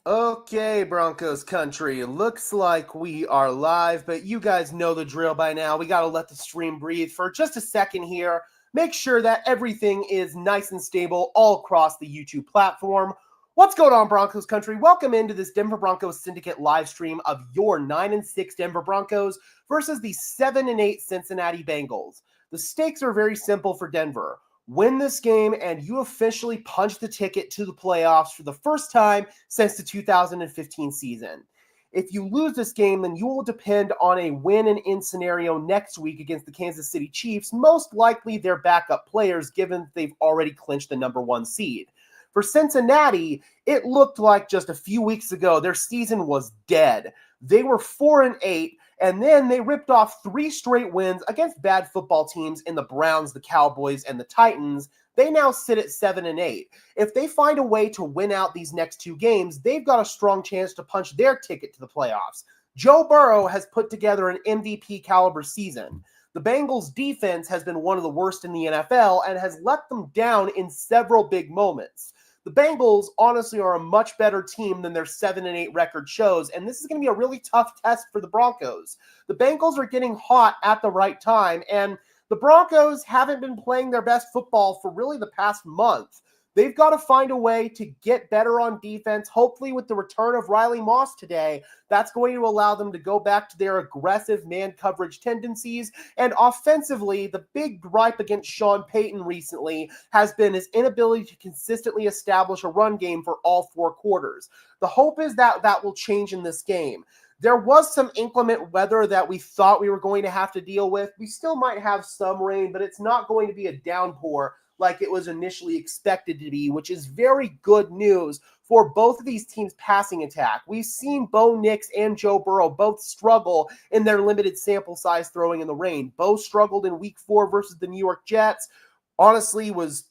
Okay, Broncos country, looks like we are live, but you guys know the drill by now. We got to let the stream breathe for just a second here. Make sure that everything is nice and stable all across the YouTube platform. What's going on, Broncos country? Welcome into this Denver Broncos Syndicate live stream of your 9-6 Denver Broncos versus the 7-8 Cincinnati Bengals. The stakes are very simple for Denver. Win this game, and you officially punch the ticket to the playoffs for the first time since the 2015 season. If you lose this game, then you will depend on a win-and-in scenario next week against the Kansas City Chiefs, most likely their backup players, given that they've already clinched the number one seed. For Cincinnati, it looked like just a few weeks ago their season was dead. They were 4-8, and then they ripped off 3 straight wins against bad football teams in the Browns, the Cowboys, and the Titans. They now sit at 7-8. If they find a way to win out these next 2 games, they've got a strong chance to punch their ticket to the playoffs. Joe Burrow has put together an MVP caliber season. The Bengals defense has been one of the worst in the NFL and has let them down in several big moments. The Bengals honestly are a much better team than their 7-8 record shows, and this is going to be a really tough test for the Broncos. The Bengals are getting hot at the right time, and the Broncos haven't been playing their best football for really the past month. They've got to find a way to get better on defense, hopefully with the return of Riley Moss today. That's going to allow them to go back to their aggressive man coverage tendencies. And offensively, the big gripe against Sean Payton recently has been his inability to consistently establish a run game for all 4 quarters. The hope is that that will change in this game. There was some inclement weather that we thought we were going to have to deal with. We still might have some rain, but it's not going to be a downpour like it was initially expected to be, which is very good news for both of these teams' passing attack. We've seen Bo Nix and Joe Burrow both struggle in their limited sample size throwing in the rain. Bo struggled in week 4 versus the New York Jets. Honestly, was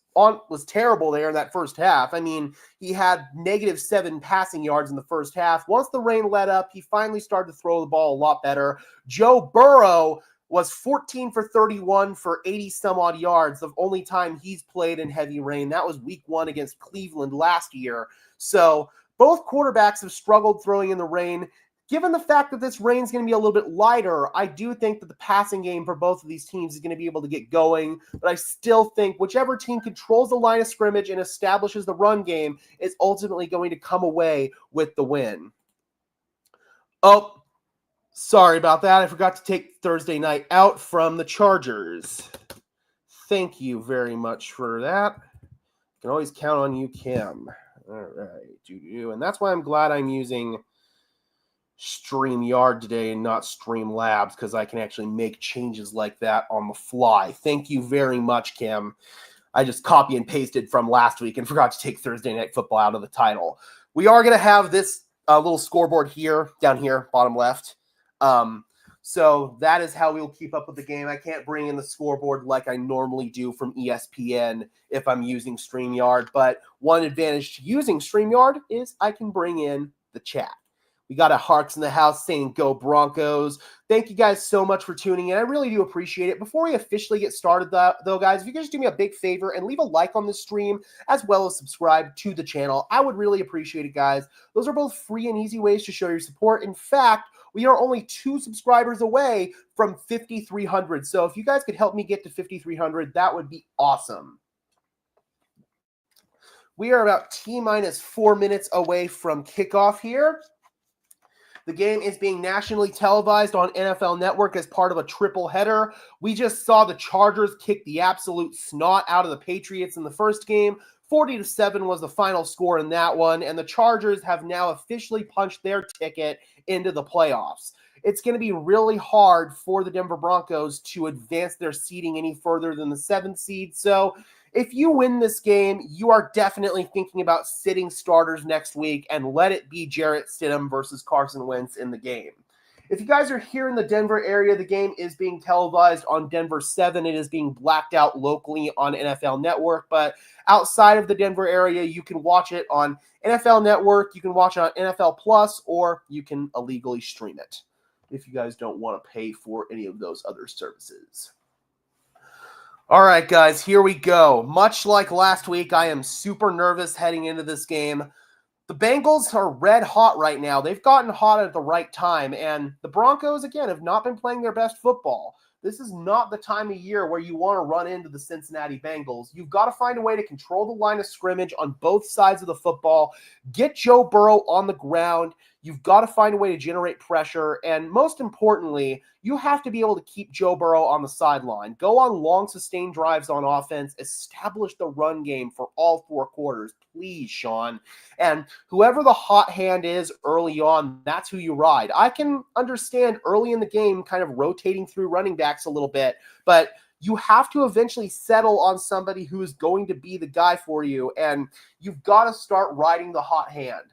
terrible there in that first half. I mean, he had -7 passing yards in the first half. Once the rain let up, he finally started to throw the ball a lot better. Joe Burrow was 14 for 31 for 80-some-odd yards, the only time he's played in heavy rain. That was week 1 against Cleveland last year. So both quarterbacks have struggled throwing in the rain. Given the fact that this rain's going to be a little bit lighter, I do think that the passing game for both of these teams is going to be able to get going. But I still think whichever team controls the line of scrimmage and establishes the run game is ultimately going to come away with the win. Oh, sorry about that. I forgot to take Thursday night out from the Chargers. Thank you very much for that. You can always count on you, Kim. All right. And that's why I'm glad I'm using StreamYard today and not Streamlabs, because I can actually make changes like that on the fly. Thank you very much, Kim. I just copy and pasted from last week and forgot to take Thursday Night Football out of the title. We are going to have this little scoreboard here, down here, bottom left. So that is how we'll keep up with the game. I can't bring in the scoreboard like I normally do from ESPN if I'm using StreamYard, but one advantage to using StreamYard is I can bring in the chat. We got a Harks in the house saying go Broncos. Thank you guys so much for tuning in. I really do appreciate it. Before we officially get started, though, guys, if you could just do me a big favor and leave a like on this stream as well as subscribe to the channel, I would really appreciate it, guys. Those are both free and easy ways to show your support. In fact, we are only 2 subscribers away from 5,300. So if you guys could help me get to 5,300, that would be awesome. We are about T-minus 4 minutes away from kickoff here. The game is being nationally televised on NFL Network as part of a triple header. We just saw the Chargers kick the absolute snot out of the Patriots in the first game. 40-7 was the final score in that one, and the Chargers have now officially punched their ticket into the playoffs. It's going to be really hard for the Denver Broncos to advance their seeding any further than the 7th seed. So if you win this game, you are definitely thinking about sitting starters next week and let it be Jarrett Stidham versus Carson Wentz in the game. If you guys are here in the Denver area, the game is being televised on Denver 7. It is being blacked out locally on NFL Network, but outside of the Denver area, you can watch it on NFL Network, you can watch it on NFL Plus, or you can illegally stream it if you guys don't want to pay for any of those other services. All right, guys, here we go. Much like last week, I am super nervous heading into this game. The Bengals are red hot right now. They've gotten hot at the right time, and the Broncos, again, have not been playing their best football. This is not the time of year where you want to run into the Cincinnati Bengals. You've got to find a way to control the line of scrimmage on both sides of the football, get Joe Burrow on the ground. You've got to find a way to generate pressure, and most importantly, you have to be able to keep Joe Burrow on the sideline. Go on long, sustained drives on offense. Establish the run game for all 4 quarters. Please, Sean. And whoever the hot hand is early on, that's who you ride. I can understand early in the game kind of rotating through running backs a little bit, but you have to eventually settle on somebody who is going to be the guy for you, and you've got to start riding the hot hand.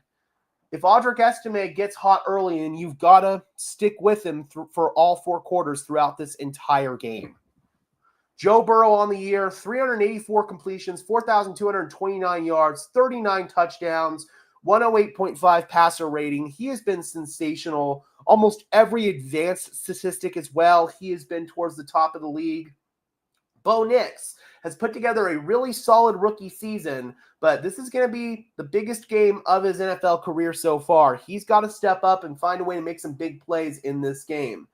If Audric Estime gets hot early, and you've got to stick with him for all 4 quarters throughout this entire game. Joe Burrow on the year, 384 completions, 4,229 yards, 39 touchdowns, 108.5 passer rating. He has been sensational. Almost every advanced statistic as well. He has been towards the top of the league. Bo Nix has put together a really solid rookie season, but this is going to be the biggest game of his NFL career so far. He's got to step up and find a way to make some big plays in this game.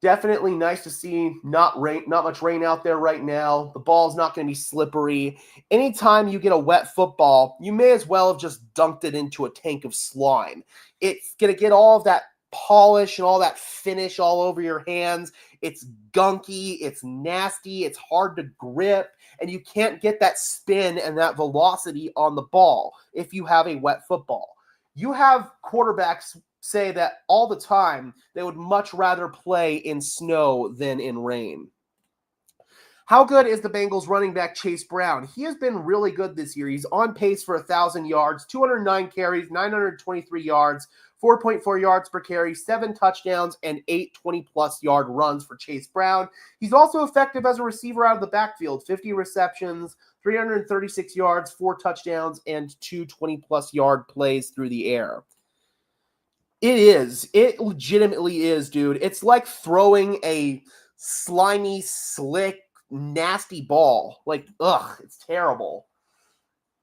Definitely nice to see not much rain out there right now. The ball's not going to be slippery. Anytime you get a wet football, you may as well have just dunked it into a tank of slime. It's going to get all of that polish and all that finish all over your hands. It's gunky, it's nasty, it's hard to grip, and you can't get that spin and that velocity on the ball if you have a wet football. You have quarterbacks say that all the time they would much rather play in snow than in rain. How good is the Bengals running back Chase Brown? He has been really good this year. He's on pace for 1,000 yards, 209 carries, 923 yards, 4.4 yards per carry, 7 touchdowns, and 8 20-plus yard runs for Chase Brown. He's also effective as a receiver out of the backfield, 50 receptions, 336 yards, 4 touchdowns, and 2 20-plus yard plays through the air. It legitimately is, dude. It's like throwing a slimy, slick, nasty ball. Like, it's terrible.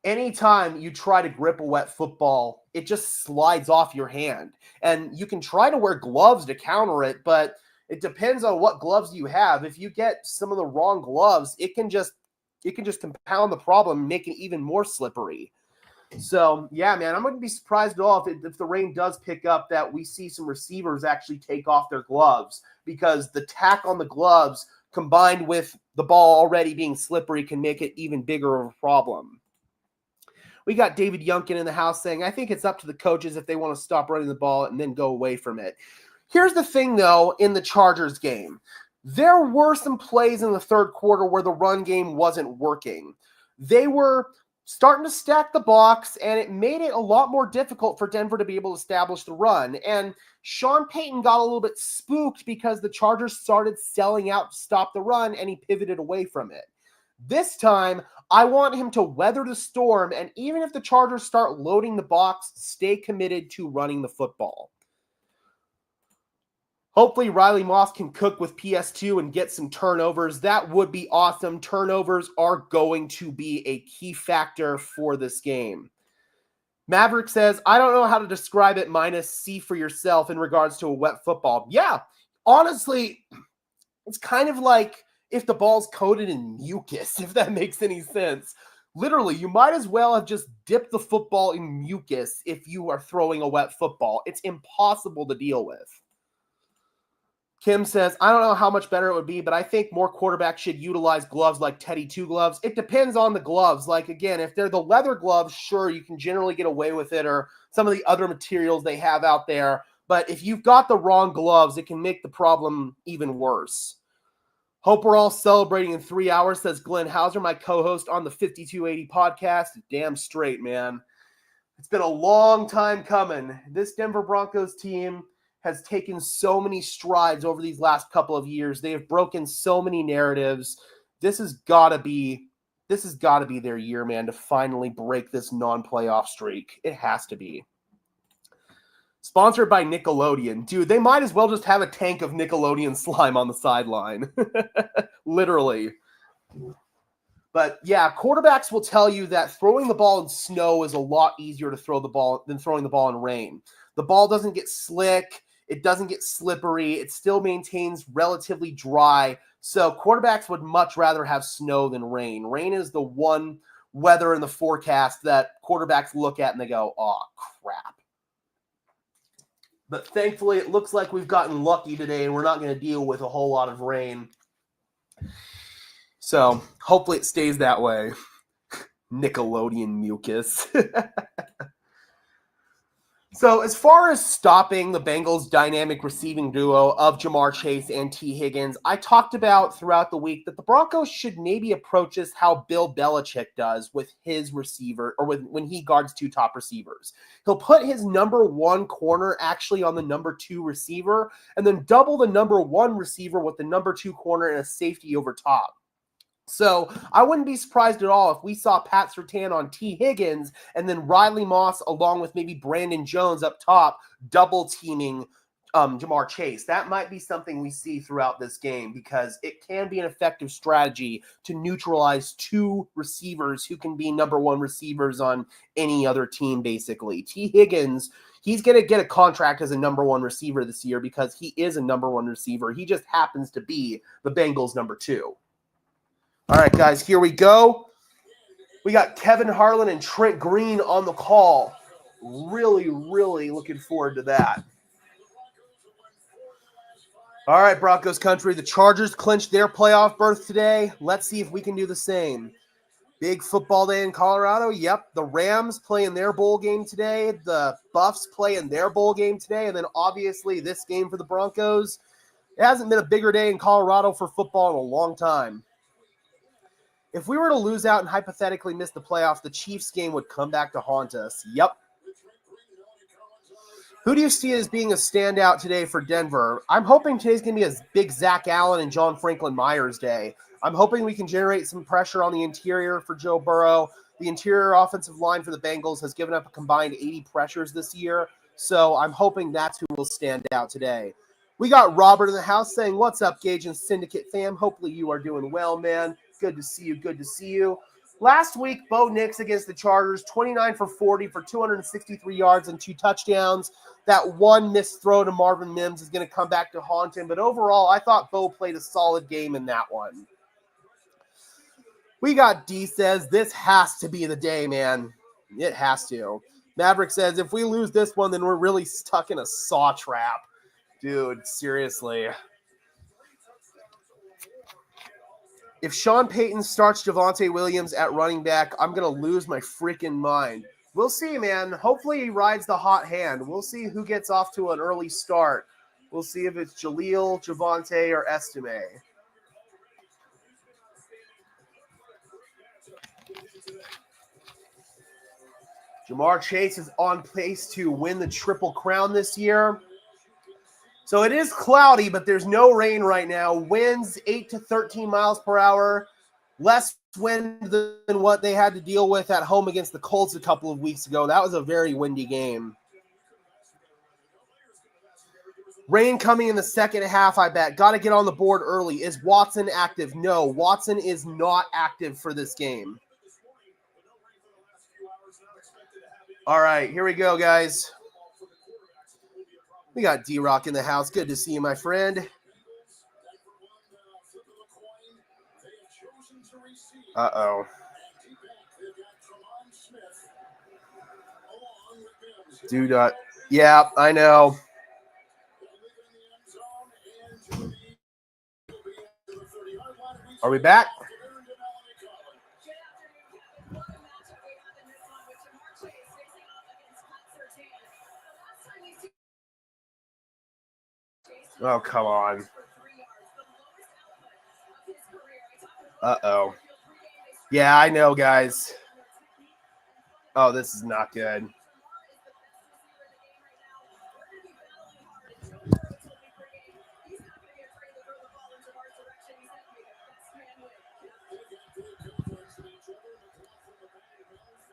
Anytime you try to grip a wet football, it just slides off your hand. And you can try to wear gloves to counter it, but it depends on what gloves you have. If you get some of the wrong gloves, it can just compound the problem and make it even more slippery. So, yeah, man, I'm going to be surprised at all if the rain does pick up that we see some receivers actually take off their gloves, because the tack on the gloves combined with the ball already being slippery can make it even bigger of a problem. We got David Youngkin in the house saying, I think it's up to the coaches if they want to stop running the ball and then go away from it. Here's the thing, though, in the Chargers game. There were some plays in the third quarter where the run game wasn't working. They were starting to stack the box, and it made it a lot more difficult for Denver to be able to establish the run. And Sean Payton got a little bit spooked because the Chargers started selling out to stop the run, and he pivoted away from it. This time, I want him to weather the storm, and even if the Chargers start loading the box, stay committed to running the football. Hopefully, Riley Moss can cook with PS2 and get some turnovers. That would be awesome. Turnovers are going to be a key factor for this game. Maverick says, I don't know how to describe it minus see for yourself in regards to a wet football. Yeah, honestly, it's kind of like if the ball's coated in mucus, if that makes any sense. Literally, you might as well have just dipped the football in mucus if you are throwing a wet football. It's impossible to deal with. Kim says, I don't know how much better it would be, but I think more quarterbacks should utilize gloves like Teddy 2 gloves. It depends on the gloves. Like, again, if they're the leather gloves, sure, you can generally get away with it, or some of the other materials they have out there. But if you've got the wrong gloves, it can make the problem even worse. Hope we're all celebrating in 3 hours, says Glenn Hauser, my co-host on the 5280 podcast. Damn straight, man. It's been a long time coming. This Denver Broncos team has taken so many strides over these last couple of years. They have broken so many narratives. This has got to be their year, man, to finally break this non-playoff streak. It has to be. Sponsored by Nickelodeon. Dude, they might as well just have a tank of Nickelodeon slime on the sideline. Literally. But yeah, quarterbacks will tell you that throwing the ball in snow is a lot easier to throw the ball than throwing the ball in rain. The ball doesn't get slick. It doesn't get slippery. It still maintains relatively dry. So quarterbacks would much rather have snow than rain. Rain is the one weather in the forecast that quarterbacks look at and they go, oh, crap. But thankfully, it looks like we've gotten lucky today and we're not going to deal with a whole lot of rain. So hopefully it stays that way. Nickelodeon mucus. So as far as stopping the Bengals' dynamic receiving duo of Jamar Chase and T. Higgins, I talked about throughout the week that the Broncos should maybe approach this how Bill Belichick does with his receiver, or when he guards two top receivers. He'll put his number one corner actually on the number two receiver, and then double the number one receiver with the number two corner and a safety over top. So I wouldn't be surprised at all if we saw Pat Surtain on T. Higgins and then Riley Moss along with maybe Brandon Jones up top double teaming Jamar Chase. That might be something we see throughout this game because it can be an effective strategy to neutralize two receivers who can be number one receivers on any other team basically. T. Higgins, he's going to get a contract as a number one receiver this year because he is a number one receiver. He just happens to be the Bengals' number two. All right, guys, here we go. We got Kevin Harlan and Trent Green on the call. Really, really looking forward to that. All right, Broncos country. The Chargers clinched their playoff berth today. Let's see if we can do the same. Big football day in Colorado. Yep, the Rams playing their bowl game today. The Buffs playing their bowl game today. And then obviously this game for the Broncos. It hasn't been a bigger day in Colorado for football in a long time. If we were to lose out and hypothetically miss the playoffs, the Chiefs game would come back to haunt us. Yep. Who do you see as being a standout today for Denver? I'm hoping today's going to be a big Zach Allen and John Franklin Myers day. I'm hoping we can generate some pressure on the interior for Joe Burrow. The interior offensive line for the Bengals has given up a combined 80 pressures this year, so I'm hoping that's who will stand out today. We got Robert in the house saying, what's up, Gage and Syndicate fam? Hopefully you are doing well, man. Good to see you. Good to see you. Last week, Bo Nix against the Chargers, 29 for 40 for 263 yards and 2 touchdowns. That one missed throw to Marvin Mims is going to come back to haunt him. But overall, I thought Bo played a solid game in that one. We got D says, this has to be the day, man. It has to. Maverick says, if we lose this one, then we're really stuck in a saw trap. Dude, seriously. If Sean Payton starts Javonte Williams at running back, I'm going to lose my freaking mind. We'll see, man. Hopefully he rides the hot hand. We'll see who gets off to an early start. We'll see if it's Jaleel, Javonte, or Estime. Jamar Chase is on pace to win the Triple Crown this year. So it is cloudy, but there's no rain right now. Winds 8 to 13 miles per hour. Less wind than what they had to deal with at home against the Colts a couple of weeks ago. That was a very windy game. Rain coming in the second half, I bet. Got to get on the board early. Is Watson active? No, Watson is not active for this game. All right, here we go, guys. We got D-Rock in the house. Good to see you, my friend. Uh-oh. Dude, yeah, I know. Are we back? Oh, come on. Uh-oh. Yeah, I know, guys. Oh, this is not good.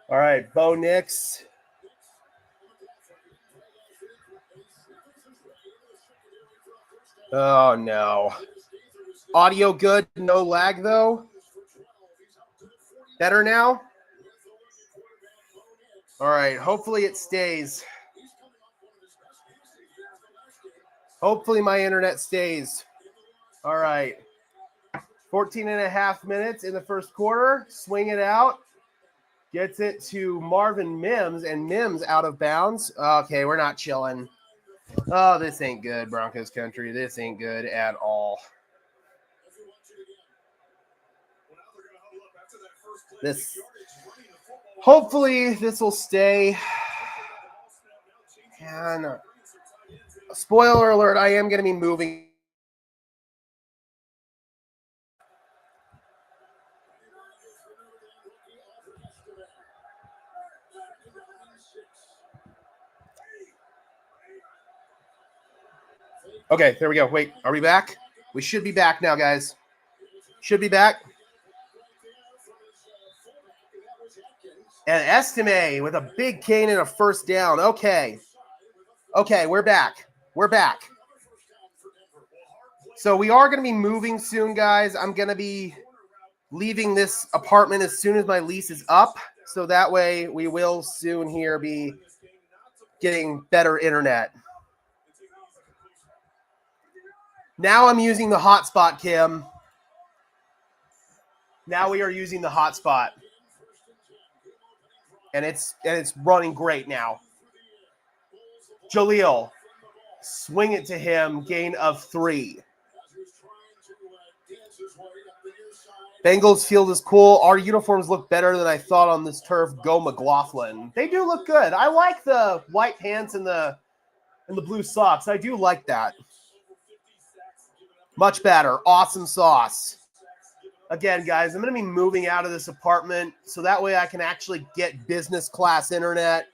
All right, Bo Nix. Oh, no. Audio good, no lag, though? Better now? All right, hopefully it stays. Hopefully my internet stays. All right. 14 and a half minutes in the first quarter. Swing it out. Gets it to Marvin Mims, and Mims out of bounds. Okay, we're not chilling. Oh, this ain't good, Broncos country. This ain't good at all. Hopefully this will stay. And spoiler alert, I am going to be moving. Okay, there we go. Wait, are we back? We should be back now, guys. Should be back. And Estime with a big cane and a first down. Okay, we're back. We're back. So we are going to be moving soon, guys. I'm going to be leaving this apartment as soon as my lease is up. So that way we will soon here be getting better internet. Now I'm using the hotspot, Kim. Now we are using the hotspot. And it's running great now. Jaleel, swing it to him, gain of 3. Bengals field is cool. Our uniforms look better than I thought on this turf. Go McLaughlin. They do look good. I like the white pants and the blue socks. I do like that. Much better. Awesome sauce. Again, guys, I'm going to be moving out of this apartment so that way I can actually get business class internet.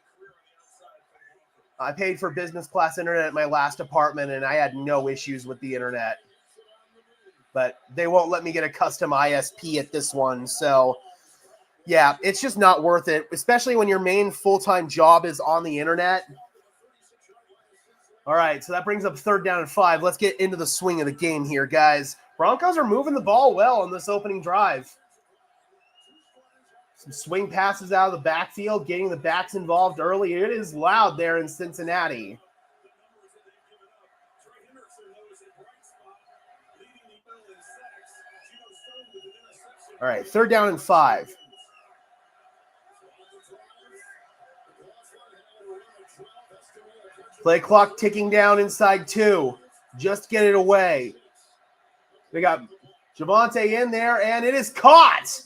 I paid for business class internet at my last apartment, and I had no issues with the internet. But they won't let me get a custom ISP at this one. So, yeah, it's just not worth it, especially when your main full-time job is on the internet. All right, so that brings up 3rd down and 5. Let's get into the swing of the game here, guys. Broncos are moving the ball well on this opening drive. Some swing passes out of the backfield, getting the backs involved early. It is loud there in Cincinnati. All right, 3rd down and 5. Play clock ticking down inside 2. Just get it away. They got Javonte in there, and it is caught.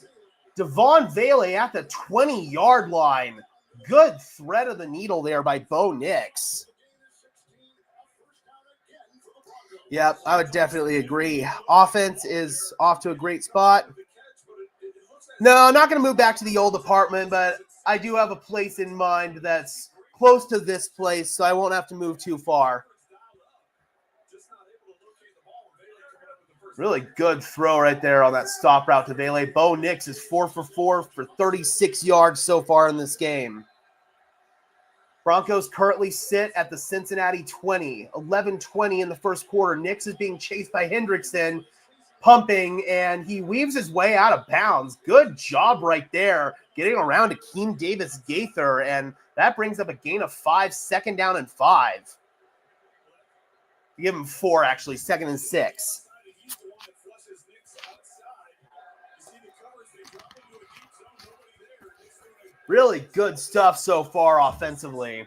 Devon Vele at the 20-yard line. Good thread of the needle there by Bo Nix. Yep, I would definitely agree. Offense is off to a great spot. No, I'm not going to move back to the old apartment, but I do have a place in mind that's close to this place, so I won't have to move too far. Really good throw right there on that stop route to Vele. Bo Nix is 4 for 4 for 36 yards so far in this game. Broncos currently sit at the Cincinnati 20, 11-20 in the first quarter. Nix is being chased by Hendrickson, pumping, and he weaves his way out of bounds. Good job right there, getting around Akeem Davis-Gaither, and that brings up a gain of 5, 2nd down and 5. You give him 4, actually, 2nd and 6. Really good stuff so far offensively.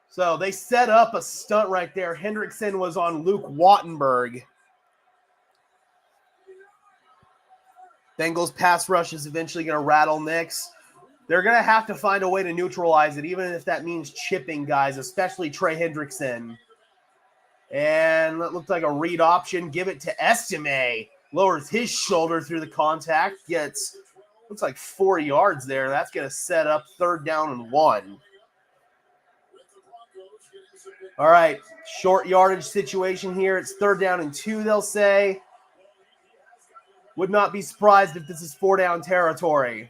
So they set up a stunt right there. Hendrickson was on Luke Wattenberg. Bengals pass rush is eventually going to rattle Nix. They're going to have to find a way to neutralize it, even if that means chipping guys, especially Trey Hendrickson. And that looked like a read option. Give it to Estime. Lowers his shoulder through the contact. Gets, looks like 4 yards there. That's going to set up 3rd down and 1. All right, short yardage situation here. It's 3rd down and 2, they'll say. Would not be surprised if this is 4-down territory.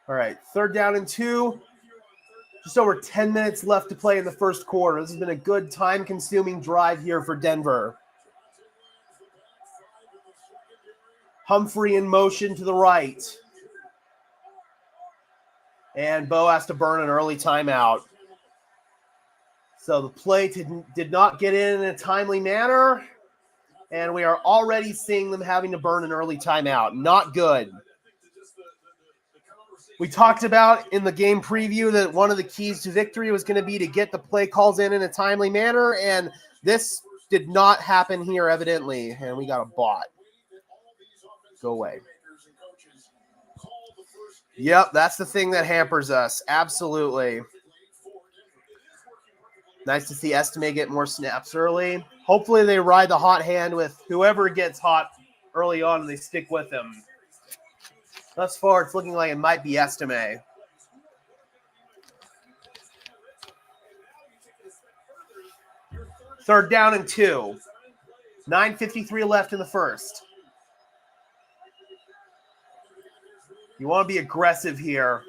All right, 3rd down and 2. Just over 10 minutes left to play in the first quarter. This has been a good time-consuming drive here for Denver. Humphrey in motion to the right. And Bo has to burn an early timeout. So the play did not get in a timely manner. And we are already seeing them having to burn an early timeout. Not good. We talked about in the game preview that one of the keys to victory was going to be to get the play calls in a timely manner. And this did not happen here, evidently. And we got a bot. Go away. Yep, that's the thing that hampers us. Absolutely. Nice to see Estime get more snaps early. Hopefully they ride the hot hand with whoever gets hot early on and they stick with him. Thus far, it's looking like it might be Estime. Third down and 2. 9:53 left in the first. You want to be aggressive here.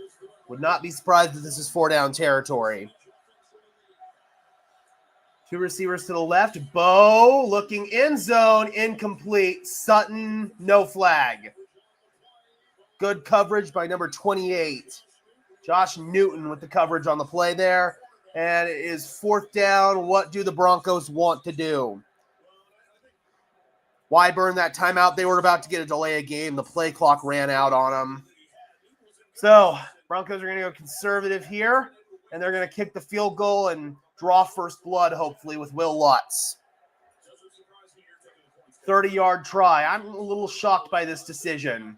Would not be surprised if this is 4-down territory. 2 receivers to the left. Bo looking end zone, incomplete. Sutton, no flag. Good coverage by number 28. Josh Newton with the coverage on the play there. And it is 4th down. What do the Broncos want to do? Why burn that timeout? They were about to get a delay of game. The play clock ran out on them. So Broncos are going to go conservative here. And they're going to kick the field goal and draw first blood, hopefully, with Will Lutz. 30-yard try. I'm a little shocked by this decision.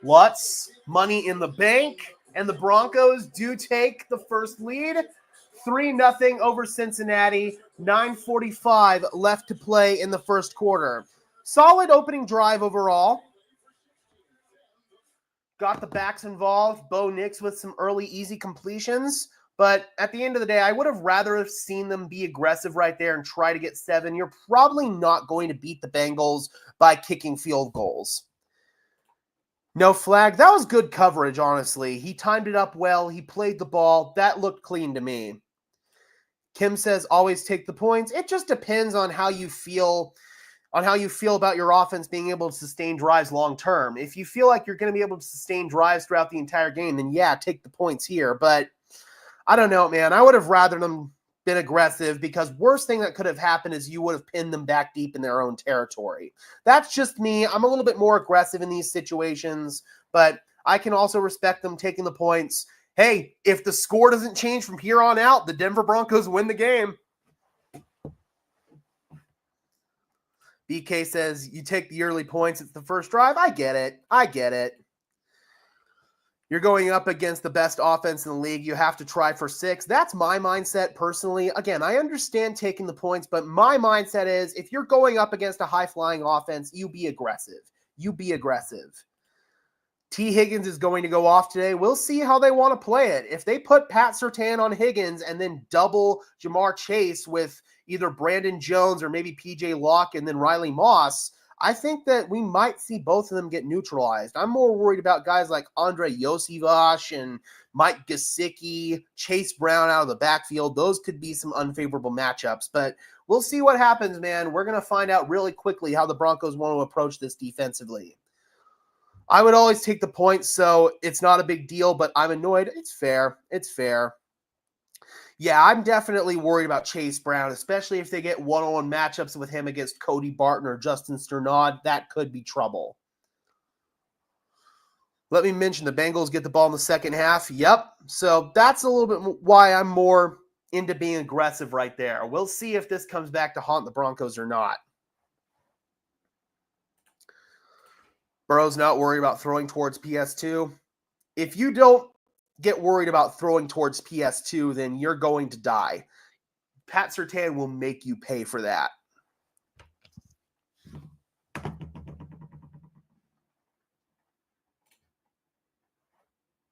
Lutz, money in the bank, and the Broncos do take the first lead. 3-0 over Cincinnati. 9:45 left to play in the first quarter. Solid opening drive overall. Got the backs involved. Bo Nix with some early easy completions. But at the end of the day, I would have rather have seen them be aggressive right there and try to get 7. You're probably not going to beat the Bengals by kicking field goals. No flag. That was good coverage, honestly. He timed it up well. He played the ball. That looked clean to me. Kim says, always take the points. It just depends on how you feel about your offense being able to sustain drives long term. If you feel like you're going to be able to sustain drives throughout the entire game, then yeah, take the points here. But I don't know, man. I would have rather them been aggressive because worst thing that could have happened is you would have pinned them back deep in their own territory. That's just me. I'm a little bit more aggressive in these situations, but I can also respect them taking the points. Hey, if the score doesn't change from here on out, the Denver Broncos win the game. BK says, you take the early points at the first drive. I get it. You're going up against the best offense in the league. You have to try for 6. That's my mindset personally. Again, I understand taking the points, but my mindset is if you're going up against a high-flying offense, you be aggressive. T. Higgins is going to go off today. We'll see how they want to play it. If they put Pat Surtain on Higgins and then double Jamar Chase with either Brandon Jones or maybe PJ Locke and then Riley Moss, I think that we might see both of them get neutralized. I'm more worried about guys like Andre Yosivas and Mike Gesicki, Chase Brown out of the backfield. Those could be some unfavorable matchups, but we'll see what happens, man. We're going to find out really quickly how the Broncos want to approach this defensively. I would always take the points, so it's not a big deal, but I'm annoyed. It's fair. Yeah, I'm definitely worried about Chase Brown, especially if they get one-on-one matchups with him against Cody Barton or Justin Sternad. That could be trouble. Let me mention the Bengals get the ball in the second half. Yep. So that's a little bit why I'm more into being aggressive right there. We'll see if this comes back to haunt the Broncos or not. Burrow's not worried about throwing towards PS2. If you don't get worried about throwing towards PS2, then you're going to die. Pat Surtain will make you pay for that.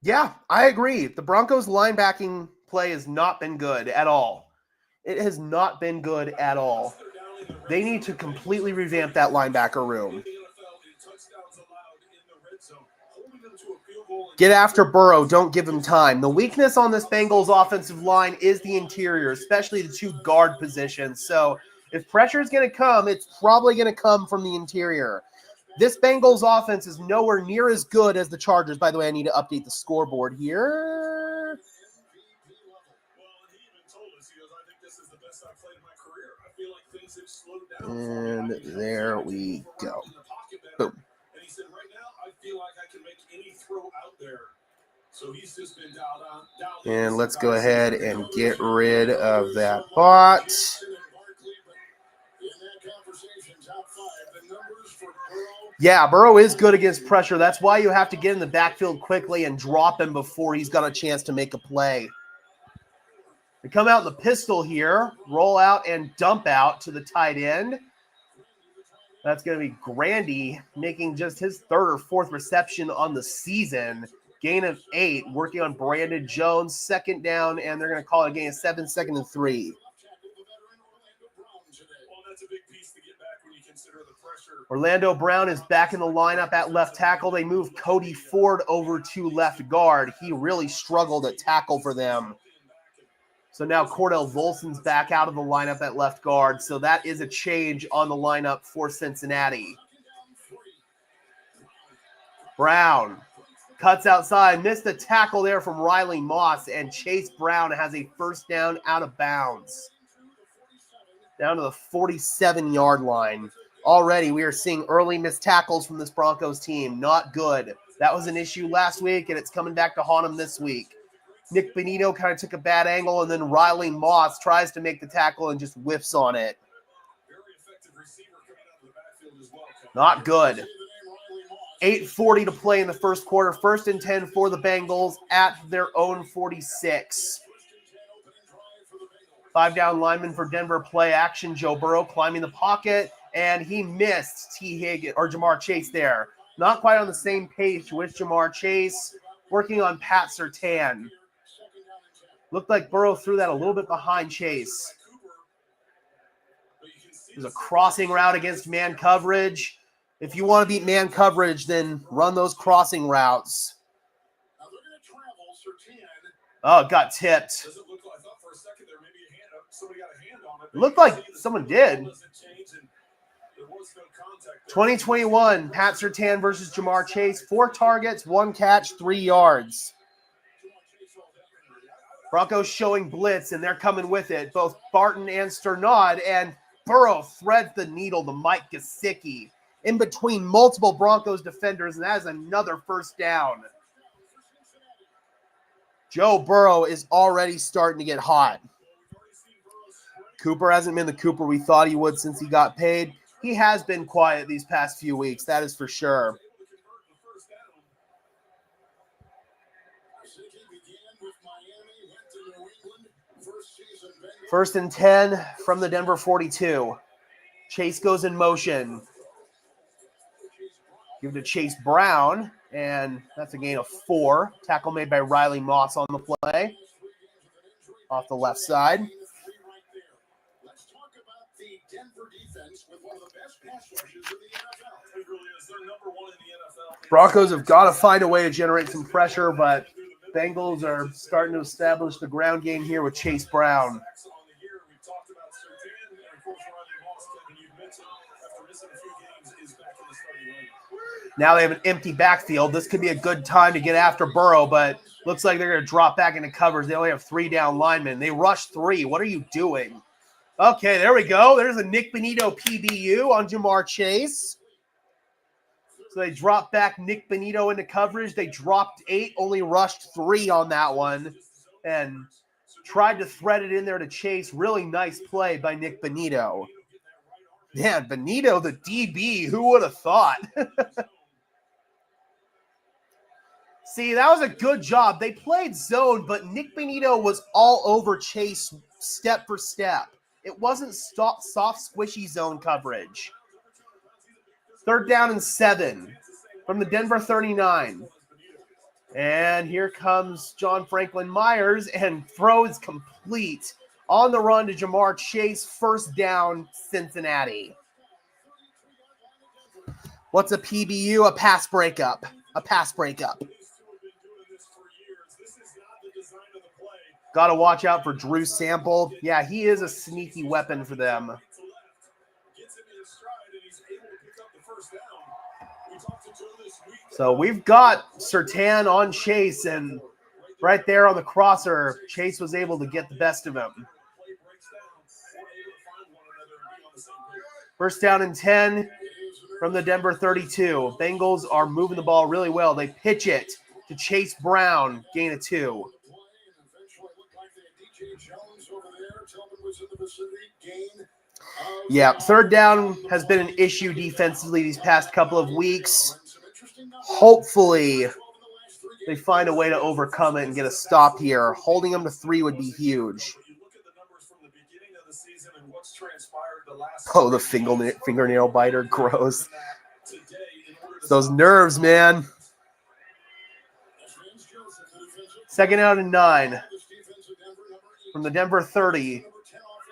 Yeah, I agree. The Broncos' linebacking play has not been good at all. It has not been good at all. They need to completely revamp that linebacker room. Get after Burrow. Don't give him time. The weakness on this Bengals offensive line is the interior, especially the 2 guard positions. So If pressure is going to come, it's probably going to come from the interior. This Bengals offense is nowhere near as good as the Chargers. By the way, I need to update the scoreboard here. And there we go. Boom. And let's go ahead and get rid of that bot. Yeah, Burrow is good against pressure. That's why you have to get in the backfield quickly and drop him before he's got a chance to make a play. They come out in the pistol here, roll out and dump out to the tight end. That's going to be Grandy making just his third or fourth reception on the season. Gain of 8, working on Brandon Jones. Second down, and they're going to call it a gain of 7, 2nd and 3. Orlando Brown is back in the lineup at left tackle. They move Cody Ford over to left guard. He really struggled at tackle for them. So now Cordell Volson's back out of the lineup at left guard. So that is a change on the lineup for Cincinnati. Brown cuts outside, missed the tackle there from Riley Moss, and Chase Brown has a first down out of bounds. Down to the 47-yard line. Already we are seeing early missed tackles from this Broncos team. Not good. That was an issue last week, and it's coming back to haunt them this week. Nick Benito kind of took a bad angle, and then Riley Moss tries to make the tackle and just whiffs on it. Not good. 8:40 to play in the first quarter. 1st and 10 for the Bengals at their own 46. 5-down lineman for Denver play action. Joe Burrow climbing the pocket, and he missed Jamar Chase there. Not quite on the same page with Jamar Chase, working on Pat Surtain. Looked like Burrow threw that a little bit behind Chase. There's a crossing route against man coverage. If you want to beat man coverage, then run those crossing routes. Oh, it got tipped. It looked like someone did. 2021, Pat Surtain versus Jamar Chase. 4 targets, 1 catch, 3 yards. Broncos showing blitz, and they're coming with it. Both Barton and Sternad, and Burrow threads the needle to Mike Gesicki in between multiple Broncos defenders, and that is another first down. Joe Burrow is already starting to get hot. Cooper hasn't been the Cooper we thought he would since he got paid. He has been quiet these past few weeks, that is for sure. First and 10 from the Denver 42. Chase goes in motion. Give it to Chase Brown, and that's a gain of 4. Tackle made by Riley Moss on the play. Off the left side. Broncos have got to find a way to generate some pressure, but Bengals are starting to establish the ground game here with Chase Brown. Now they have an empty backfield. This could be a good time to get after Burrow, but looks like they're going to drop back into covers. They only have 3 down linemen. They rushed 3. What are you doing? Okay, there we go. There's a Nick Benito PBU on Jamar Chase. So they dropped back Nick Benito into coverage. They dropped 8, only rushed 3 on that one, and tried to thread it in there to Chase. Really nice play by Nick Benito. Man, Benito, the DB, who would have thought? See, that was a good job. They played zone, but Nick Benito was all over Chase step for step. It wasn't soft, squishy zone coverage. 3rd down and 7 from the Denver 39. And here comes John Franklin Myers, and throws complete on the run to Jamar Chase. First down, Cincinnati. What's a PBU? A pass breakup. A pass breakup. Got to watch out for Drew Sample. Yeah, he is a sneaky weapon for them. So we've got Surtain on Chase, and right there on the crosser, Chase was able to get the best of him. First down and 10 from the Denver 32. Bengals are moving the ball really well. They pitch it to Chase Brown, gain of 2. Yeah, third down has been an issue defensively these past couple of weeks. Hopefully, they find a way to overcome it and get a stop here. Holding them to 3 would be huge. Oh, the fingernail biter, gross. It's those nerves, man. Second out and 9 from the Denver 30.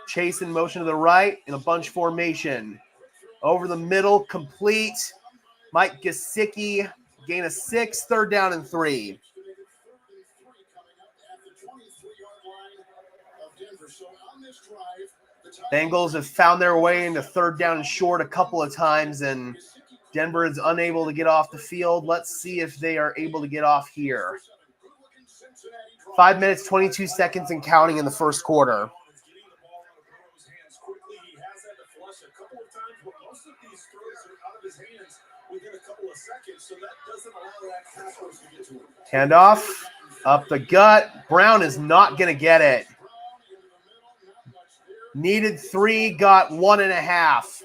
Chase in motion to the right in a bunch formation. Over the middle, complete. Mike Gesicki, gain of 6, third down and 3. Bengals have found their way into third down and short a couple of times, and Denver is unable to get off the field. Let's see if they are able to get off here. 5 minutes, 22 seconds and counting in the first quarter. Handoff, up the gut. Brown is not going to get it. Needed 3, got 1.5.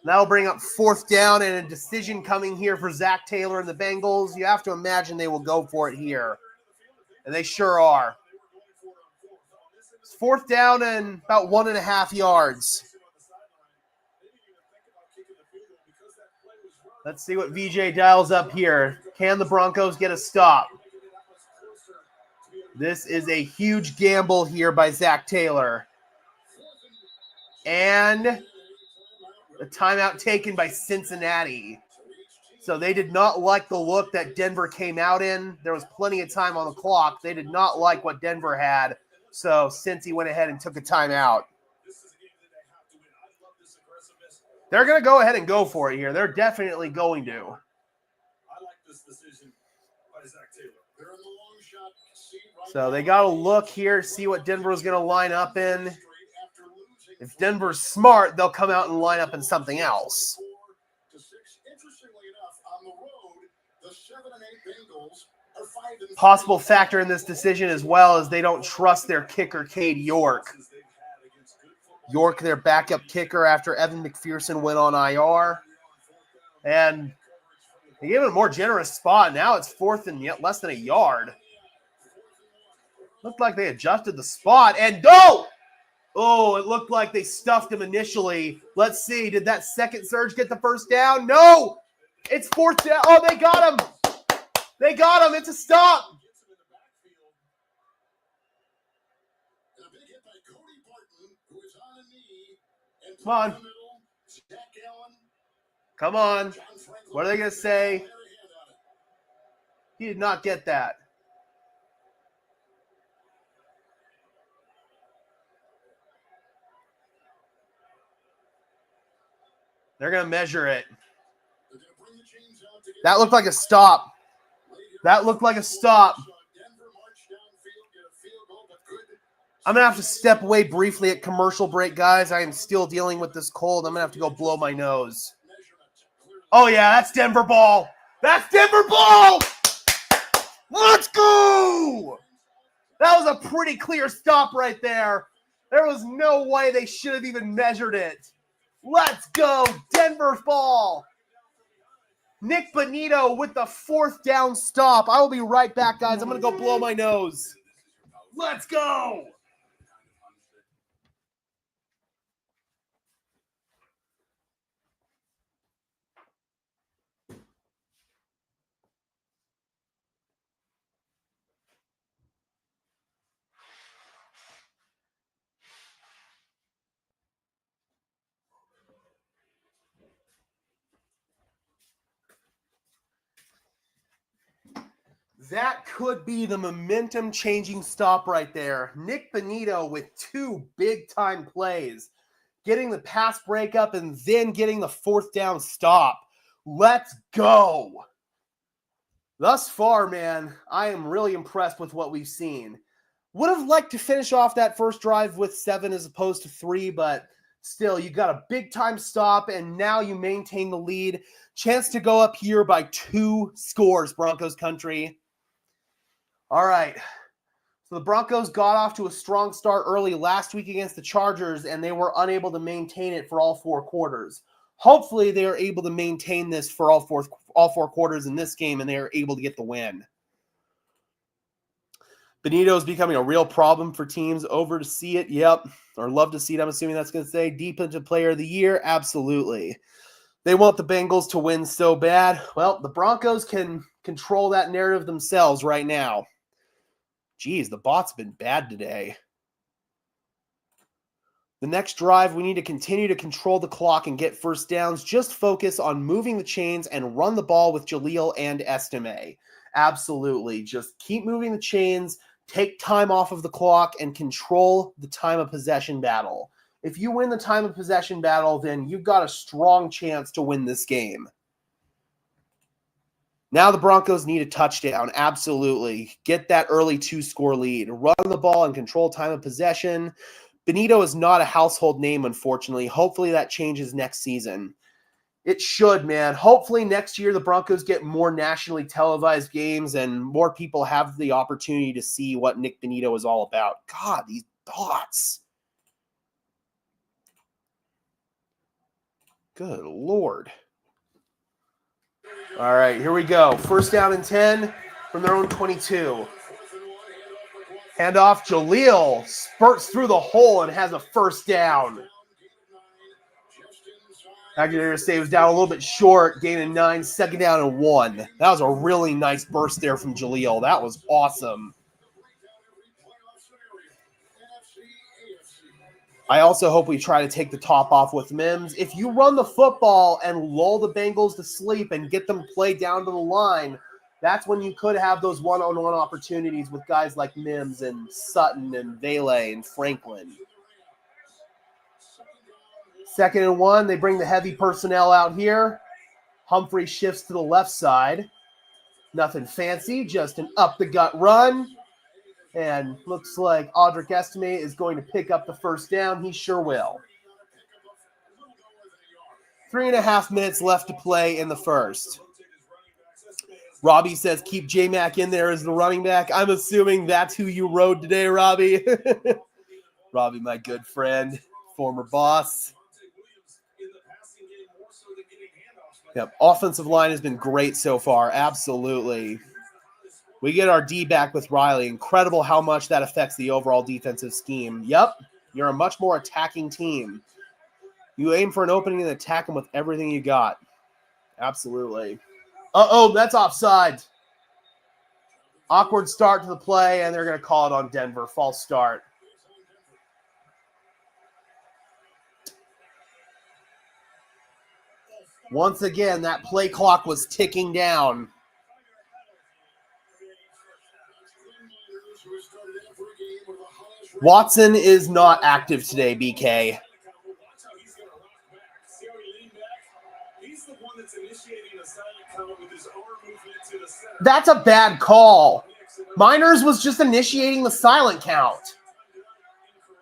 That'll bring up fourth down and a decision coming here for Zach Taylor and the Bengals. You have to imagine they will go for it here. And they sure are. It's fourth down and about 1.5 yards. Let's see what VJ dials up here. Can the Broncos get a stop? This is a huge gamble here by Zach Taylor. And the timeout taken by Cincinnati. So they did not like the look that Denver came out in. There was plenty of time on the clock. They did not like what Denver had. So Cincy went ahead and took a timeout. They're going to go ahead and go for it here. They're definitely going to. I like this decision by Zach Taylor. They're in the long shot. So they got to look here, see what Denver's going to line up in. If Denver's smart, they'll come out and line up in something else. Possible factor in this decision as well is they don't trust their kicker, Cade York. York, their backup kicker after Evan McPherson went on IR. And they gave it a more generous spot. Now it's fourth and yet less than a yard. Looked like they adjusted the spot. And go! Oh, it looked like they stuffed him initially. Let's see. Did that second surge get the first down? No! It's fourth down. Oh, they got him. They got him. It's a stop. Come on. Come on. What are they going to say? He did not get that. They're going to measure it. That looked like a stop. That looked like a stop. I'm going to have to step away briefly at commercial break, guys. I am still dealing with this cold. I'm going to have to go blow my nose. Oh, yeah, that's Denver ball. That's Denver ball. Let's go. That was a pretty clear stop right there. There was no way they should have even measured it. Let's go. Denver ball. Nick Bonito with the fourth down stop. I will be right back, guys. I'm going to go blow my nose. Let's go. That could be the momentum-changing stop right there. Nick Bonito with 2 big-time plays, getting the pass breakup and then getting the fourth down stop. Let's go. Thus far, man, I am really impressed with what we've seen. Would have liked to finish off that first drive with 7 as opposed to 3, but still, you got a big-time stop, and now you maintain the lead. Chance to go up here by 2 scores, Broncos country. All right. So the Broncos got off to a strong start early last week against the Chargers, and they were unable to maintain it for all 4 quarters. Hopefully, they are able to maintain this for all four quarters in this game, and they are able to get the win. Benito is becoming a real problem for teams. Over to see it, yep. Or love to see it, I'm assuming that's going to say. Defensive Player of the Year, absolutely. They want the Bengals to win so bad. Well, the Broncos can control that narrative themselves right now. Geez, the bot's been bad today. The next drive, we need to continue to control the clock and get first downs. Just focus on moving the chains and run the ball with Jaleel and Estime. Absolutely. Just keep moving the chains, take time off of the clock, and control the time of possession battle. If you win the time of possession battle, then you've got a strong chance to win this game. Now the Broncos need a touchdown. Absolutely. Get that early 2-score lead. Run the ball and control time of possession. Benito is not a household name, unfortunately. Hopefully that changes next season. It should, man. Hopefully next year the Broncos get more nationally televised games and more people have the opportunity to see what Nick Benito is all about. God, these thoughts. Good Lord. All right, here we go. First down and 10 from their own 22. Handoff, Jaleel spurts through the hole and has a first down. Actually, they're going to say it was down a little bit short, gain of 9, second down and 1. That was a really nice burst there from Jaleel. That was awesome. I also hope we try to take the top off with Mims. If you run the football and lull the Bengals to sleep and get them played down to the line, that's when you could have those one-on-one opportunities with guys like Mims and Sutton and Vele and Franklin. Second and 1, they bring the heavy personnel out here. Humphrey shifts to the left side. Nothing fancy, just an up-the-gut run. And looks like Audric Estime is going to pick up the first down. He sure will. 3.5 minutes left to play in the first. Robbie says, keep J-Mac in there as the running back. I'm assuming that's who you rode today, Robbie. Robbie, my good friend, former boss. Yep, offensive line has been great so far. Absolutely. We get our D back with Riley. Incredible how much that affects the overall defensive scheme. Yep, you're a much more attacking team. You aim for an opening and attack them with everything you got. Absolutely. Uh-oh, that's offside. Awkward start to the play, and they're going to call it on Denver. False start. Once again, that play clock was ticking down. Watson is not active today, BK. That's a bad call. Miners was just initiating the silent count.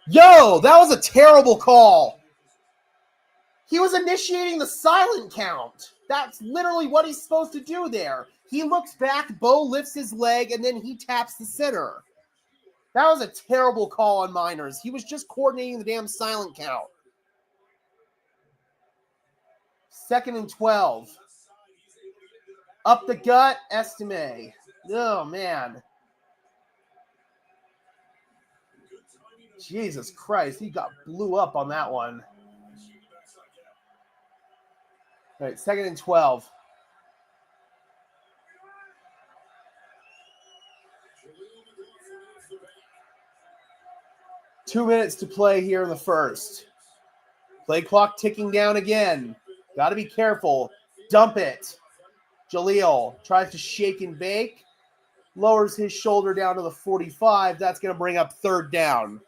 Yo, that was a terrible call. He was initiating the silent count. That's literally what he's supposed to do there. He looks back, Bo lifts his leg, and then he taps the center. That was a terrible call on Miners. He was just coordinating the damn silent count. Second and 12. Up the gut, Estime. Oh, man. Jesus Christ, he got blew up on that one. All right, second and 12. Two minutes to play here in the first. Play clock ticking down again. Got to be careful. Dump it. Jaleel tries to shake and bake. Lowers his shoulder down to the 45. That's going to bring up third down.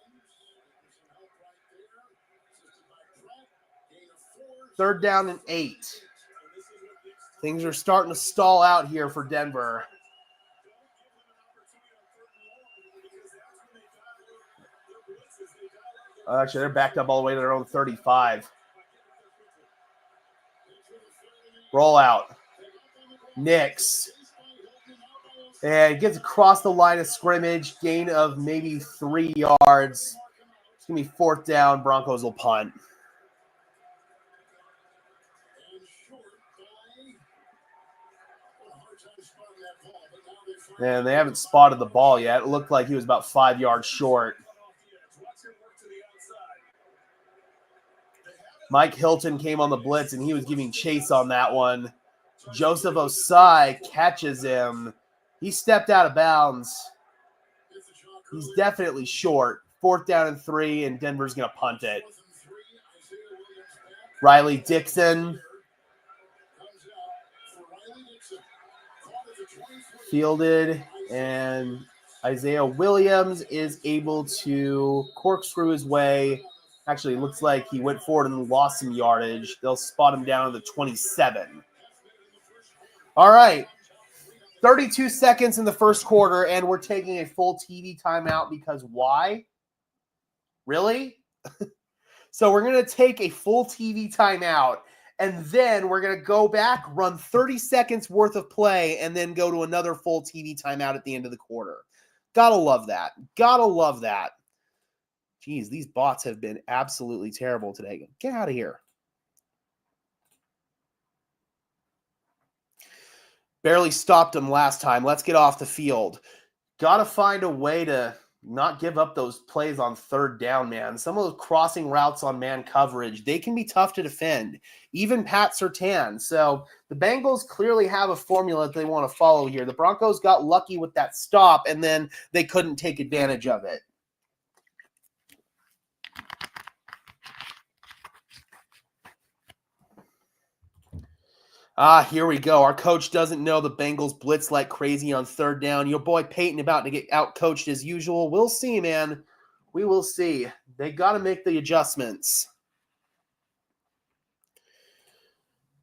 Third down and 8. Things are starting to stall out here for Denver. Actually, they're backed up all the way to their own 35. Rollout. Nix. And gets across the line of scrimmage. Gain of maybe 3 yards. It's going to be 4th down. Broncos will punt. And they haven't spotted the ball yet. It looked like he was about 5 yards short. Mike Hilton came on the blitz, and he was giving chase on that one. Joseph Osai catches him. He stepped out of bounds. He's definitely short. 4th down and 3, and Denver's going to punt it. Riley Dixon. Fielded, and Isaiah Williams is able to corkscrew his way. Actually, it looks like he went forward and lost some yardage. They'll spot him down to the 27. All right. 32 seconds in the first quarter, and we're taking a full TV timeout because why? Really? So we're going to take a full TV timeout, and then we're going to go back, run 30 seconds worth of play, and then go to another full TV timeout at the end of the quarter. Gotta love that. Gotta love that. Jeez, these bots have been absolutely terrible today. Get out of here. Barely stopped them last time. Let's get off the field. Got to find a way to not give up those plays on 3rd down, man. Some of those crossing routes on man coverage, they can be tough to defend. Even Pat Surtain. So the Bengals clearly have a formula that they want to follow here. The Broncos got lucky with that stop, and then they couldn't take advantage of it. Here we go. Our coach doesn't know the Bengals blitz like crazy on 3rd down. Your boy Peyton about to get out-coached as usual. We'll see, man. We will see. They got to make the adjustments.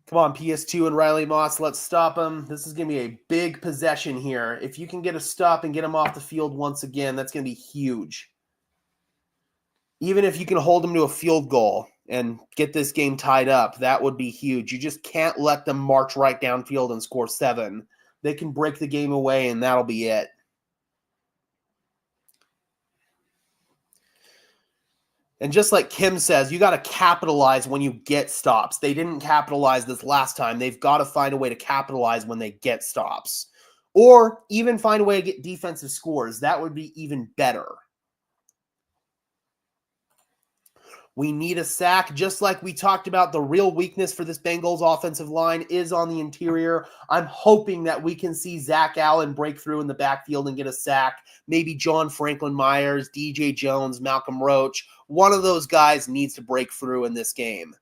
Come on, PS2 and Riley Moss. Let's stop them. This is going to be a big possession here. If you can get a stop and get them off the field once again, that's going to be huge. Even if you can hold them to a field goal and get this game tied up, that would be huge. You just can't let them march right downfield and score 7. They can break the game away, and that'll be it. And just like Kim says, you got to capitalize when you get stops. They didn't capitalize this last time. They've got to find a way to capitalize when they get stops. Or even find a way to get defensive scores. That would be even better. We need a sack, just like we talked about. The real weakness for this Bengals offensive line is on the interior. I'm hoping that we can see Zach Allen break through in the backfield and get a sack. Maybe John Franklin Myers, DJ Jones, Malcolm Roach. One of those guys needs to break through in this game.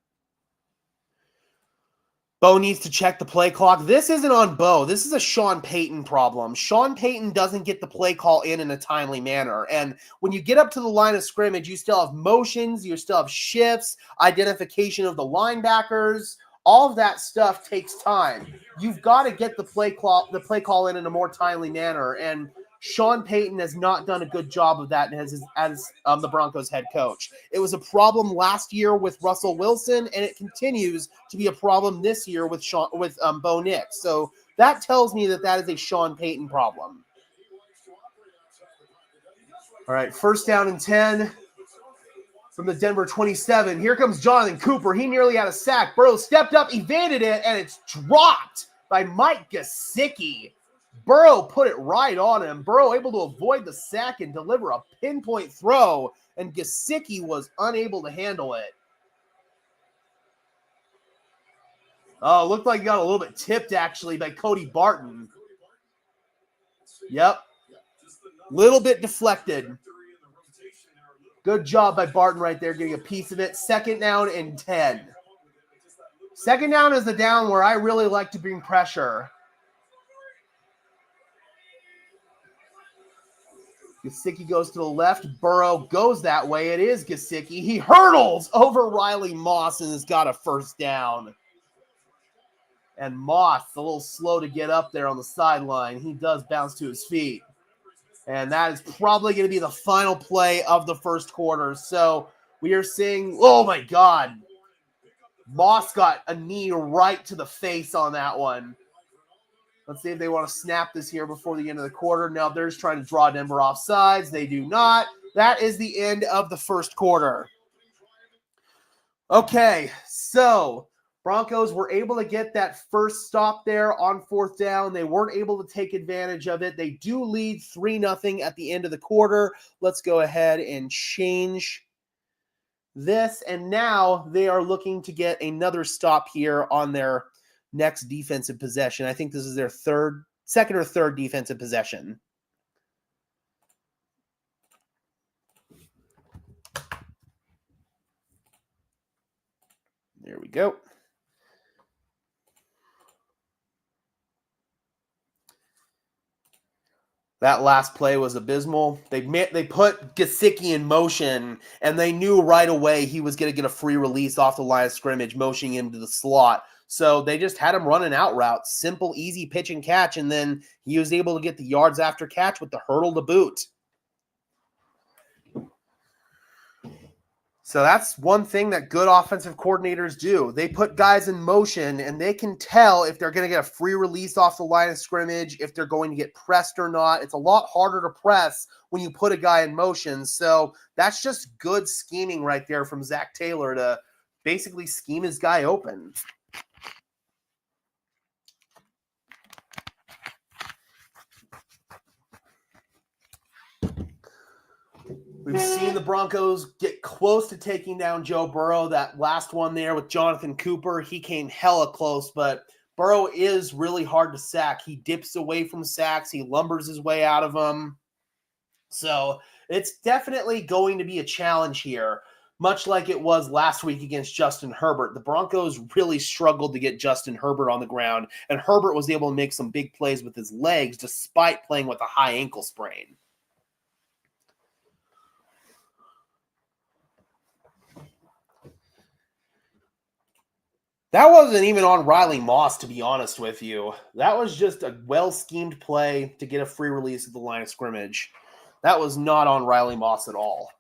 Bo needs to check the play clock. This isn't on Bo. This is a Sean Payton problem. Sean Payton doesn't get the play call in a timely manner. And when you get up to the line of scrimmage, you still have motions, you still have shifts, identification of the linebackers. All of that stuff takes time. You've got to get the play call in a more timely manner. And Sean Payton has not done a good job of that as the Broncos head coach. It was a problem last year with Russell Wilson, and it continues to be a problem this year with Bo Nix. So that tells me that is a Sean Payton problem. All right, 1st down and 10 from the Denver 27. Here comes Jonathan Cooper. He nearly had a sack. Burrow stepped up, evaded it, and it's dropped by Mike Gesicki. Burrow put it right on him. Burrow able to avoid the sack and deliver a pinpoint throw, and Gesicki was unable to handle it. Oh, it looked like he got a little bit tipped, actually, by Cody Barton. Yep. Little bit deflected. Good job by Barton right there, getting a piece of it. 2nd down and 10. 2nd down is the down where I really like to bring pressure. Gesicki goes to the left. Burrow goes that way. It is Gesicki. He hurdles over Riley Moss and has got a 1st down. And Moss, a little slow to get up there on the sideline. He does bounce to his feet. And that is probably going to be the final play of the first quarter. So We are seeing, oh my God, Moss got a knee right to the face on that one. Let's see if they want to snap this here before the end of the quarter. Now they're just trying to draw Denver off sides. They do not. That is the end of the first quarter. Okay, so Broncos were able to get that first stop there on fourth down. They weren't able to take advantage of it. They do lead 3-0 at the end of the quarter. Let's go ahead and change this. And now they are looking to get another stop here on their next defensive possession. I think this is their second or third defensive possession. There we go. That last play was abysmal. They put Gesicki in motion, and they knew right away he was going to get a free release off the line of scrimmage, motioning him to the slot. So they just had him run an out route, simple, easy pitch and catch, and then he was able to get the yards after catch with the hurdle to boot. So that's one thing that good offensive coordinators do. They put guys in motion, and they can tell if they're going to get a free release off the line of scrimmage, if they're going to get pressed or not. It's a lot harder to press when you put a guy in motion. So that's just good scheming right there from Zach Taylor to basically scheme his guy open. We've seen the Broncos get close to taking down Joe Burrow. That last one there with Jonathan Cooper, he came hella close, but Burrow is really hard to sack. He dips away from sacks. He lumbers his way out of them. So it's definitely going to be a challenge here, much like it was last week against Justin Herbert. The Broncos really struggled to get Justin Herbert on the ground, and Herbert was able to make some big plays with his legs despite playing with a high ankle sprain. That wasn't even on Riley Moss, to be honest with you. That was just a well-schemed play to get a free release at the line of scrimmage. That was not on Riley Moss at all.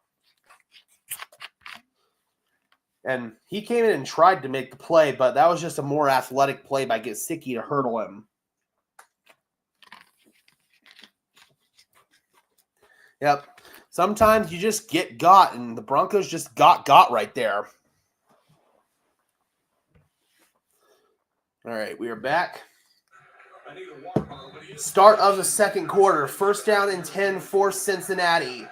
And he came in and tried to make the play, but that was just a more athletic play by Gesicki to hurdle him. Yep. Sometimes you just get got, and the Broncos just got right there. All right, we are back. Start of the second quarter. First down and 10 for Cincinnati.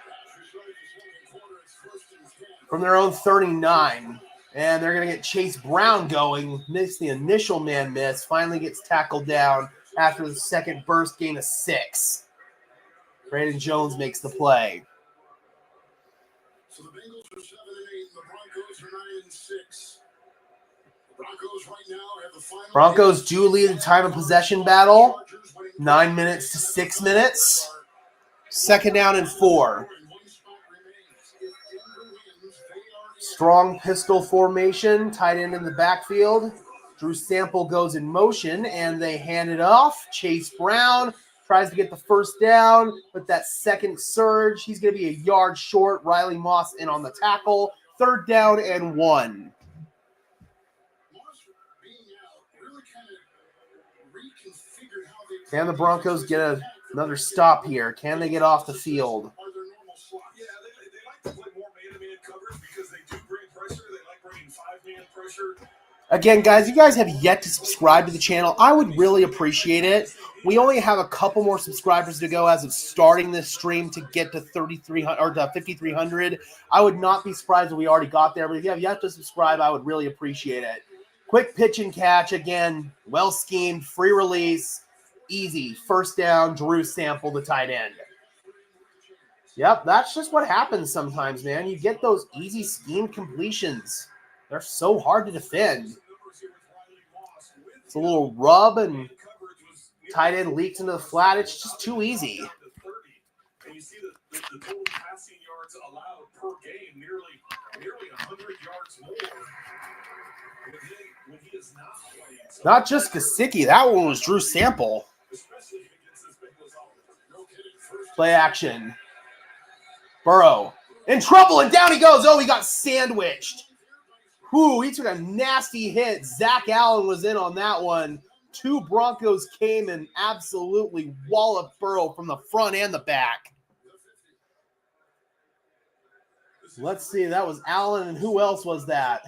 From their own 39. And they're going to get Chase Brown going. Missed the initial man miss. Finally gets tackled down after the second burst, gain of 6. Brandon Jones makes the play. So the Bengals are 7-8, and the Broncos are 9-6. Broncos do lead the time of possession battle. 9 minutes to 6 minutes. Second down and 4. Strong pistol formation. Tight end in the backfield. Drew Sample goes in motion, and they hand it off. Chase Brown tries to get the first down, but that second surge, he's going to be a yard short. Riley Moss in on the tackle. Third down and 1. Can the Broncos get another stop here? Can they get off the field? Yeah, they like to play more man-to-man coverage because they do bring pressure. They like bringing 5-man pressure. Again, guys, you guys have yet to subscribe to the channel. I would really appreciate it. We only have a couple more subscribers to go as of starting this stream to get to 3,300 or to 5,300. I would not be surprised if we already got there, but if you have yet to subscribe, I would really appreciate it. Quick pitch and catch, again, well schemed, free release. Easy. First down, Drew Sample, the tight end. Yep, that's just what happens sometimes, man. You get those easy schemed completions. They're so hard to defend. It's a little rub and tight end leaks into the flat. It's just too easy. And you see the total passing yards allowed per game, nearly 100 yards more. When he is not playing. Not just Gesicki. That one was Drew Sample. Play action. Burrow In trouble, and down he goes. Oh, he got sandwiched. Whew, he took a nasty hit. Zach Allen was in on that one. Two Broncos came and absolutely walloped Burrow from the front and the back. Let's see, that was Allen, and who else was that?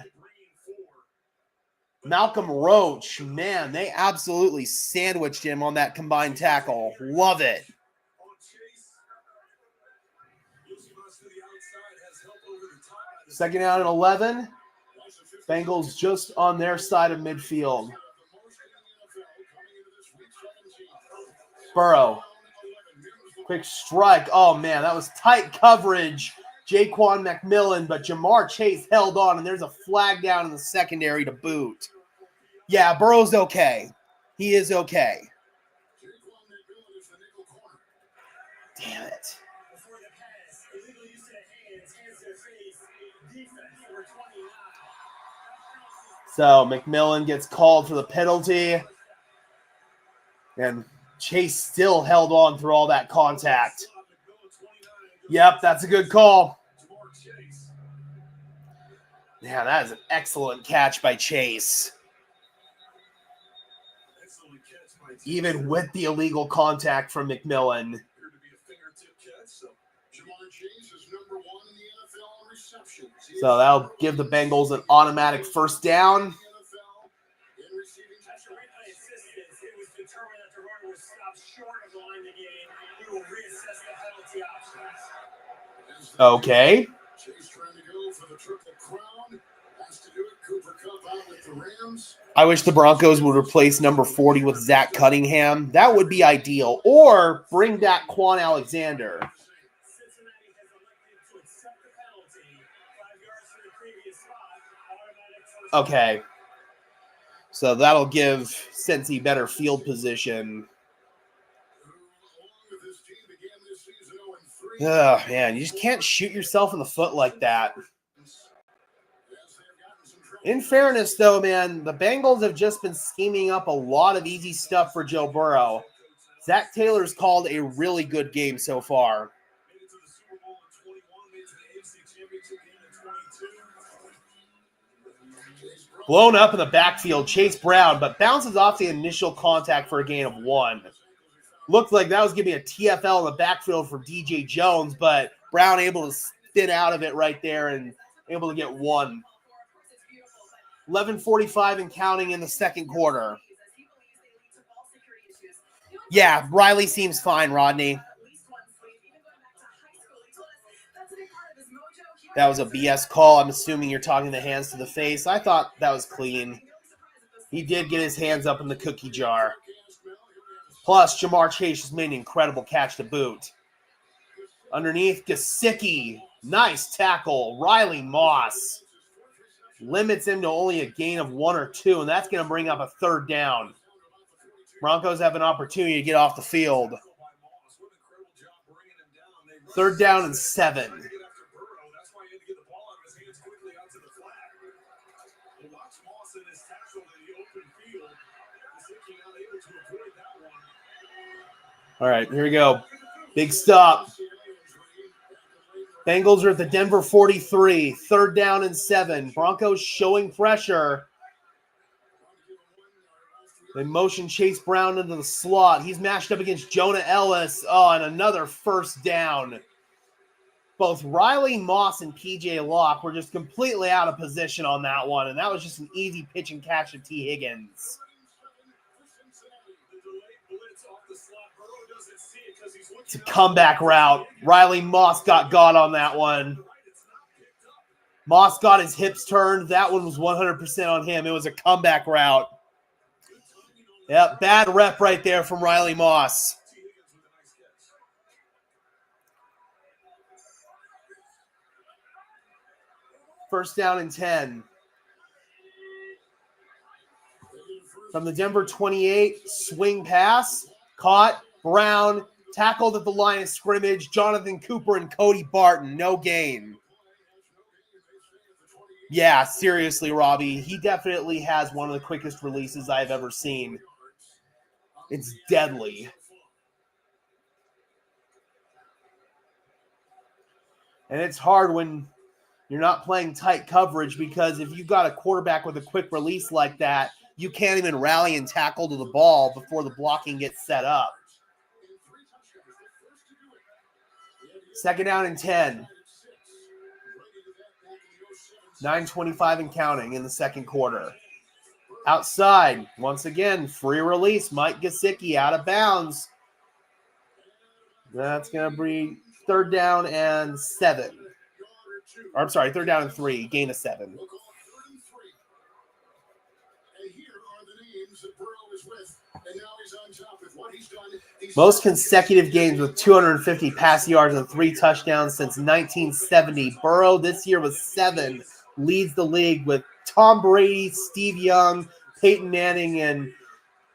Malcolm Roach. Man, they absolutely sandwiched him on that combined tackle. Love it. Second down and 11. Bengals just on their side of midfield. Burrow. Quick strike. Oh, man, that was tight coverage. Jaquan McMillan, but Jamar Chase held on, and there's a flag down in the secondary to boot. Yeah, Burrow's okay. He is okay. Damn it. So McMillan gets called for the penalty. And Chase still held on through all that contact. Yep, that's a good call. Yeah, that is an excellent catch by Chase. Even with the illegal contact from McMillan. So that'll give the Bengals an automatic first down. Okay. I wish the Broncos would replace number 40 with Zach Cunningham. That would be ideal. Or bring back Quan Alexander. Okay. So that'll give Cincy better field position. Oh, man, you just can't shoot yourself in the foot like that. In fairness, though, man, the Bengals have just been scheming up a lot of easy stuff for Joe Burrow. Zach Taylor's called a really good game so far. Blown up in the backfield, Chase Brown, but bounces off the initial contact for a gain of 1. Looked like that was giving a TFL in the backfield for DJ Jones, but Brown able to spin out of it right there and able to get 1. 11:45 and counting in the second quarter. Yeah, Riley seems fine, Rodney. That was a BS call. I'm assuming you're talking the hands to the face. I thought that was clean. He did get his hands up in the cookie jar. Plus, Jamar Chase just made an incredible catch to boot. Underneath, Gesicki. Nice tackle. Riley Moss limits him to only a gain of 1 or 2, and that's going to bring up a third down. Broncos have an opportunity to get off the field. Third down and 7. All right, here we go. Big stop. Bengals are at the Denver 43. Third down and 7. Broncos showing pressure. They motion Chase Brown into the slot. He's matched up against Jonah Ellis. Oh, and another first down. Both Riley Moss and PJ Locke were just completely out of position on that one, and that was just an easy pitch and catch of T. Higgins. It's a comeback route. Riley Moss got on that one. Moss got his hips turned. That one was 100% on him. It was a comeback route. Yep, bad rep right there from Riley Moss. First down and 10. From the Denver 28, swing pass. Caught. Brown. Tackled at the line of scrimmage. Jonathan Cooper and Cody Barton. No gain. Yeah, seriously, Robbie. He definitely has one of the quickest releases I've ever seen. It's deadly. And it's hard when you're not playing tight coverage, because if you've got a quarterback with a quick release like that, you can't even rally and tackle to the ball before the blocking gets set up. 2nd down and 10. 9:25 and counting in the second quarter. Outside, once again, free release. Mike Gesicki out of bounds. That's going to be 3rd down and 7. Or, I'm sorry, 3rd down and 3. Gain of 7. Most consecutive games with 250 pass yards and 3 touchdowns since 1970. Burrow this year was 7. Leads the league with Tom Brady, Steve Young, Peyton Manning, and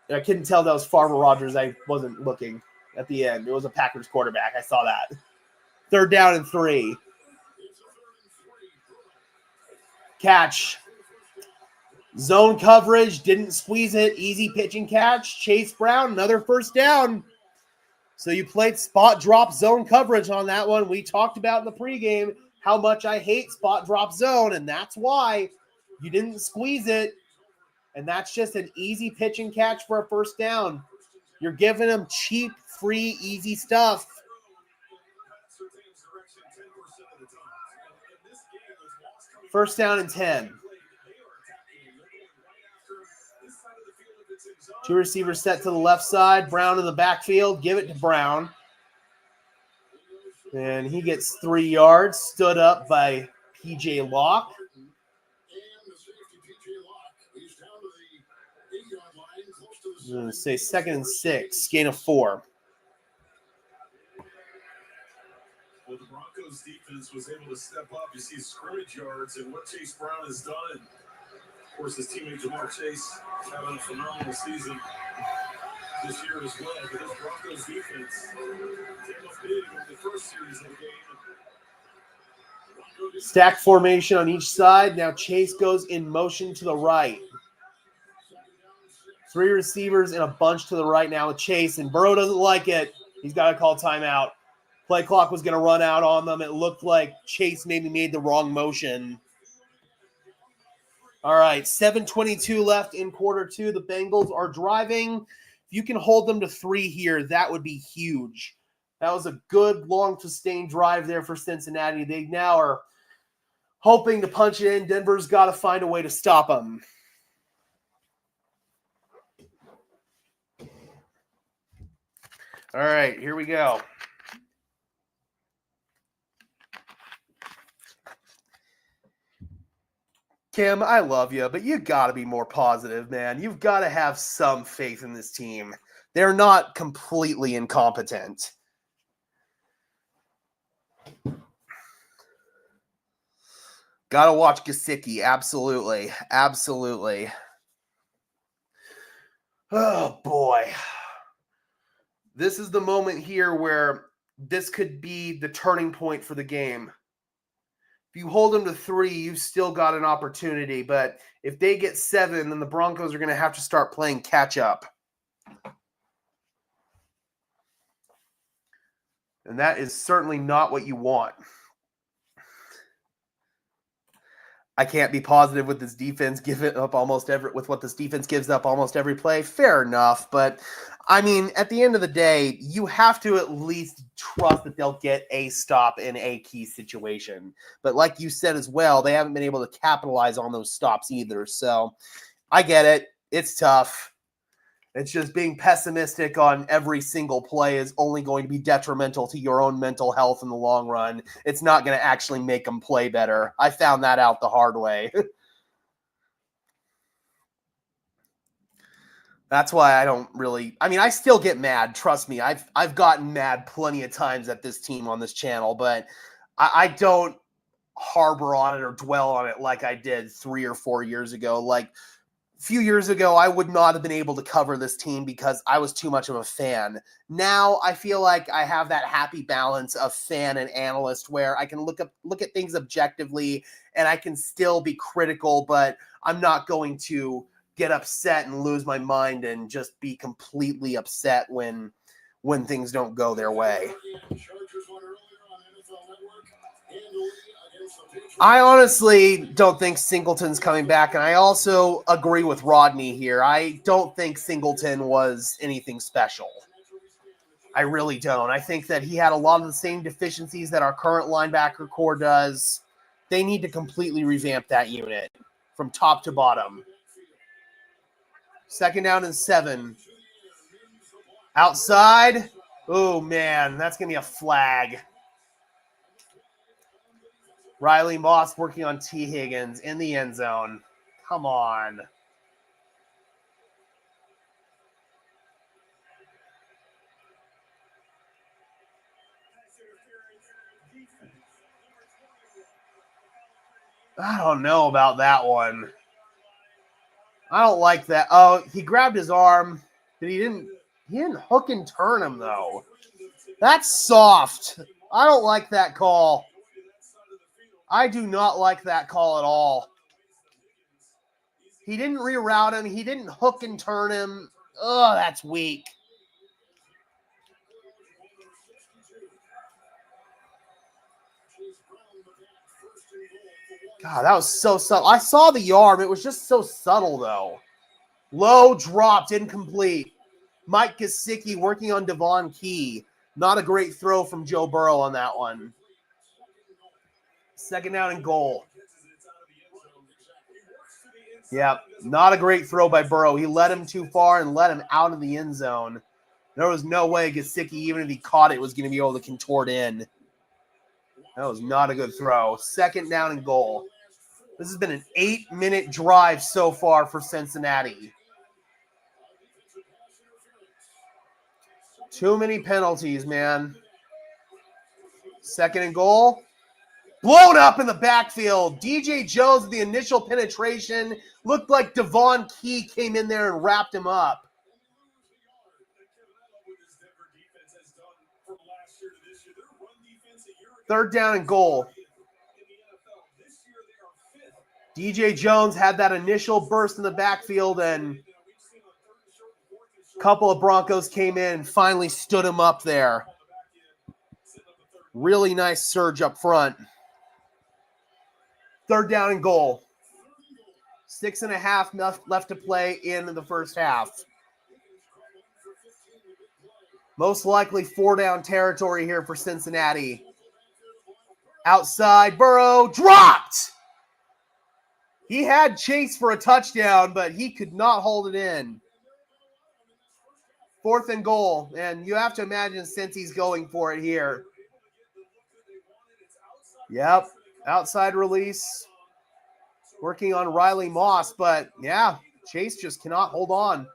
I couldn't tell that was Farmer Rogers. I wasn't looking at the end. It was a Packers quarterback. I saw that. 3rd down and 3. Catch. Zone coverage. Didn't squeeze it. Easy pitch and catch. Chase Brown, another 1st down. So you played spot drop zone coverage on that one. We talked about in the pregame how much I hate spot drop zone, and that's why you didn't squeeze it. And that's just an easy pitch and catch for a 1st down. You're giving them cheap, free, easy stuff. 1st down and 10. 2 receivers set to the left side. Brown in the backfield. Give it to Brown. And he gets 3 yards. Stood up by P.J. Locke. I'm going to say 2nd and 6. Gain of 4. Well, the Broncos defense was able to step up. You see scrimmage yards and what Chase Brown has done. Of course, his teammate Jamar Chase having a phenomenal season this year as well. But this Broncos defense came up big in the first series of the game. Stack formation on each side. Now Chase goes in motion to the right. 3 receivers in a bunch to the right now with Chase, and Burrow doesn't like it. He's got to call timeout. Play clock was going to run out on them. It looked like Chase maybe made the wrong motion. All right, 7:22 left in quarter 2. The Bengals are driving. If you can hold them to 3 here, that would be huge. That was a good, long, sustained drive there for Cincinnati. They now are hoping to punch it in. Denver's got to find a way to stop them. All right, here we go. Kim, I love you, but you got to be more positive, man. You've got to have some faith in this team. They're not completely incompetent. Got to watch Gesicki. Absolutely. Absolutely. Oh, boy. This is the moment here where this could be the turning point for the game. If you hold them to 3, you've still got an opportunity. But if they get 7, then the Broncos are going to have to start playing catch up. And that is certainly not what you want. I can't be positive with this defense giving up with what this defense gives up almost every play. Fair enough, but I mean, at the end of the day, you have to at least trust that they'll get a stop in a key situation. But like you said as well, they haven't been able to capitalize on those stops either. So I get it. It's tough. It's just being pessimistic on every single play is only going to be detrimental to your own mental health in the long run. It's not going to actually make them play better. I found that out the hard way. That's why I don't really – I mean, I still get mad. Trust me. I've gotten mad plenty of times at this team on this channel, but I don't harbor on it or dwell on it like I did 3 or 4 years ago. Like, a few years ago, I would not have been able to cover this team because I was too much of a fan. Now I feel like I have that happy balance of fan and analyst where I can look at things objectively and I can still be critical, but I'm not going to get upset and lose my mind and just be completely upset when things don't go their way. I honestly don't think Singleton's coming back, and I also agree with Rodney here. I don't think Singleton was anything special. I really don't. I think that he had a lot of the same deficiencies that our current linebacker core does. They need to completely revamp that unit from top to bottom. 2nd down and 7. Outside. Oh, man, that's going to be a flag. Riley Moss working on T. Higgins in the end zone. Come on. I don't know about that one. I don't like that. Oh, he grabbed his arm, but he didn't hook and turn him, though. That's soft. I don't like that call. I do not like that call at all. He didn't reroute him. He didn't hook and turn him. Oh, that's weak. God, that was so subtle. I saw the arm. It was just so subtle, though. Low, dropped, incomplete. Mike Gesicki working on Devon Key. Not a great throw from Joe Burrow on that one. 2nd down and goal. Yeah, not a great throw by Burrow. He led him too far and let him out of the end zone. There was no way Gesicki, even if he caught it, was going to be able to contort in. That was not a good throw. 2nd down and goal. This has been an 8-minute drive so far for Cincinnati. Too many penalties, man. 2nd and goal. Blown up in the backfield. DJ Jones with the initial penetration. Looked like Devon Key came in there and wrapped him up. 3rd down and goal. DJ Jones had that initial burst in the backfield, and a couple of Broncos came in and finally stood him up there. Really nice surge up front. 3rd down and goal. 6.5 left to play in the first half. Most likely 4-down territory here for Cincinnati. Outside, Burrow dropped. He had Chase for a touchdown, but he could not hold it in. 4th and goal, and you have to imagine Cincy's going for it here. Yep, outside release. Working on Riley Moss, but yeah, Chase just cannot hold on.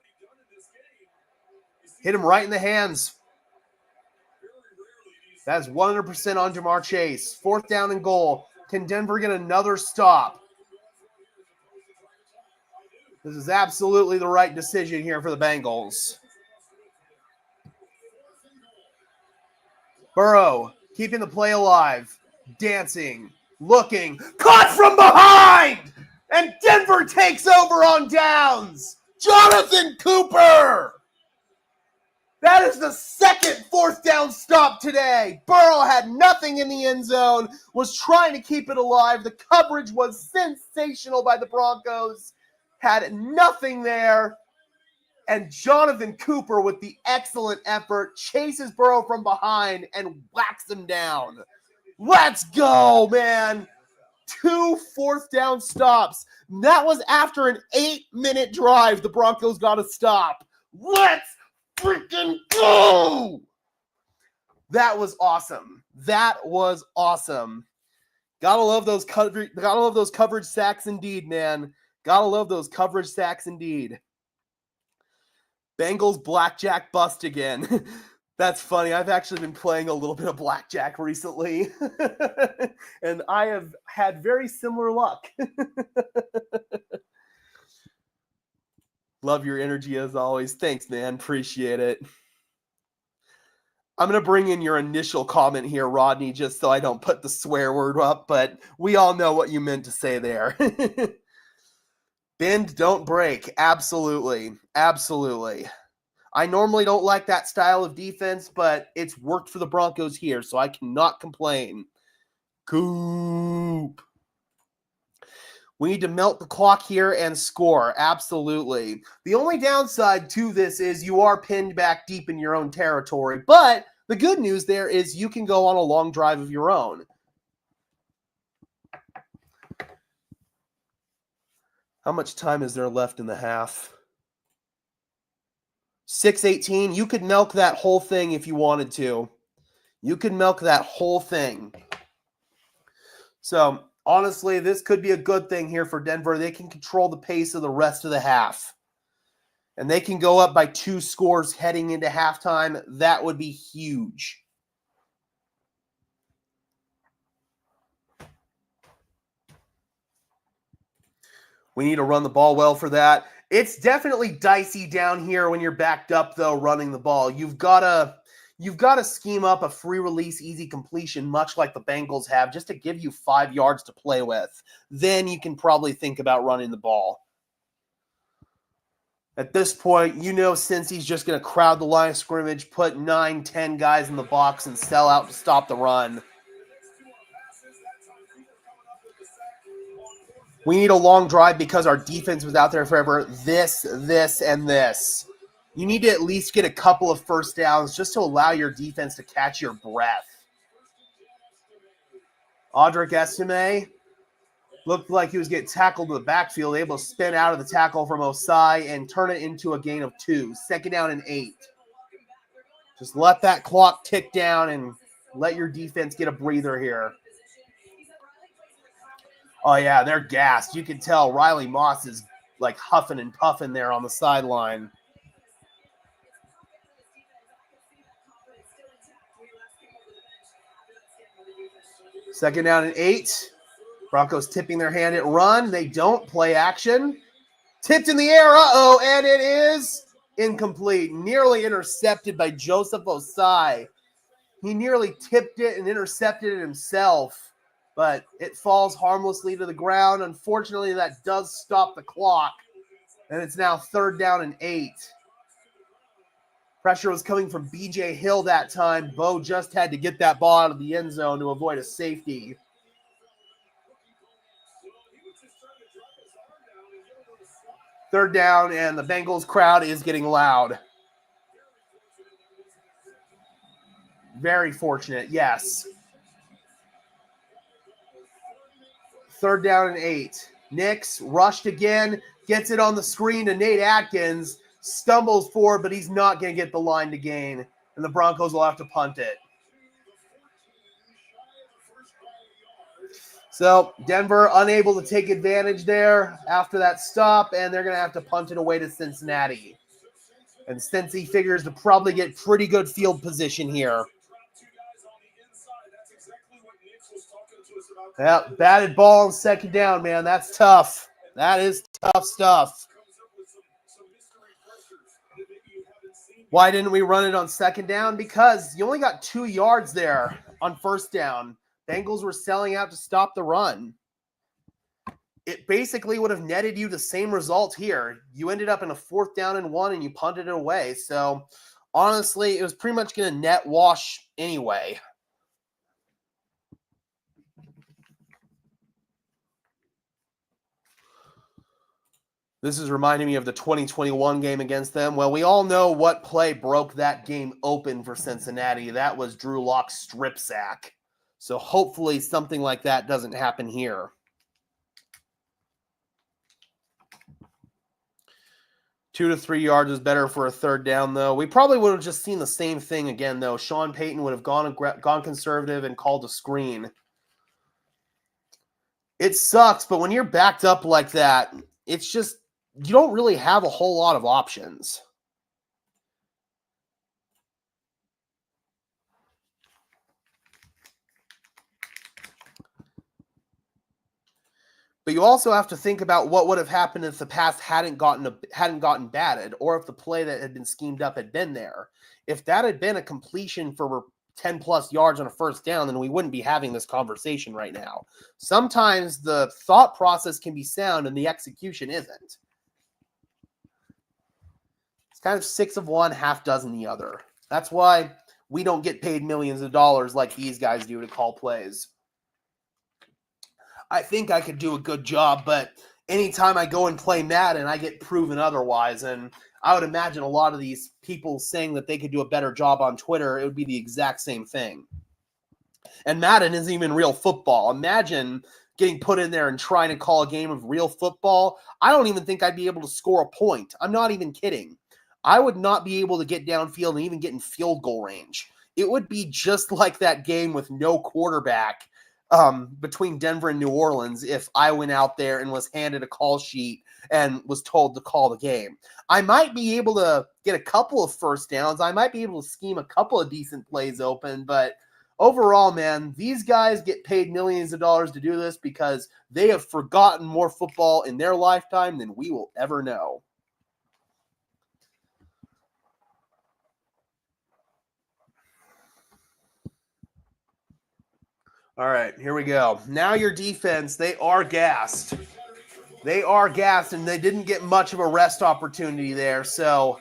Hit him right in the hands. That is 100% on Jamar Chase. 4th down and goal. Can Denver get another stop? This is absolutely the right decision here for the Bengals. Burrow keeping the play alive. Dancing. Looking. Caught from behind! And Denver takes over on downs. Jonathan Cooper! That is the 2nd 4th down stop today. Burrow had nothing in the end zone, was trying to keep it alive. The coverage was sensational by the Broncos. Had nothing there. And Jonathan Cooper, with the excellent effort, chases Burrow from behind and whacks him down. Let's go, man. 2 4th down stops. That was after an 8-minute drive. The Broncos got to stop. Let's freaking go! That was awesome. That was awesome. Gotta love those coverage sacks indeed, man. Gotta love those coverage sacks indeed. Bengals blackjack bust again. That's funny. I've actually been playing a little bit of blackjack recently. And I have had very similar luck. Love your energy as always. Thanks, man. Appreciate it. I'm going to bring in your initial comment here, Rodney, just so I don't put the swear word up, but we all know what you meant to say there. Bend, don't break. Absolutely. Absolutely. I normally don't like that style of defense, but it's worked for the Broncos here, so I cannot complain. Coop. We need to melt the clock here and score. Absolutely. The only downside to this is you are pinned back deep in your own territory. But the good news there is you can go on a long drive of your own. How much time is there left in the half? 6:18. You could milk that whole thing if you wanted to. You could milk that whole thing. So, honestly, this could be a good thing here for Denver. They can control the pace of the rest of the half. And they can go up by 2 scores heading into halftime. That would be huge. We need to run the ball well for that. It's definitely dicey down here when you're backed up, though, running the ball. You've got to scheme up a free release, easy completion, much like the Bengals have, just to give you 5 yards to play with. Then you can probably think about running the ball. At this point, you know Cincy's just going to crowd the line of scrimmage, put 9, 10 guys in the box, and sell out to stop the run. We need a long drive because our defense was out there forever. This, and this. You need to at least get a couple of first downs just to allow your defense to catch your breath. Audric Estime looked like he was getting tackled in the backfield, able to spin out of the tackle from Osai and turn it into a gain of 2. 2nd down and 8. Just let that clock tick down and let your defense get a breather here. Oh, yeah, they're gassed. You can tell Riley Moss is like huffing and puffing there on the sideline. Second down and 8. Broncos tipping their hand at run. They don't play action. Tipped in the air. Uh-oh, and it is incomplete. Nearly intercepted by Joseph Osai. He nearly tipped it and intercepted it himself, but it falls harmlessly to the ground. Unfortunately, that does stop the clock, and it's now 3rd down and 8. Pressure was coming from B.J. Hill that time. Bo just had to get that ball out of the end zone to avoid a safety. Third down, and the Bengals crowd is getting loud. Very fortunate, yes. 3rd down and 8. Nix rushed again, gets it on the screen to Nate Atkins, stumbles forward, but he's not going to get the line to gain, and the Broncos will have to punt it. So Denver unable to take advantage there after that stop, and they're going to have to punt it away to Cincinnati. And Cincy figures to probably get pretty good field position here. Yeah, batted ball on 2nd down, man. That's tough. That is tough stuff. Why didn't we run it on 2nd down? Because you only got 2 yards there on 1st down. Bengals were selling out to stop the run. It basically would have netted you the same result here. You ended up in a 4th down and 1, and you punted it away. So, honestly, it was pretty much going to net wash anyway. This is reminding me of the 2021 game against them. Well, we all know what play broke that game open for Cincinnati. That was Drew Lock's strip sack. So hopefully something like that doesn't happen here. Two to 3 yards is better for a 3rd down, though. We probably would have just seen the same thing again, though. Sean Payton would have gone conservative and called a screen. It sucks, but when you're backed up like that, it's just, you don't really have a whole lot of options. But you also have to think about what would have happened if the pass hadn't gotten batted, or if the play that had been schemed up had been there. If that had been a completion for 10 plus yards on a 1st down, then we wouldn't be having this conversation right now. Sometimes the thought process can be sound and the execution isn't. It's kind of 6 of one, half dozen the other. That's why we don't get paid millions of dollars like these guys do to call plays. I think I could do a good job, but anytime I go and play Madden, I get proven otherwise. And I would imagine a lot of these people saying that they could do a better job on Twitter, it would be the exact same thing. And Madden isn't even real football. Imagine getting put in there and trying to call a game of real football. I don't even think I'd be able to score a point. I'm not even kidding. I would not be able to get downfield and even get in field goal range. It would be just like that game with no quarterback between Denver and New Orleans if I went out there and was handed a call sheet and was told to call the game. I might be able to get a couple of first downs. I might be able to scheme a couple of decent plays open, but overall, man, these guys get paid millions of dollars to do this because they have forgotten more football in their lifetime than we will ever know. All right, here we go. Now your defense, they are gassed. They are gassed, and they didn't get much of a rest opportunity there, so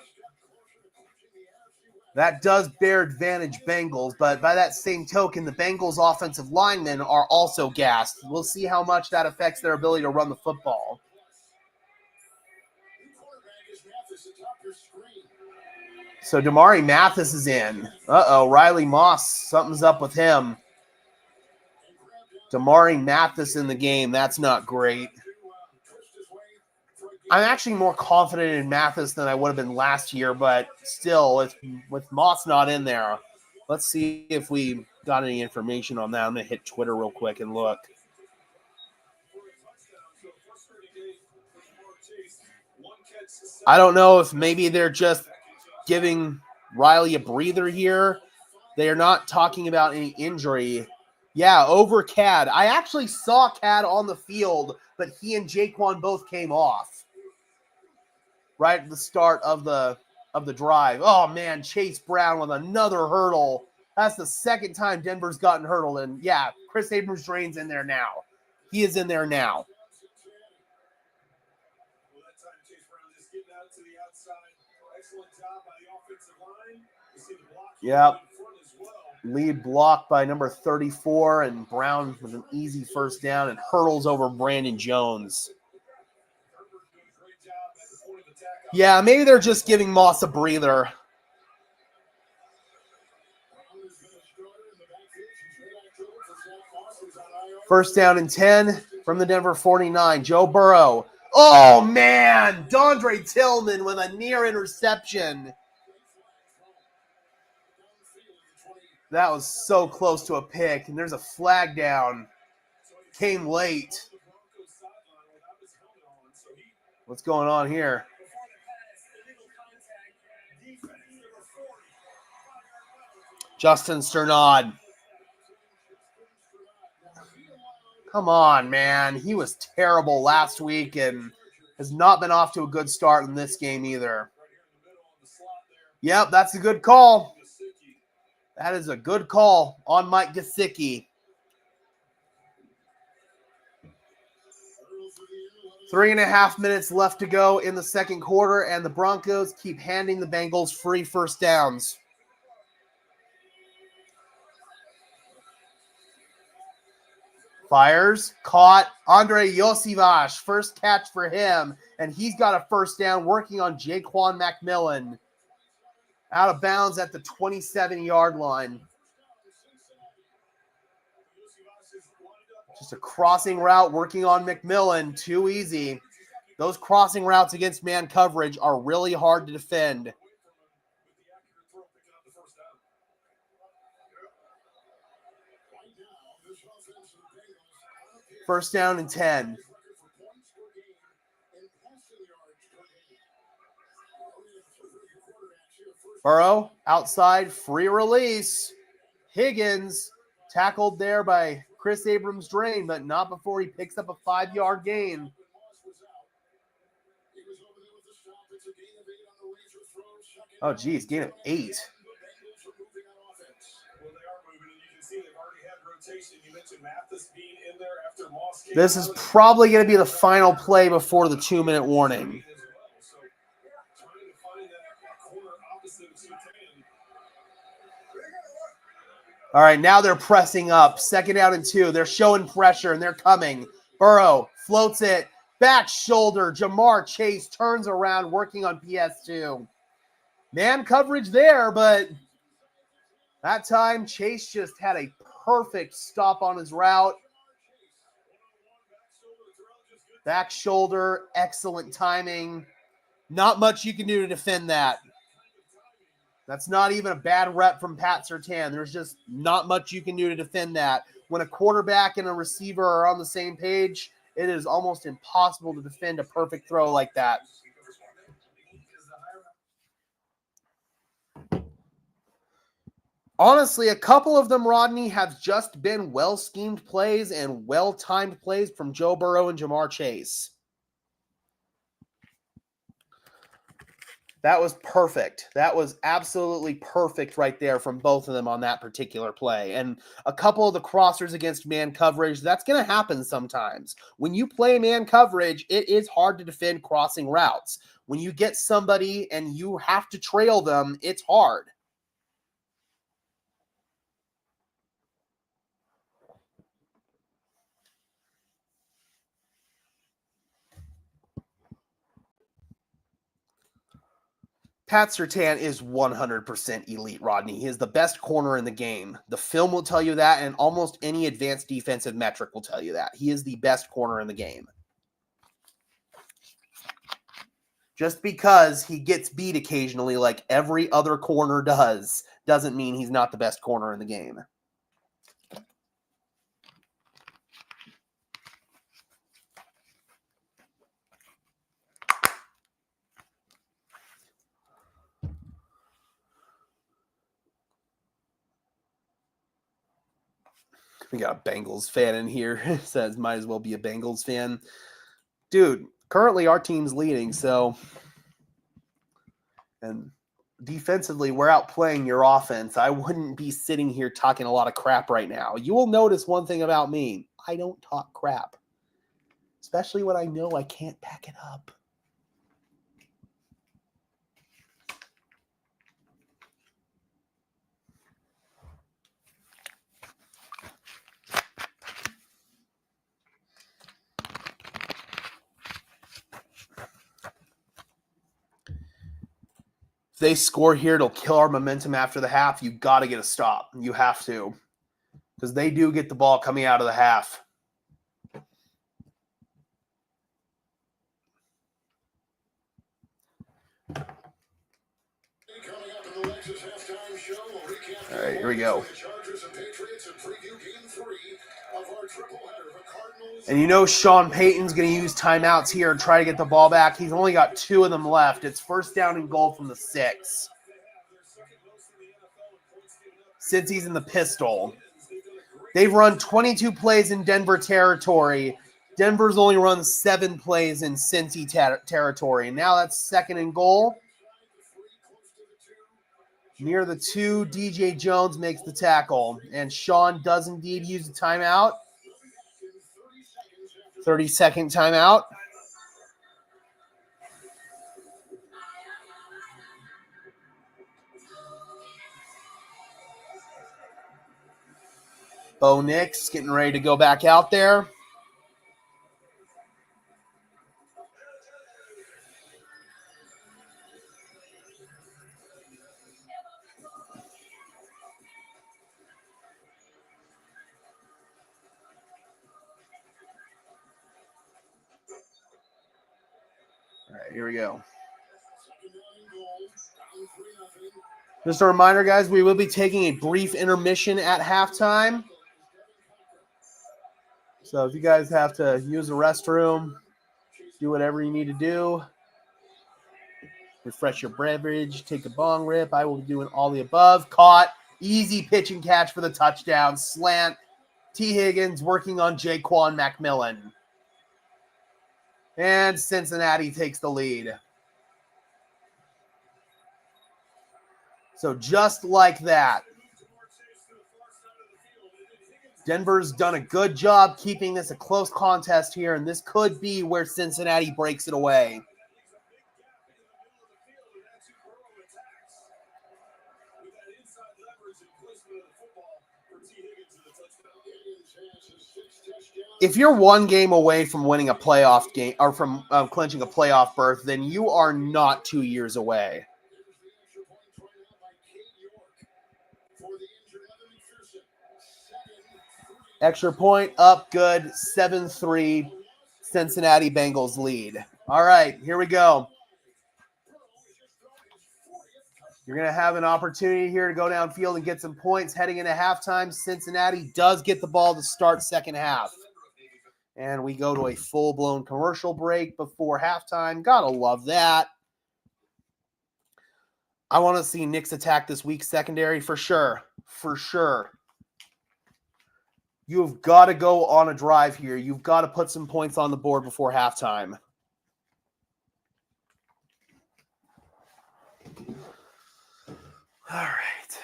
that does bear advantage Bengals, but by that same token, the Bengals' offensive linemen are also gassed. We'll see how much that affects their ability to run the football. So Damari Mathis is in. Uh-oh, Riley Moss, something's up with him. Damari Mathis in the game, that's not great. I'm actually more confident in Mathis than I would have been last year, but still, with Moss not in there, let's see if we got any information on that. I'm going to hit Twitter real quick and look. I don't know if maybe they're just giving Riley a breather here. They are not talking about any injury. Yeah, over Cad. I actually saw Cad on the field, but he and Jaquan both came off right at the start of the drive. Oh, man, Chase Brown with another hurdle. That's the second time Denver's gotten hurdled. And, yeah, Chris Abrams-Drain's in there now. He is in there now. Yep. Lead block by number 34, and Brown with an easy first down and hurdles over Brandon Jones. Yeah, maybe they're just giving Moss a breather. First down and 10 from the Denver 49. Joe Burrow. Oh, man. Dondre Tillman with a near interception. That was so close to a pick, and there's a flag down. Came late. What's going on here? Justin Sternad. Come on, man. He was terrible last week and has not been off to a good start in this game either. Yep, that's a good call. That is a good call on Mike Gesicki. 3.5 minutes left to go in the second quarter, and the Broncos keep handing the Bengals free first downs. Fires, caught, Andre Yosivas, first catch for him, and he's got a first down working on Jaquan McMillan. Out of bounds at the 27-yard line. Just a crossing route working on McMillan. Too easy. Those crossing routes against man coverage are really hard to defend. First down and 10. Burrow, outside, free release. Higgins, tackled there by Chris Abrams-Drain, but not before he picks up a 5-yard gain. Oh, geez, gain of 8. This is probably going to be the final play before the 2-minute warning. All right, now they're pressing up. Second down and 2. They're showing pressure, and they're coming. Burrow floats it. Back shoulder. Jamar Chase turns around, working on PS2. Man coverage there, but that time Chase just had a perfect stop on his route. Back shoulder, excellent timing. Not much you can do to defend that. That's not even a bad rep from Pat Surtain. There's just not much you can do to defend that. When a quarterback and a receiver are on the same page, it is almost impossible to defend a perfect throw like that. Honestly, a couple of them, Rodney, have just been well-schemed plays and well-timed plays from Joe Burrow and Jamar Chase. That was perfect. That was absolutely perfect right there from both of them on that particular play. And a couple of the crossers against man coverage, that's going to happen sometimes. When you play man coverage, it is hard to defend crossing routes. When you get somebody and you have to trail them, it's hard. Pat Surtain is 100% elite, Rodney. He is the best corner in the game. The film will tell you that, and almost any advanced defensive metric will tell you that. He is the best corner in the game. Just because he gets beat occasionally like every other corner does, doesn't mean he's not the best corner in the game. We got a Bengals fan in here. Says might as well be a Bengals fan. Dude, currently our team's leading, so... And defensively, we're outplaying your offense. I wouldn't be sitting here talking a lot of crap right now. You will notice one thing about me. I don't talk crap. Especially when I know I can't back it up. If they score here, it'll kill our momentum after the half. You got to get a stop. You have to. Because they do get the ball coming out of the half. All right, here we go. And you know Sean Payton's going to use timeouts here and try to get the ball back. He's only got 2 of them left. It's first down and goal from the 6. Since he's in the pistol. They've run 22 plays in Denver territory. Denver's only run 7 plays in Cincy territory. Now that's second and goal. Near the 2, DJ Jones makes the tackle. And Sean does indeed use the timeout. 30-second timeout. Bo Nix getting ready to go back out there. All right, here we go. Just a reminder, guys, we will be taking a brief intermission at halftime. So if you guys have to use the restroom, do whatever you need to do. Refresh your beverage, take a bong rip. I will be doing all the above. Caught. Easy pitch and catch for the touchdown. Slant. T. Higgins working on Jaquan McMillan. And Cincinnati takes the lead. So just like that, Denver's done a good job keeping this a close contest here, and this could be where Cincinnati breaks it away. If you're one game away from winning a playoff game or from clinching a playoff berth, then you are not 2 years away. Extra point up, good. 7-3, Cincinnati Bengals lead. All right, here we go. You're going to have an opportunity here to go downfield and get some points heading into halftime. Cincinnati does get the ball to start second half. And we go to a full-blown commercial break before halftime. Gotta love that. I want to see Nick's attack this week's secondary for sure. For sure. You've got to go on a drive here. You've got to put some points on the board before halftime. All right.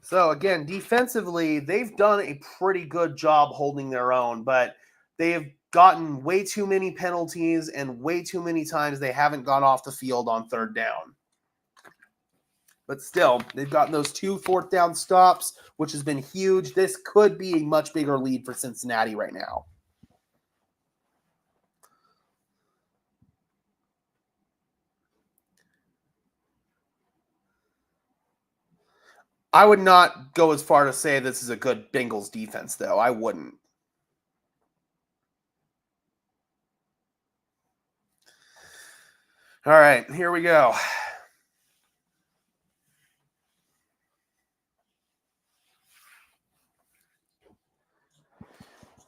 So, again, defensively, they've done a pretty good job holding their own, but they've gotten way too many penalties and way too many times they haven't gone off the field on third down. But still, they've gotten those 2 fourth down stops, which has been huge. This could be a much bigger lead for Cincinnati right now. I would not go as far to say this is a good Bengals defense, though. I wouldn't. All right, here we go.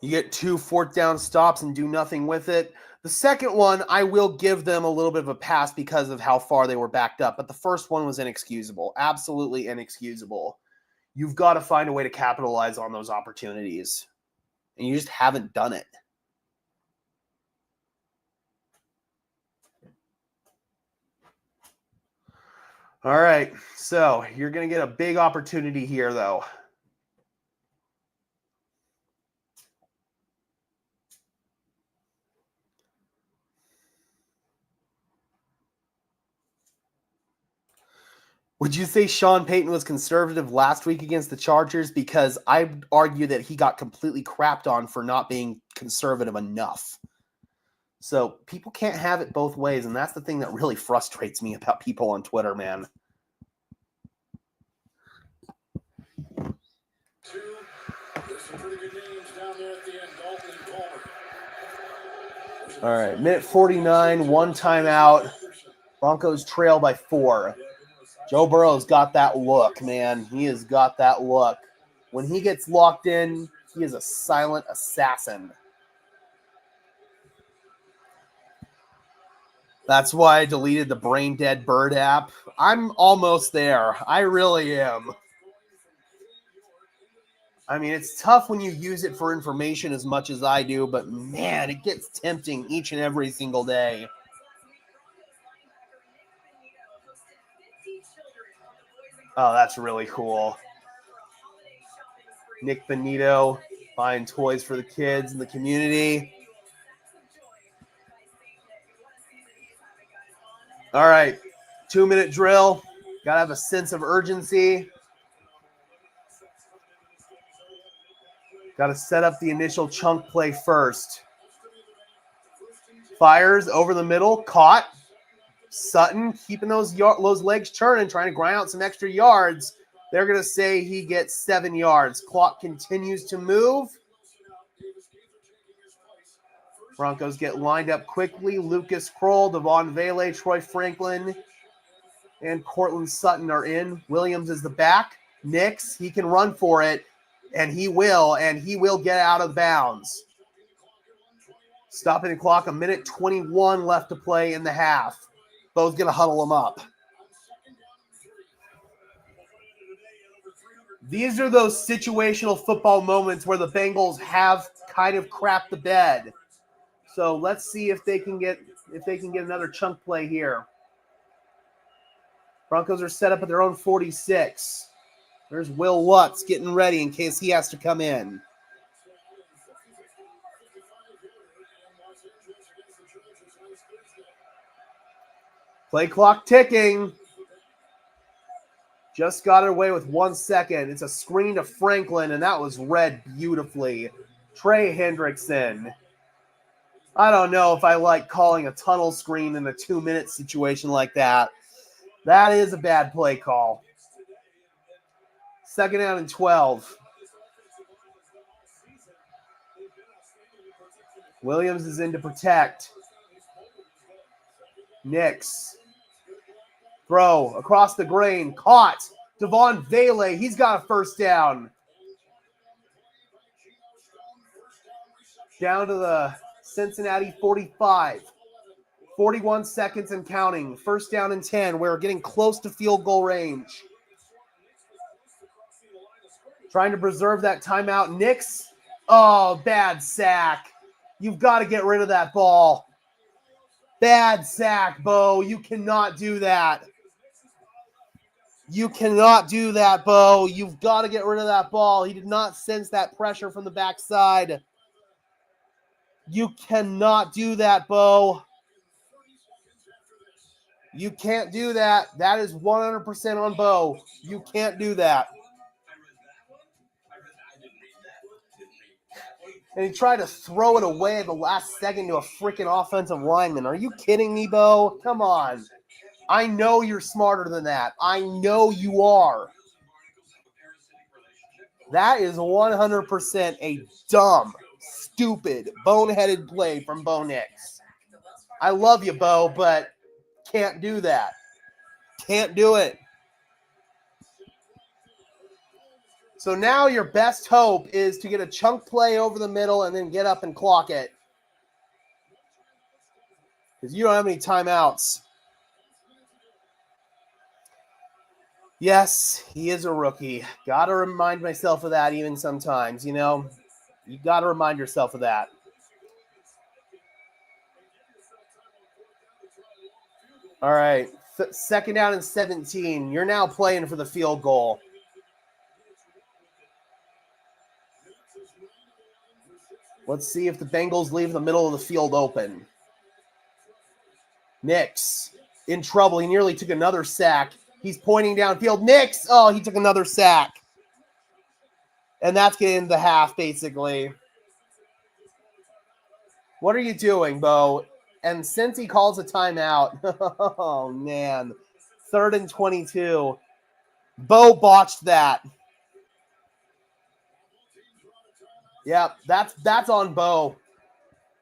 You get 2 fourth down stops and do nothing with it. The second one, I will give them a little bit of a pass because of how far they were backed up. But the first one was inexcusable. Absolutely inexcusable. You've got to find a way to capitalize on those opportunities. And you just haven't done it. All right. So you're going to get a big opportunity here, though. Would you say Sean Payton was conservative last week against the Chargers? Because I argue that he got completely crapped on for not being conservative enough. So people can't have it both ways, and that's the thing that really frustrates me about people on Twitter, man. All right, minute 49, 1 timeout. Broncos trail by 4. Joe Burrow's got that look, man. He has got that look. When he gets locked in, he is a silent assassin. That's why I deleted the Brain Dead Bird app. I'm almost there. I really am. I mean, it's tough when you use it for information as much as I do, but man, it gets tempting each and every single day. Oh, that's really cool. Nick Benito buying toys for the kids in the community. All right, 2-minute drill. Got to have a sense of urgency. Got to set up the initial chunk play first. Fires over the middle, caught. Sutton keeping those legs churning, trying to grind out some extra yards. They're going to say he gets 7 yards. Clock continues to move. Broncos get lined up quickly. Lucas Kroll, Devon Vele, Troy Franklin, and Cortland Sutton are in. Williams is the back. Nix, he can run for it, and he will get out of bounds. Stopping the clock, 1:21 left to play in the half. Bo's going to huddle him up. These are those situational football moments where the Bengals have kind of crapped the bed. So let's see if they can get another chunk play here. Broncos are set up at their own 46. There's Will Lutz getting ready in case he has to come in. Play clock ticking. Just got it away with 1 second. It's a screen to Franklin, and that was read beautifully. Trey Hendrickson. I don't know if I like calling a tunnel screen in a 2-minute situation like that. That is a bad play call. 2nd down and 12. Williams is in to protect. Nix. Throw across the grain. Caught. Devon Vele. He's got a 1st down. Down to the Cincinnati 45. 41 seconds and counting. 1st down and 10. We're getting close to field goal range. Trying to preserve that timeout. Nix. Oh, bad sack. You've got to get rid of that ball. Bad sack, Bo. You cannot do that. You cannot do that, Bo. You've got to get rid of that ball. He did not sense that pressure from the backside. You cannot do that, Bo. You can't do that. That is 100% on Bo. You can't do that. And he tried to throw it away at the last second to a freaking offensive lineman. Are you kidding me, Bo? Come on. I know you're smarter than that. I know you are. That is 100% a dumb, stupid, boneheaded play from Bo Nix. I love you, Bo, but can't do that. Can't do it. So now your best hope is to get a chunk play over the middle and then get up and clock it. Because you don't have any timeouts. Yes, he is a rookie. Got to remind myself of that even sometimes, you know. You got to remind yourself of that. All right, 2nd down and 17. You're now playing for the field goal. Let's see if the Bengals leave the middle of the field open. Nix in trouble. He nearly took another sack. He's pointing downfield. Nix! Oh, he took another sack. And that's getting the half, basically. What are you doing, Bo? And since he calls a timeout, oh, man. 3rd and 22. Bo botched that. Yep, that's on Bo.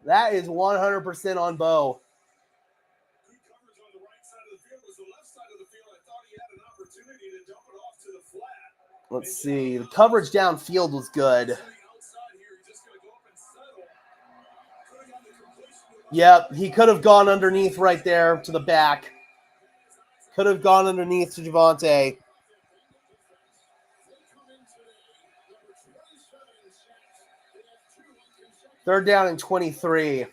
That is 100% on Bo. Let's see. The coverage downfield was good. Yep, he could have gone underneath right there to the back. Could have gone underneath to Javonte. Third down and 23.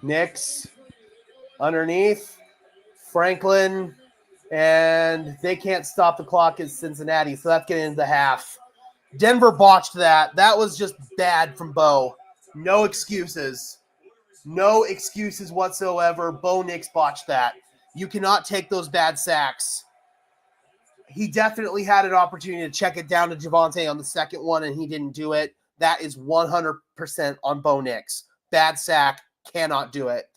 Nix underneath. Franklin. And they can't stop the clock in Cincinnati, so that's getting into the half. Denver botched that. That was just bad from Bo. No excuses. No excuses whatsoever. Bo Nix botched that. You cannot take those bad sacks. He definitely had an opportunity to check it down to Javonte on the second one, and he didn't do it. That is 100% on Bo Nix. Bad sack. Cannot do it.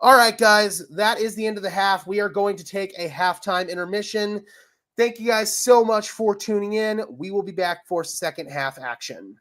All right, guys, that is the end of the half. We are going to take a halftime intermission. Thank you guys so much for tuning in. We will be back for second half action.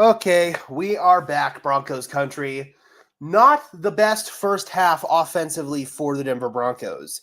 Okay, we are back, Broncos country. Not the best first half offensively for the Denver Broncos.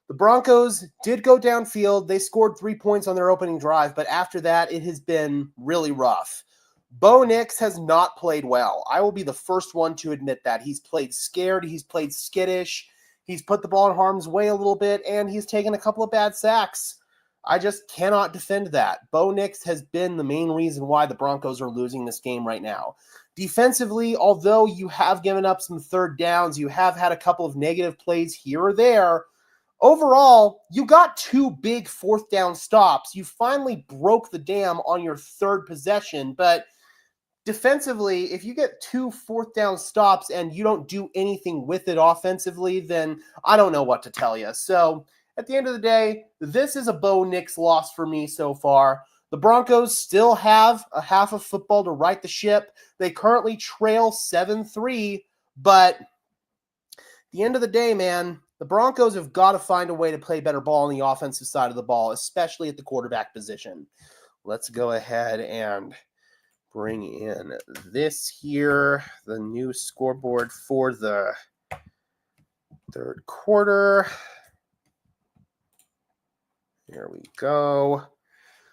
The Broncos did go downfield. They scored 3 points on their opening drive, but after that, it has been really rough. Bo Nix has not played well. I will be the first one to admit that. He's played scared. He's played skittish. He's put the ball in harm's way a little bit, and he's taken a couple of bad sacks. I just cannot defend that. Bo Nix has been the main reason why the Broncos are losing this game right now. Defensively, although you have given up some third downs, you have had a couple of negative plays here or there. Overall, you got 2 big fourth down stops. You finally broke the dam on your third possession, but defensively, if you get 2 fourth down stops and you don't do anything with it offensively, then I don't know what to tell you. So at the end of the day, this is a Bo Nix loss for me so far. The Broncos still have a half of football to right the ship. They currently trail 7-3, but at the end of the day, man, the Broncos have got to find a way to play better ball on the offensive side of the ball, especially at the quarterback position. Let's go ahead and bring in this here, the new scoreboard for the third quarter. There we go.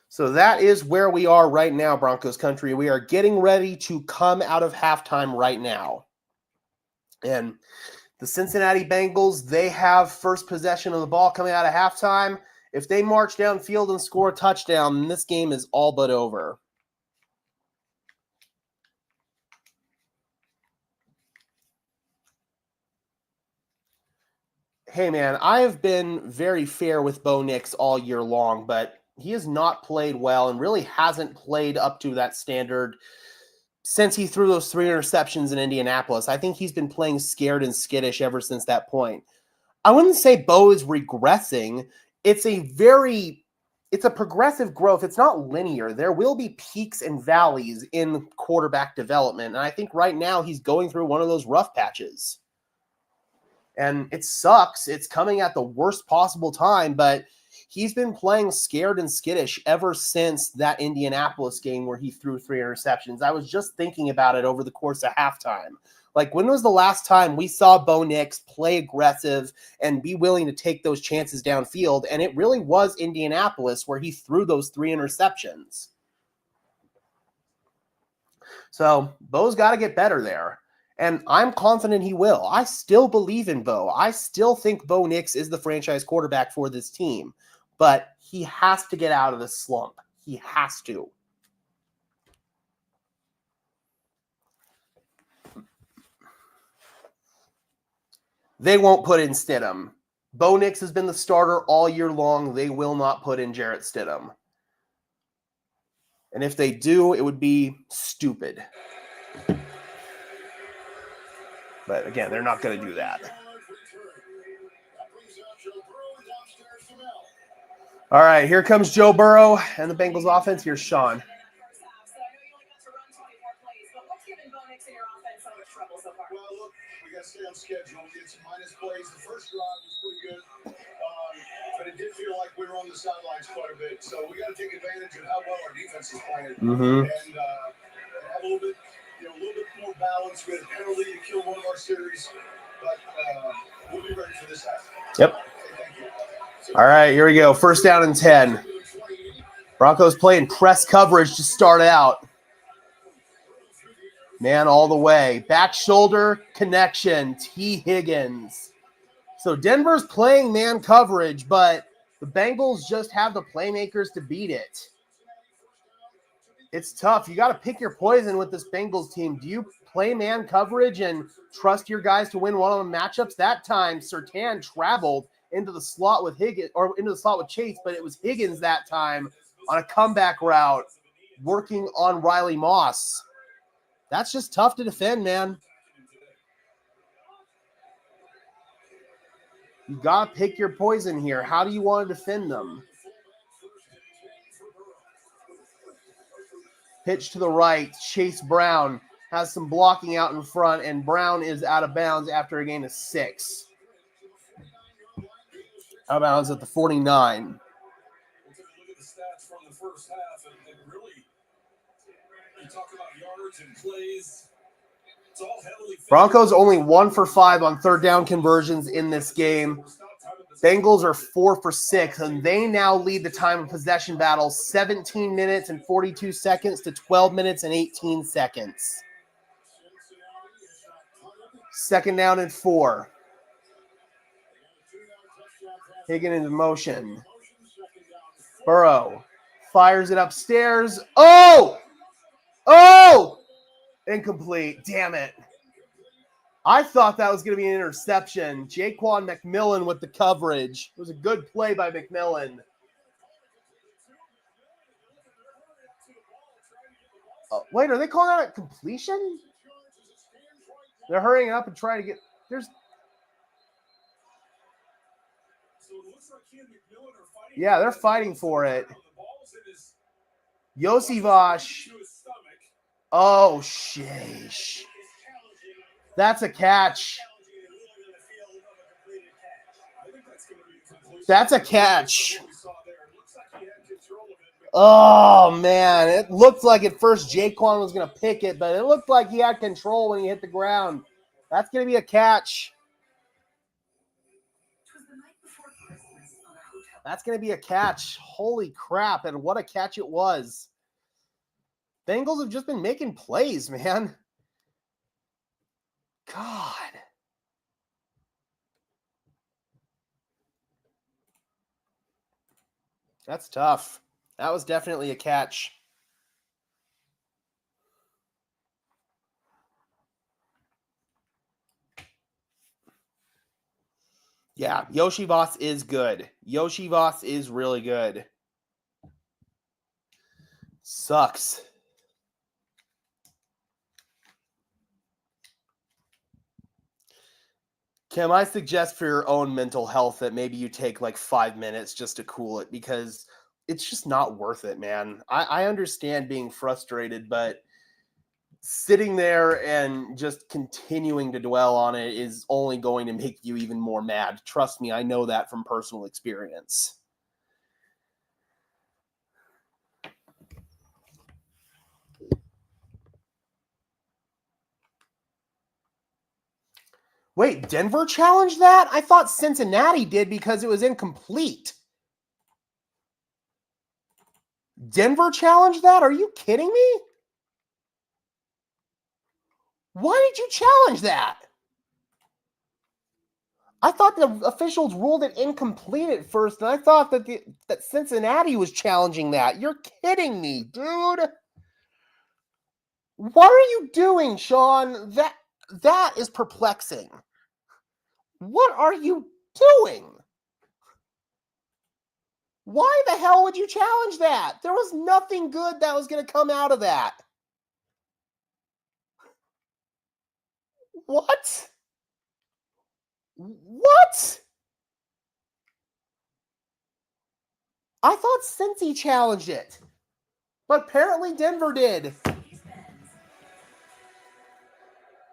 So that is where we are right now, Broncos country. We are getting ready to come out of halftime right now. And the Cincinnati Bengals, they have first possession of the ball coming out of halftime. If they march downfield and score a touchdown, then this game is all but over. Hey, man, I have been very fair with Bo Nix all year long, but he has not played well and really hasn't played up to that standard since he threw those 3 interceptions in Indianapolis. I think he's been playing scared and skittish ever since that point. I wouldn't say Bo is regressing. It's a progressive growth. It's not linear. There will be peaks and valleys in quarterback development, and I think right now he's going through one of those rough patches. And it sucks. It's coming at the worst possible time, but he's been playing scared and skittish ever since that Indianapolis game where he threw 3 interceptions. I was just thinking about it over the course of halftime. Like, when was the last time we saw Bo Nix play aggressive and be willing to take those chances downfield? And it really was Indianapolis where he threw those 3 interceptions. So Bo's got to get better there. And I'm confident he will. I still believe in Bo. I still think Bo Nix is the franchise quarterback for this team. But he has to get out of this slump. He has to. They won't put in Stidham. Bo Nix has been the starter all year long. They will not put in Jarrett Stidham. And if they do, it would be stupid. But again, they're not going to do that. All right, here comes Joe Burrow and the Bengals offense. Here's Sean. Well, look, we got to stay on schedule. We did some minus plays. The first drive was pretty good, but it did feel like we were on the sidelines quite a bit. So we got to take advantage of how well our defense is playing and have a little bit more balance. We had a penalty to kill one of our series, but we'll be ready for this half. Yep. All right, here we go. First down and 10. Broncos playing press coverage to start out. Man all the way. Back shoulder connection. T. Higgins. So Denver's playing man coverage, but the Bengals just have the playmakers to beat it. It's tough. You got to pick your poison with this Bengals team. Do you play man coverage and trust your guys to win one-on-one matchups? That time, Surtain traveled into the slot with Higgins or into the slot with Chase, but it was Higgins that time on a comeback route working on Riley Moss. That's just tough to defend, man. You got to pick your poison here. How do you want to defend them? Pitch to the right. Chase Brown has some blocking out in front, and Brown is out of bounds after a gain of 6. Out of bounds at the 49. We'll take a look at the stats from the first half, and really, Broncos only 1 for 5 on third down conversions in this game. Bengals are 4 for 6, and they now lead the time of possession battle 17 minutes and 42 seconds to 12 minutes and 18 seconds. Second down and 4. Higgin into motion. Burrow fires it upstairs. Oh! Oh! Incomplete. Damn it. I thought that was going to be an interception. Jaquan McMillan with the coverage. It was a good play by McMillan. Wait, are they calling that a completion? They're hurrying up and trying to get... Yeah, they're fighting for it. Yosivash. Oh, sheesh. That's a catch. That's a catch. Oh, man. It looked like at first Jaquan was going to pick it, but it looked like he had control when he hit the ground. That's going to be a catch. That's going to be a catch. Holy crap. And what a catch it was. Bengals have just been making plays, man. God. That's tough. That was definitely a catch. Yeah, Yoshi Voss is good. Yoshi Voss is really good. Sucks. Kim, I suggest for your own mental health that maybe you take like 5 minutes just to cool it, because it's just not worth it, man. I understand being frustrated, but sitting there and just continuing to dwell on it is only going to make you even more mad. Trust me, I know that from personal experience. Wait, Denver challenged that? I thought Cincinnati did because it was incomplete. Denver challenged that? Are you kidding me? Why did you challenge that? I thought the officials ruled it incomplete at first, and I thought that Cincinnati was challenging that. You're kidding me, dude. What are you doing, Sean? That is perplexing. What are you doing? Why the hell would you challenge that? There was nothing good that was going to come out of that. What? What? I thought Cincy challenged it, but apparently Denver did.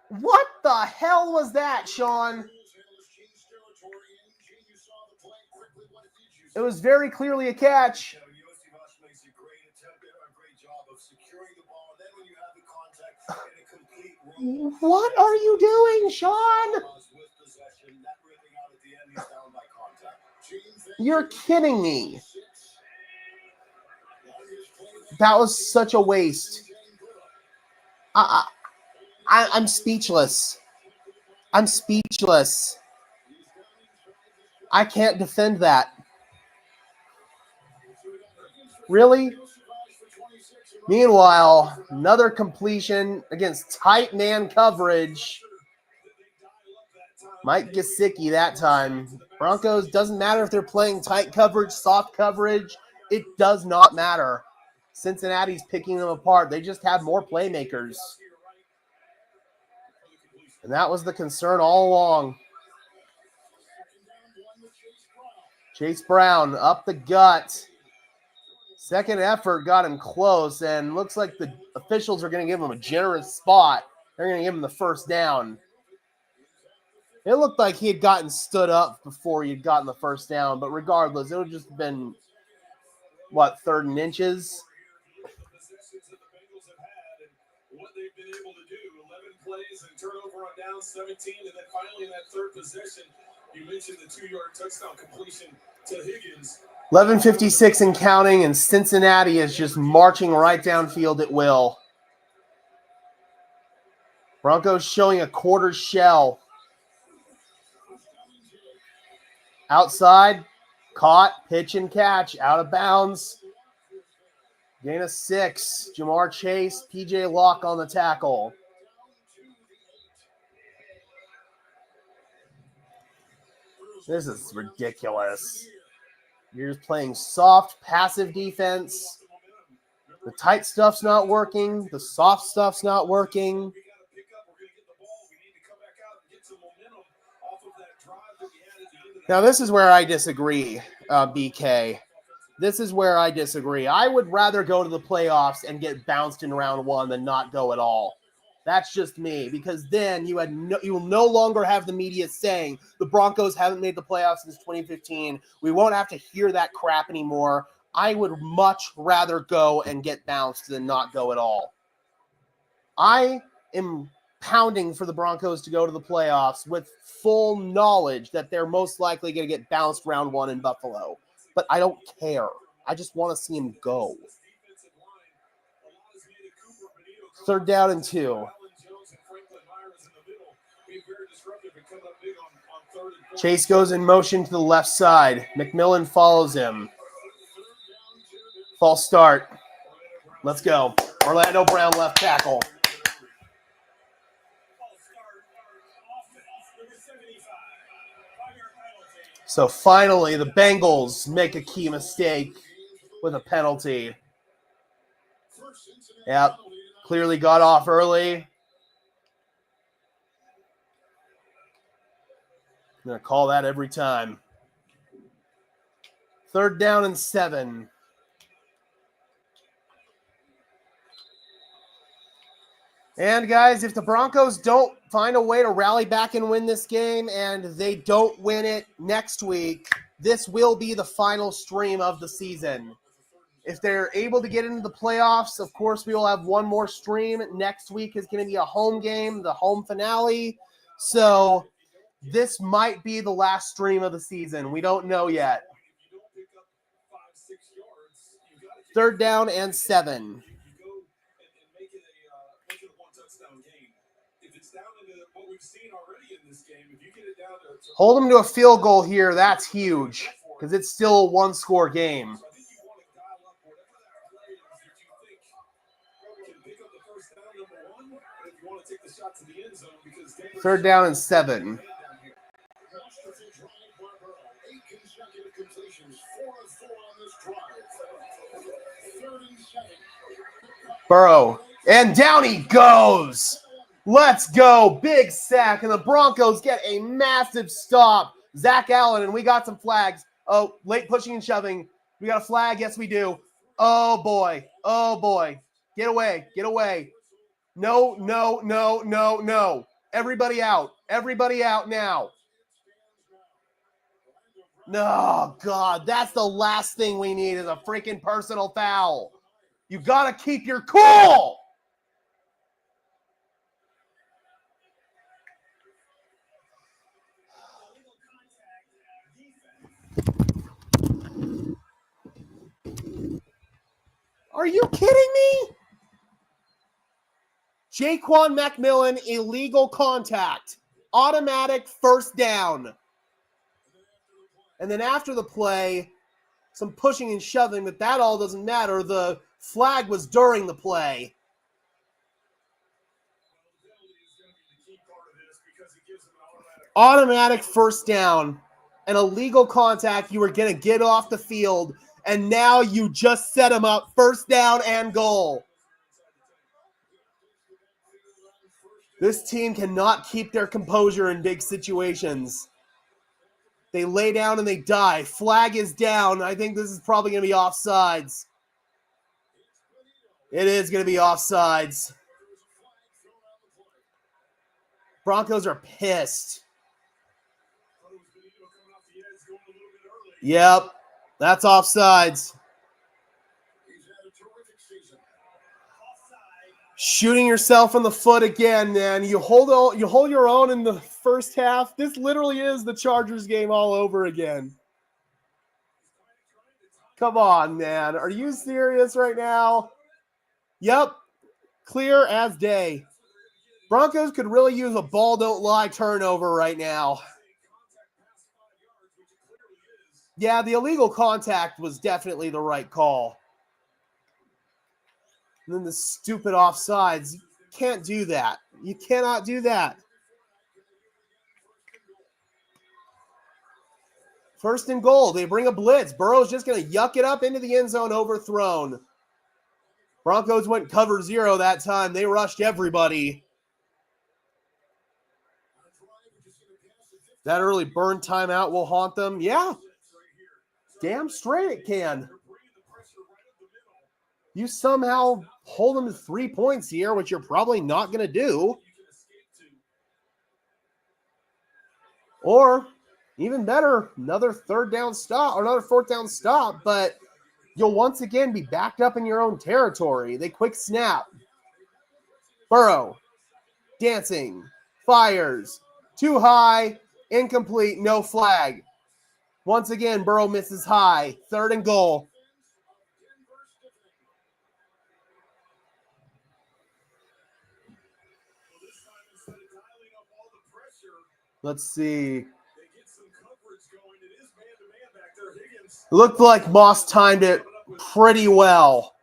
What the hell was that, Sean? It was very clearly a catch. What are you doing, Sean? You're kidding me. That was such a waste. I'm speechless. I'm speechless. I can't defend that. Really? Meanwhile, another completion against tight man coverage. Mike Gesicki that time. Broncos, doesn't matter if they're playing tight coverage, soft coverage. It does not matter. Cincinnati's picking them apart. They just have more playmakers. And that was the concern all along. Chase Brown up the gut. Second effort got him close, and looks like the officials are going to give him a generous spot. They're going to give him the first down. It looked like he had gotten stood up before he had gotten the first down, but regardless, it would have just been, what, 3rd and inches? able to do. 11 plays and turnover on down 17, and then finally in that third possession, you mentioned the 2-yard touchdown completion to Higgins. 11:56 and counting, and Cincinnati is just marching right downfield at will. Broncos showing a quarter shell. Outside, caught, pitch and catch, out of bounds. Gain of 6. Jamar Chase, PJ Locke on the tackle. This is ridiculous. You're just playing soft, passive defense. The tight stuff's not working. The soft stuff's not working. Now, this is where I disagree, BK. This is where I disagree. I would rather go to the playoffs and get bounced in round 1 than not go at all. That's just me, because then you will no longer have the media saying the Broncos haven't made the playoffs since 2015. We won't have to hear that crap anymore. I would much rather go and get bounced than not go at all. I am pounding for the Broncos to go to the playoffs with full knowledge that they're most likely going to get bounced round 1 in Buffalo. But I don't care. I just want to see him go. 3rd down and 2. Chase goes in motion to the left side. McMillan follows him. False start. Let's go. Orlando Brown left tackle. So finally, the Bengals make a key mistake with a penalty. Yep, clearly got off early. I'm going to call that every time. 3rd down and 7. And guys, if the Broncos don't find a way to rally back and win this game, and they don't win it next week, this will be the final stream of the season. If they're able to get into the playoffs, of course, we will have one more stream. Next week is going to be a home game, the home finale. So this might be the last stream of the season. We don't know yet. 3rd down and 7. Hold them to a field goal here. That's huge because it's still a 1-score game. 3rd down and 7. Burrow. And down he goes. Let's go. Big sack. And the Broncos get a massive stop. Zach Allen, and we got some flags. Oh, late pushing and shoving. We got a flag. Yes, we do. Oh, boy. Oh, boy. Get away. Get away. No, no, no, no, no. Everybody out. Everybody out now. No, God. That's the last thing we need is a freaking personal foul. You got to keep your cool. Are you kidding me? Jaquan McMillan, illegal contact. Automatic 1st down. And then after the play, some pushing and shoving, but that all doesn't matter. The flag was during the play. Automatic 1st down. An illegal contact. You were going to get off the field. And now you just set him up. 1st down and goal. This team cannot keep their composure in big situations. They lay down and they die. Flag is down. I think this is probably going to be offsides. It is going to be offsides. Broncos are pissed. Yep. That's offsides. Shooting yourself in the foot again, man. You hold your own in the first half. This literally is the Chargers game all over again. Come on, man. Are you serious right now? Yep. Clear as day. Broncos could really use a ball don't lie turnover right now. Yeah, the illegal contact was definitely the right call. And then the stupid offsides. You can't do that. You cannot do that. First and goal. They bring a blitz. Burrow's just going to yuck it up into the end zone, overthrown. Broncos went cover 0 that time. They rushed everybody. That early burn timeout will haunt them. Yeah. Damn straight it can. You somehow hold them to 3 points here, which you're probably not going to do. Or, even better, another third down stop or another fourth down stop, but you'll once again be backed up in your own territory. They quick snap. Burrow, dancing, fires, too high, incomplete, no flag. Once again, Burrow misses high. Third and goal. Let's see. Looked like Moss timed it pretty well.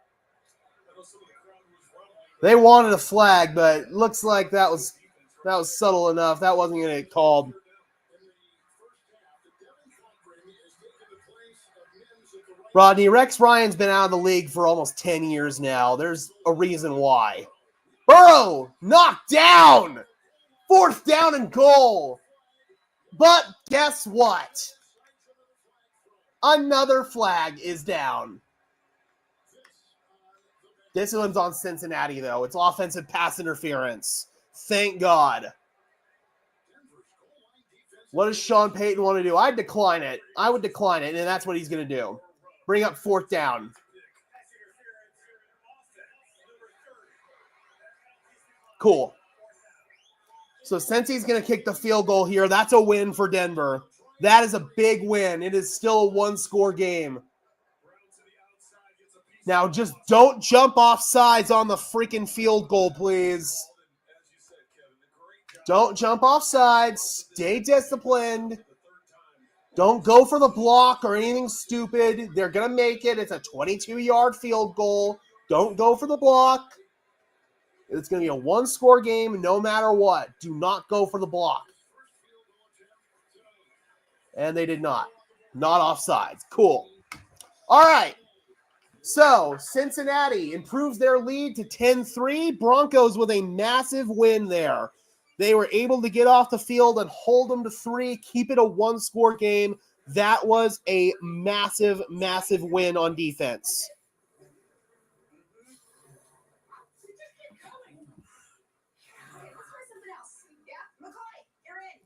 They wanted a flag, but it looks like that was subtle enough. That wasn't going to get called. Rodney, Rex Ryan's been out of the league for almost 10 years now. There's a reason why. Burrow, knocked down. Fourth down and goal. But guess what? Another flag is down. This one's on Cincinnati, though. It's offensive pass interference. Thank God. What does Sean Payton want to do? I'd decline it. I would decline it, and that's what he's going to do. Bring up fourth down. Cool. So since he's going to kick the field goal here, that's a win for Denver. That is a big win. It is still a one-score game. Now, just don't jump off sides on the freaking field goal, please. Don't jump off sides. Stay disciplined. Don't go for the block or anything stupid. They're going to make it. It's a 22-yard field goal. Don't go for the block. It's going to be a one-score game no matter what. Do not go for the block. And they did not. Not offsides. Cool. All right. So, Cincinnati improves their lead to 10-3. Broncos with a massive win there. They were able to get off the field and hold them to 3, keep it a one-score game. That was a massive, massive win on defense.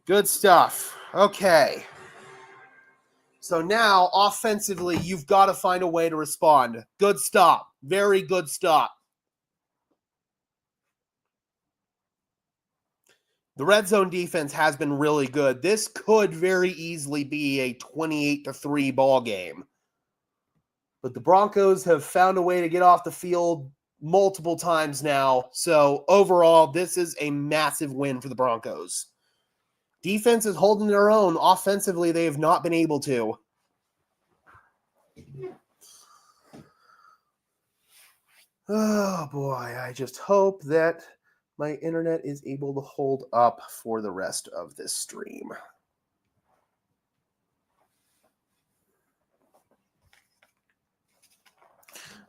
Good stuff. Okay. So now, offensively, you've got to find a way to respond. Good stop. Very good stop. The red zone defense has been really good. This could very easily be a 28-3 ball game. But the Broncos have found a way to get off the field multiple times now. So overall, this is a massive win for the Broncos. Defense is holding their own. Offensively, they have not been able to. Oh, boy. I just hope that my internet is able to hold up for the rest of this stream.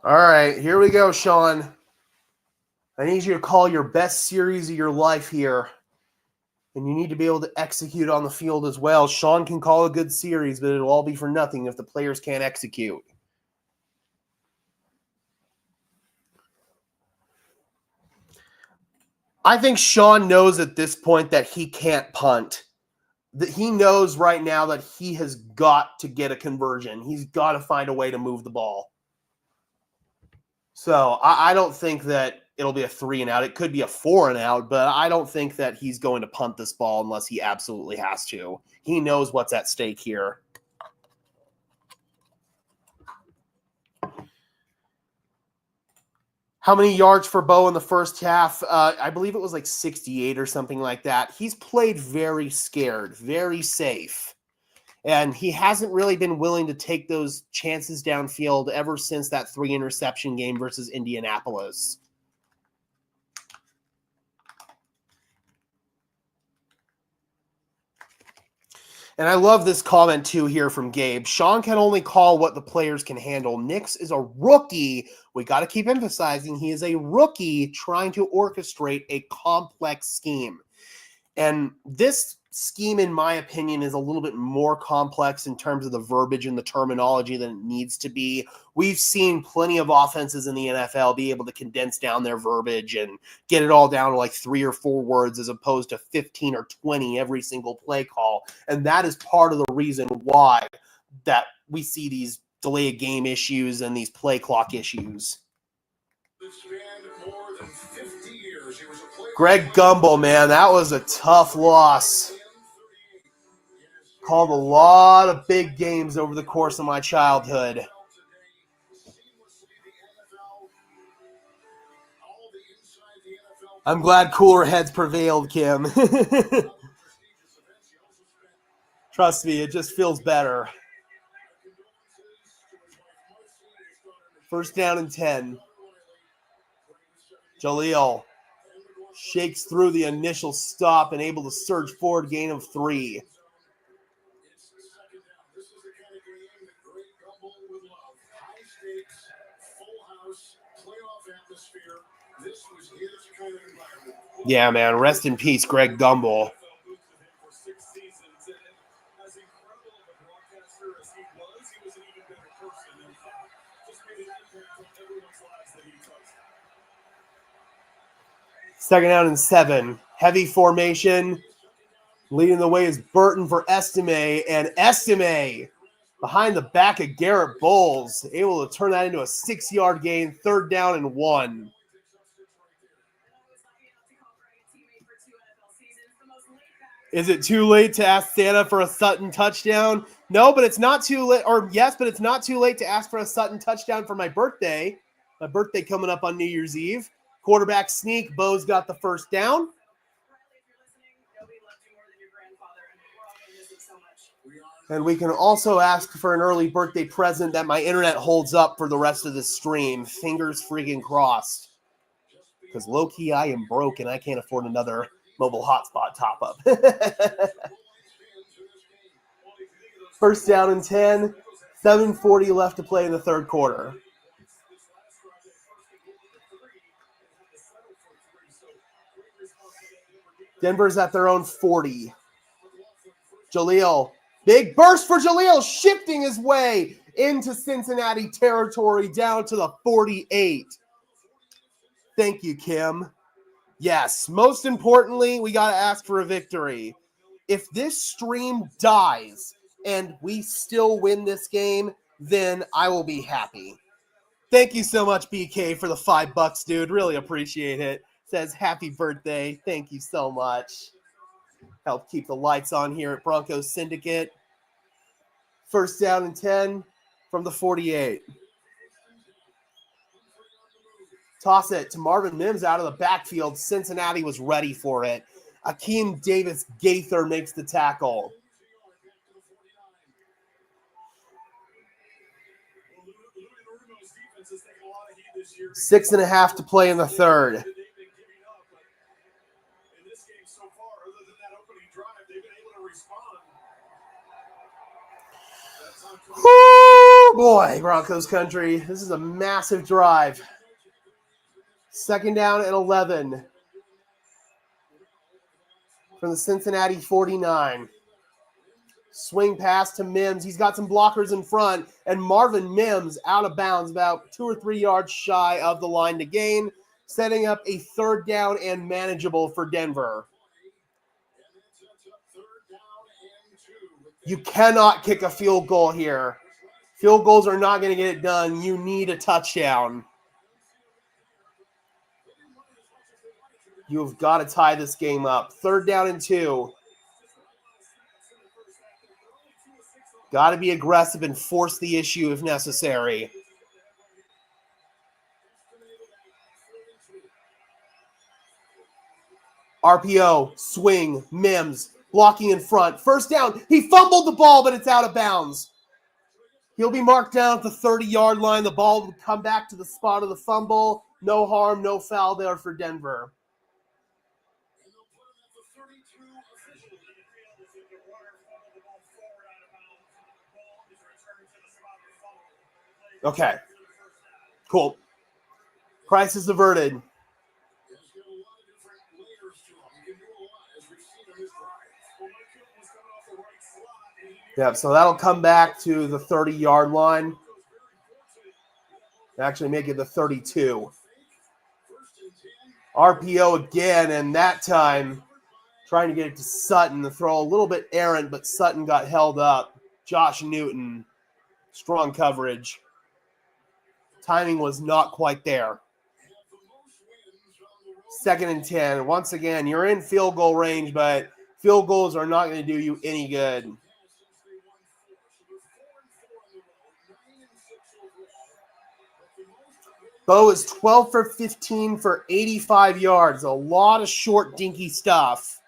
All right, here we go, Sean. I need you to call your best series of your life here. And you need to be able to execute on the field as well. Sean can call a good series, but it'll all be for nothing if the players can't execute. I think Sean knows at this point that he can't punt. That he knows right now that he has got to get a conversion. He's got to find a way to move the ball. So I don't think that it'll be a 3-and-out. It could be a 4-and-out, but I don't think that he's going to punt this ball unless he absolutely has to. He knows what's at stake here. How many yards for Bo in the first half? I believe it was like 68 or something like that. He's played very scared, very safe. And he hasn't really been willing to take those chances downfield ever since that 3-interception game versus Indianapolis. And I love this comment, too, here from Gabe. Sean can only call what the players can handle. Nix is a rookie. We got to keep emphasizing he is a rookie trying to orchestrate a complex scheme. And this scheme, in my opinion, is a little bit more complex in terms of the verbiage and the terminology than it needs to be. We've seen plenty of offenses in the NFL be able to condense down their verbiage and get it all down to like 3 or 4 words as opposed to 15 or 20 every single play call. And that is part of the reason why that we see these delay of game issues and these play clock issues. Greg Gumbel, man, that was a tough loss. Called a lot of big games over the course of my childhood. I'm glad cooler heads prevailed, Kim. Trust me, it just feels better. First down and 10. Jaleel shakes through the initial stop and able to surge forward, gain of 3. Yeah, man. Rest in peace, Greg Gumbel. Second down and 7. Heavy formation. Leading the way is Burton for Estime. And Estime behind the back of Garrett Bowles. Able to turn that into a 6-yard gain. Third down and 1. Is it too late to ask Santa for a Sutton touchdown? No, but it's not too late. Or yes, but it's not too late to ask for a Sutton touchdown for my birthday. My birthday coming up on New Year's Eve. Quarterback sneak. Bo's got the first down. And we can also ask for an early birthday present that my internet holds up for the rest of the stream. Fingers freaking crossed. Because low-key, I am broke and I can't afford another mobile hotspot top-up. First down and 10. 7:40 left to play in the third quarter. Denver's at their own 40. Jaleel. Big burst for Jaleel, shifting his way into Cincinnati territory down to the 48. Thank you, Kim. Yes, most importantly, we got to ask for a victory. If this stream dies and we still win this game, then I will be happy. Thank you so much, BK, for the $5, dude. Really appreciate it. Says happy birthday. Thank you so much. Help keep the lights on here at Broncos Syndicate. First down and 10 from the 48. Toss it to Marvin Mims out of the backfield. Cincinnati was ready for it. Akeem Davis Gaither makes the tackle. Six and a half to play in the third. Oh boy, Broncos country. This is a massive drive. Second down and 11 from the Cincinnati 49. Swing pass to Mims. He's got some blockers in front, and Marvin Mims out of bounds about 2 or 3 yards shy of the line to gain, setting up a third down and manageable for Denver. You cannot kick a field goal here. Field goals are not going to get it done. You need a touchdown. You've got to tie this game up. 3rd down and 2. Got to be aggressive and force the issue if necessary. RPO, swing, Mims, blocking in front. 1st down. He fumbled the ball, but it's out of bounds. He'll be marked down at the 30-yard line. The ball will come back to the spot of the fumble. No harm, no foul there for Denver. Okay. Cool. Crisis averted. Yep, so that'll come back to the 30-yard line. Actually make it the 32. RPO again, and that time trying to get it to Sutton. The throw a little bit errant, but Sutton got held up. Josh Newton, strong coverage. Timing was not quite there. 2nd and 10. Once again, you're in field goal range, but field goals are not going to do you any good. Bo is 12 for 15 for 85 yards. A lot of short, dinky stuff.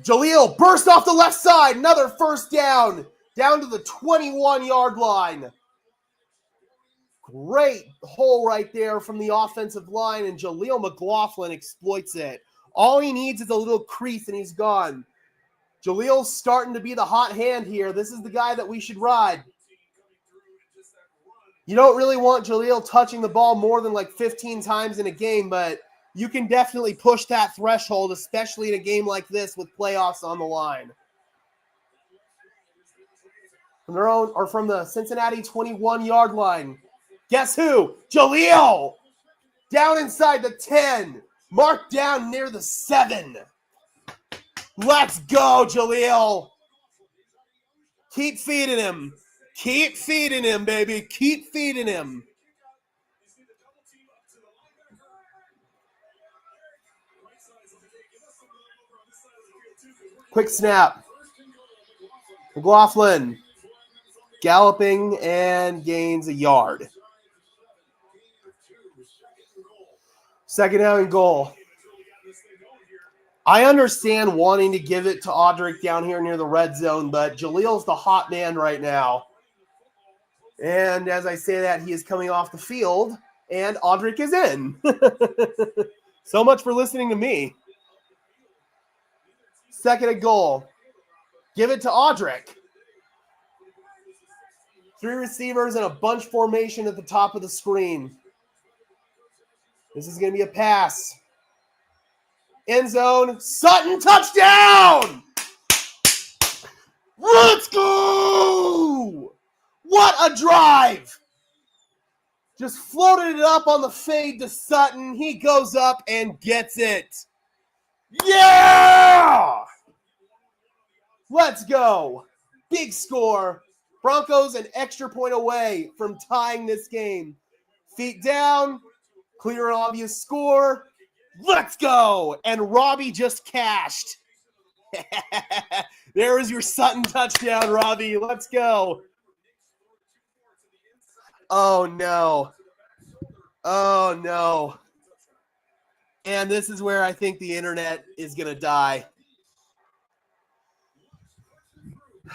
Jaleel burst off the left side. Another 1st down. Down to the 21-yard line. Great hole right there from the offensive line, and Jaleel McLaughlin exploits it. All he needs is a little crease, and he's gone. Jaleel's starting to be the hot hand here. This is the guy that we should ride. You don't really want Jaleel touching the ball more than like 15 times in a game, but you can definitely push that threshold, especially in a game like this with playoffs on the line. From their own, or from the Cincinnati 21-yard line. Guess who? Jaleel! Down inside the 10. Marked down near the 7. Let's go, Jaleel. Keep feeding him. Keep feeding him, baby. Keep feeding him. Quick snap. McLaughlin galloping and gains a yard. 2nd down and goal. I understand wanting to give it to Audric down here near the red zone, but Jaleel's the hot man right now. And as I say that, he is coming off the field, and Audric is in. So much for listening to me. 2nd and goal. Give it to Audric. 3 receivers and a bunch formation at the top of the screen. This is going to be a pass. End zone. Sutton, touchdown! Let's go! What a drive! Just floated it up on the fade to Sutton. He goes up and gets it. Yeah! Let's go. Big score. Broncos an extra point away from tying this game. Feet down. Clear and obvious score. Let's go. And Robbie just cashed. There is your Sutton touchdown, Robbie. Let's go. Oh, no. Oh, no. And this is where I think the internet is going to die.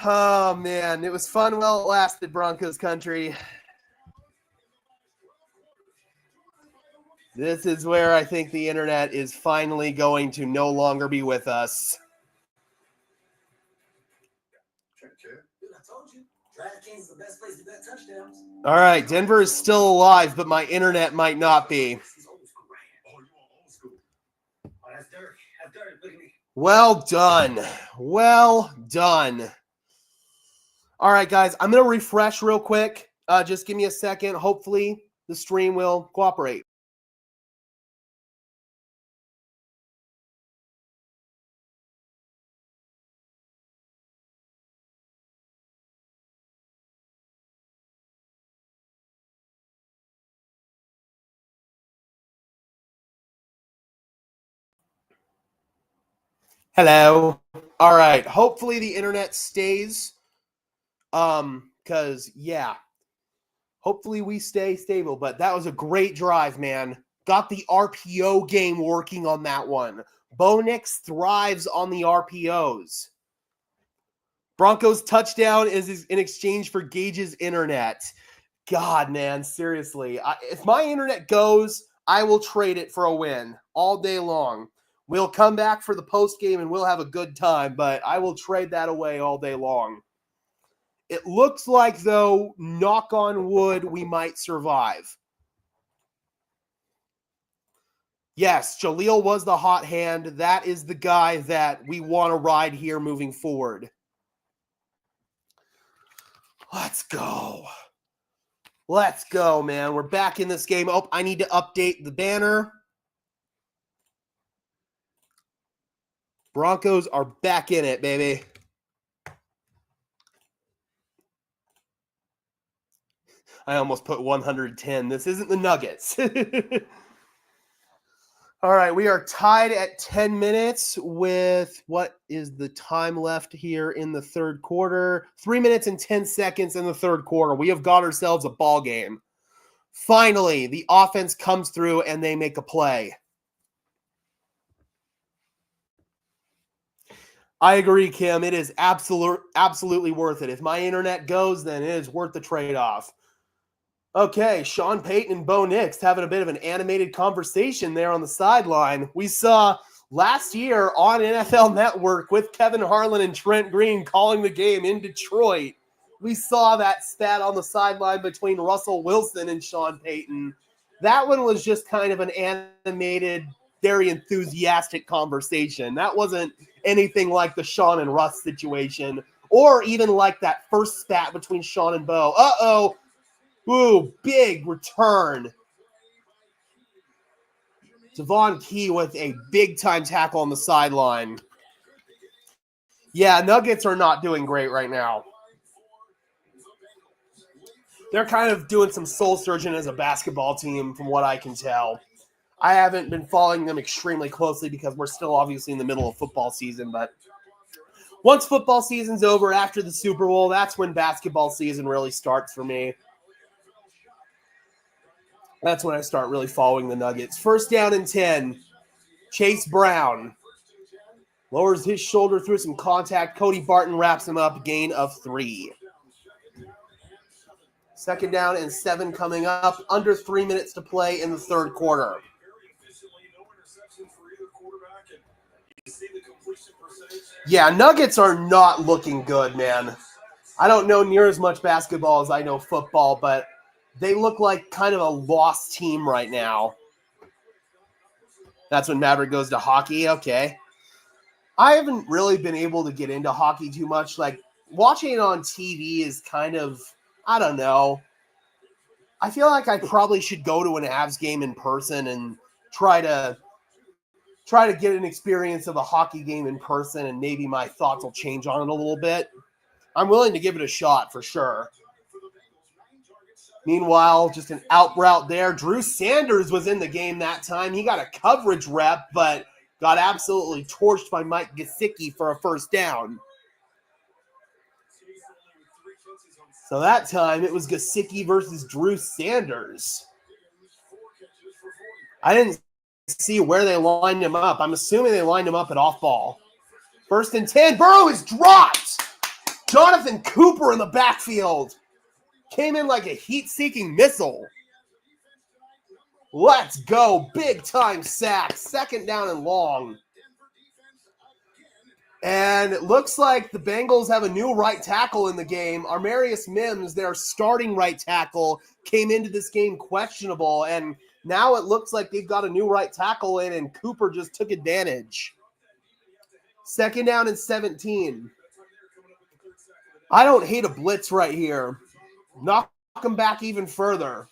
Oh, man. It was fun while it lasted, Broncos country. This is where I think the internet is finally going to no longer be with us. All right, Denver is still alive, but my internet might not be. Well done. Well done. All right, guys, I'm going to refresh real quick. Just give me a second. Hopefully, the stream will cooperate. Hello. All right. Hopefully the internet stays. Cause yeah, hopefully we stay stable. But that was a great drive, man. Got the RPO game working on that one. Bo Nix thrives on the RPOs. Broncos touchdown is in exchange for Gage's internet. God, man, seriously. If my internet goes, I will trade it for a win all day long. We'll come back for the post game and we'll have a good time, but I will trade that away all day long. It looks like, though, knock on wood, we might survive. Yes, Jaleel was the hot hand. That is the guy that we want to ride here moving forward. Let's go. Let's go, man. We're back in this game. Oh, I need to update the banner. Broncos are back in it, baby. I almost put 110. This isn't the Nuggets. All right, we are tied at 10 minutes with what is the time left here in the third quarter? 3 minutes and 10 seconds in the third quarter. We have got ourselves a ball game. Finally, the offense comes through and they make a play. I agree, Kim. It is absolutely worth it. If my internet goes, then it is worth the trade-off. Okay, Sean Payton and Bo Nix having a bit of an animated conversation there on the sideline. We saw last year on NFL Network with Kevin Harlan and Trent Green calling the game in Detroit. We saw that spat on the sideline between Russell Wilson and Sean Payton. That one was just kind of an animated, very enthusiastic conversation. That wasn't anything like the Sean and Russ situation, or even like that first spat between Sean and Bo. Uh-oh. Ooh, big return. Devon Key with a big-time tackle on the sideline. Yeah, Nuggets are not doing great right now. They're kind of doing some soul-searching as a basketball team from what I can tell. I haven't been following them extremely closely because we're still obviously in the middle of football season, but once football season's over after the Super Bowl, that's when basketball season really starts for me. That's when I start really following the Nuggets. First down and 10. Chase Brown lowers his shoulder through some contact. Cody Barton wraps him up. Gain of 3. Second down and 7 coming up. Under 3 minutes to play in the third quarter. Yeah, Nuggets are not looking good, man. I don't know near as much basketball as I know football, but they look like kind of a lost team right now. That's when Madrid goes to hockey. Okay. I haven't really been able to get into hockey too much. Like, watching it on TV is kind of, I don't know. I feel like I probably should go to an Avs game in person and try to get an experience of a hockey game in person, and maybe my thoughts will change on it a little bit. I'm willing to give it a shot for sure. Meanwhile, just an out route there. Drew Sanders was in the game that time. He got a coverage rep, but got absolutely torched by Mike Gesicki for a first down. So that time, it was Gesicki versus Drew Sanders. I didn't see where they lined him up. I'm assuming they lined him up at off ball. First and 10. Burrow is dropped. Jonathan Cooper in the backfield. Came in like a heat-seeking missile. Let's go. Big-time sack. Second down and long. And it looks like the Bengals have a new right tackle in the game. Armarius Mims, their starting right tackle, came into this game questionable. And now it looks like they've got a new right tackle in, and Cooper just took advantage. Second down and 17. I don't hate a blitz right here. Knock him back even further.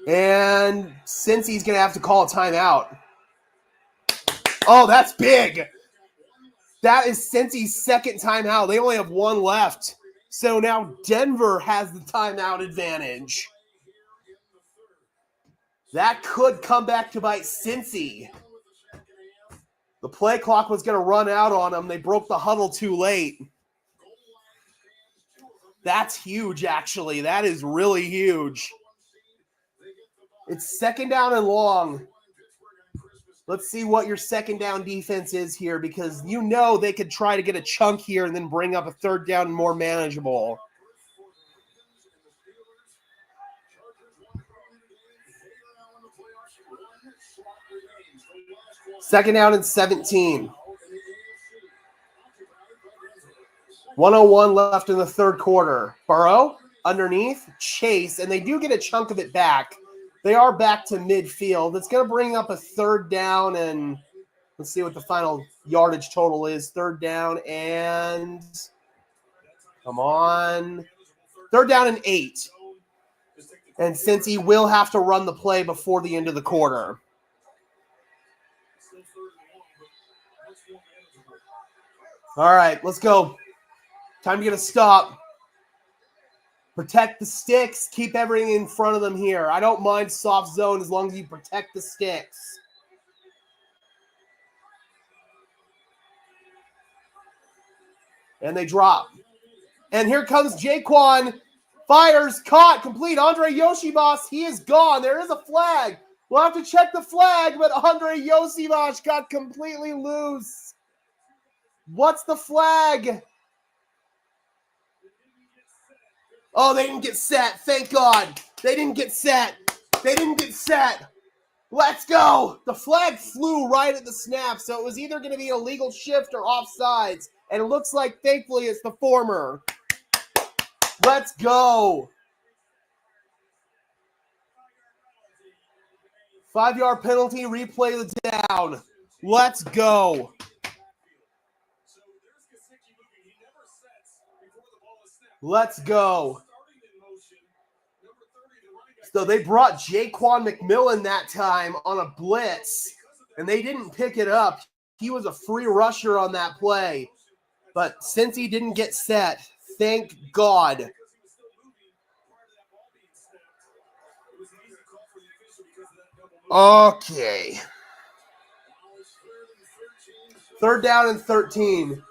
And since he's going to have to call a timeout. Oh, that's big. That is Cincy's second timeout. They only have one left. So now Denver has the timeout advantage. That could come back to bite Cincy. The play clock was going to run out on them. They broke the huddle too late. That's huge, actually. That is really huge. It's second down and long. Let's see what your second down defense is here, because you know they could try to get a chunk here and then bring up a third down more manageable. Second down and 17. 1:01 left in the third quarter. Burrow underneath, Chase, and they do get a chunk of it back. They are back to midfield. It's going to bring up a third down, and let's see what the final yardage total is. Third down and, come on, third down and 8. And since he will have to run the play before the end of the quarter. All right, let's go. Time to get a stop. Protect the sticks. Keep everything in front of them here. I don't mind soft zone as long as you protect the sticks. And they drop. And here comes Jaquan. Fires, caught, complete. Andre Yoshibas, he is gone. There is a flag. We'll have to check the flag, but Andre Yoshibas got completely loose. What's the flag? Oh, they didn't get set. Thank God. They didn't get set. They didn't get set. Let's go. The flag flew right at the snap, so it was either going to be a legal shift or offsides. And it looks like, thankfully, it's the former. Let's go. 5-yard penalty, replay the down. Let's go. Let's go. So they brought Jaquan McMillan that time on a blitz, and they didn't pick it up. He was a free rusher on that play. But since he didn't get set, thank God. Okay. Third down and 13.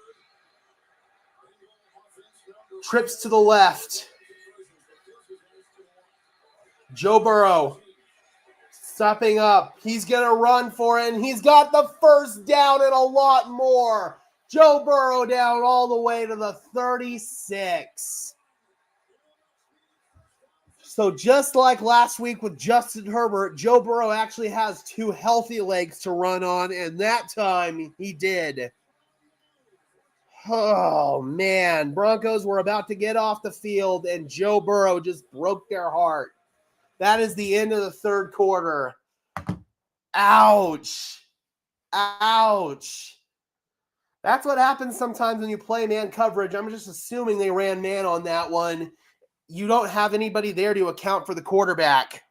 Trips to the left. Joe Burrow stepping up. He's going to run for it, and he's got the first down and a lot more. Joe Burrow down all the way to the 36. So just like last week with Justin Herbert, Joe Burrow actually has 2 healthy legs to run on, and that time he did. Oh, man. Broncos were about to get off the field, and Joe Burrow just broke their heart. That is the end of the third quarter. Ouch. Ouch. That's what happens sometimes when you play man coverage. I'm just assuming they ran man on that one. You don't have anybody there to account for the quarterback.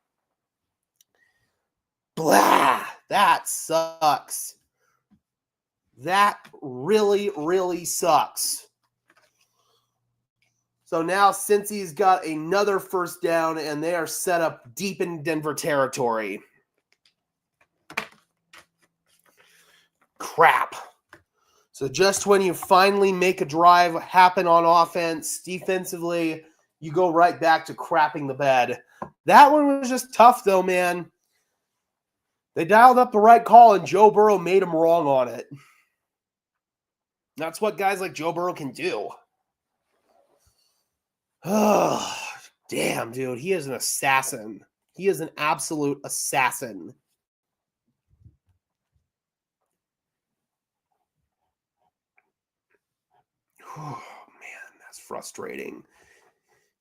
Blah. That sucks. That really, really sucks. So now Cincy's got another first down, and they are set up deep in Denver territory. Crap. So just when you finally make a drive happen on offense, defensively, you go right back to crapping the bed. That one was just tough, though, man. They dialed up the right call, and Joe Burrow made them wrong on it. That's what guys like Joe Burrow can do. Oh, damn, dude. He is an assassin. He is an absolute assassin. Oh, man, that's frustrating.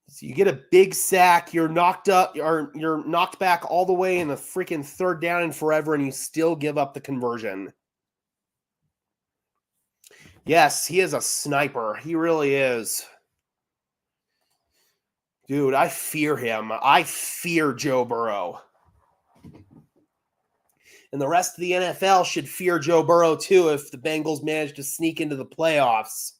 So you get a big sack, you're knocked up, or you're knocked back all the way in the freaking third down and forever, and you still give up the conversion. Yes, he is a sniper. He really is. Dude, I fear him. I fear Joe Burrow. And the rest of the NFL should fear Joe Burrow too if the Bengals manage to sneak into the playoffs.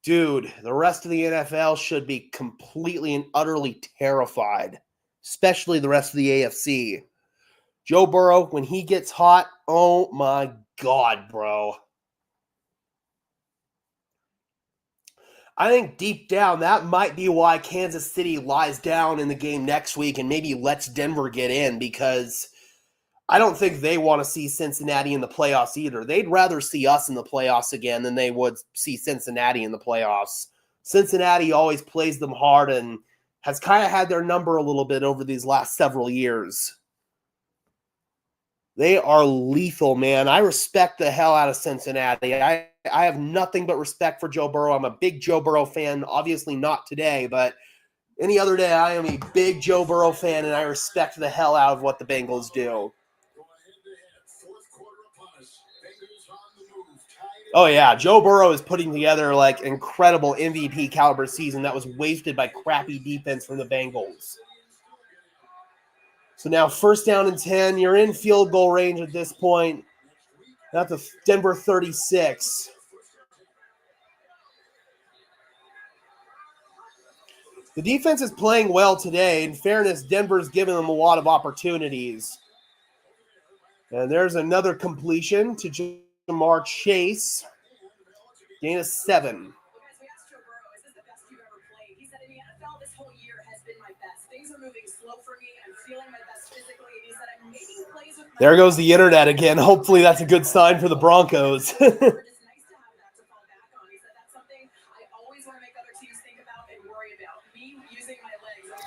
Dude, the rest of the NFL should be completely and utterly terrified, especially the rest of the AFC. Joe Burrow, when he gets hot, oh my God, bro. I think deep down, that might be why Kansas City lies down in the game next week and maybe lets Denver get in, because I don't think they want to see Cincinnati in the playoffs either. They'd rather see us in the playoffs again than they would see Cincinnati in the playoffs. Cincinnati always plays them hard and has kind of had their number a little bit over these last several years. They are lethal, man. I respect the hell out of Cincinnati. I have nothing but respect for Joe Burrow. I'm a big Joe Burrow fan. Obviously not today, but any other day I am a big Joe Burrow fan, and I respect the hell out of what the Bengals do. Oh, yeah. Joe Burrow is putting together like incredible MVP caliber season that was wasted by crappy defense from the Bengals. So now 1st down and 10. You're in field goal range at this point. That's a Denver 36. The defense is playing well today. In fairness, Denver's given them a lot of opportunities. And there's another completion to Jamar Chase. Gain of 7. There goes the internet again. Hopefully that's a good sign for the Broncos.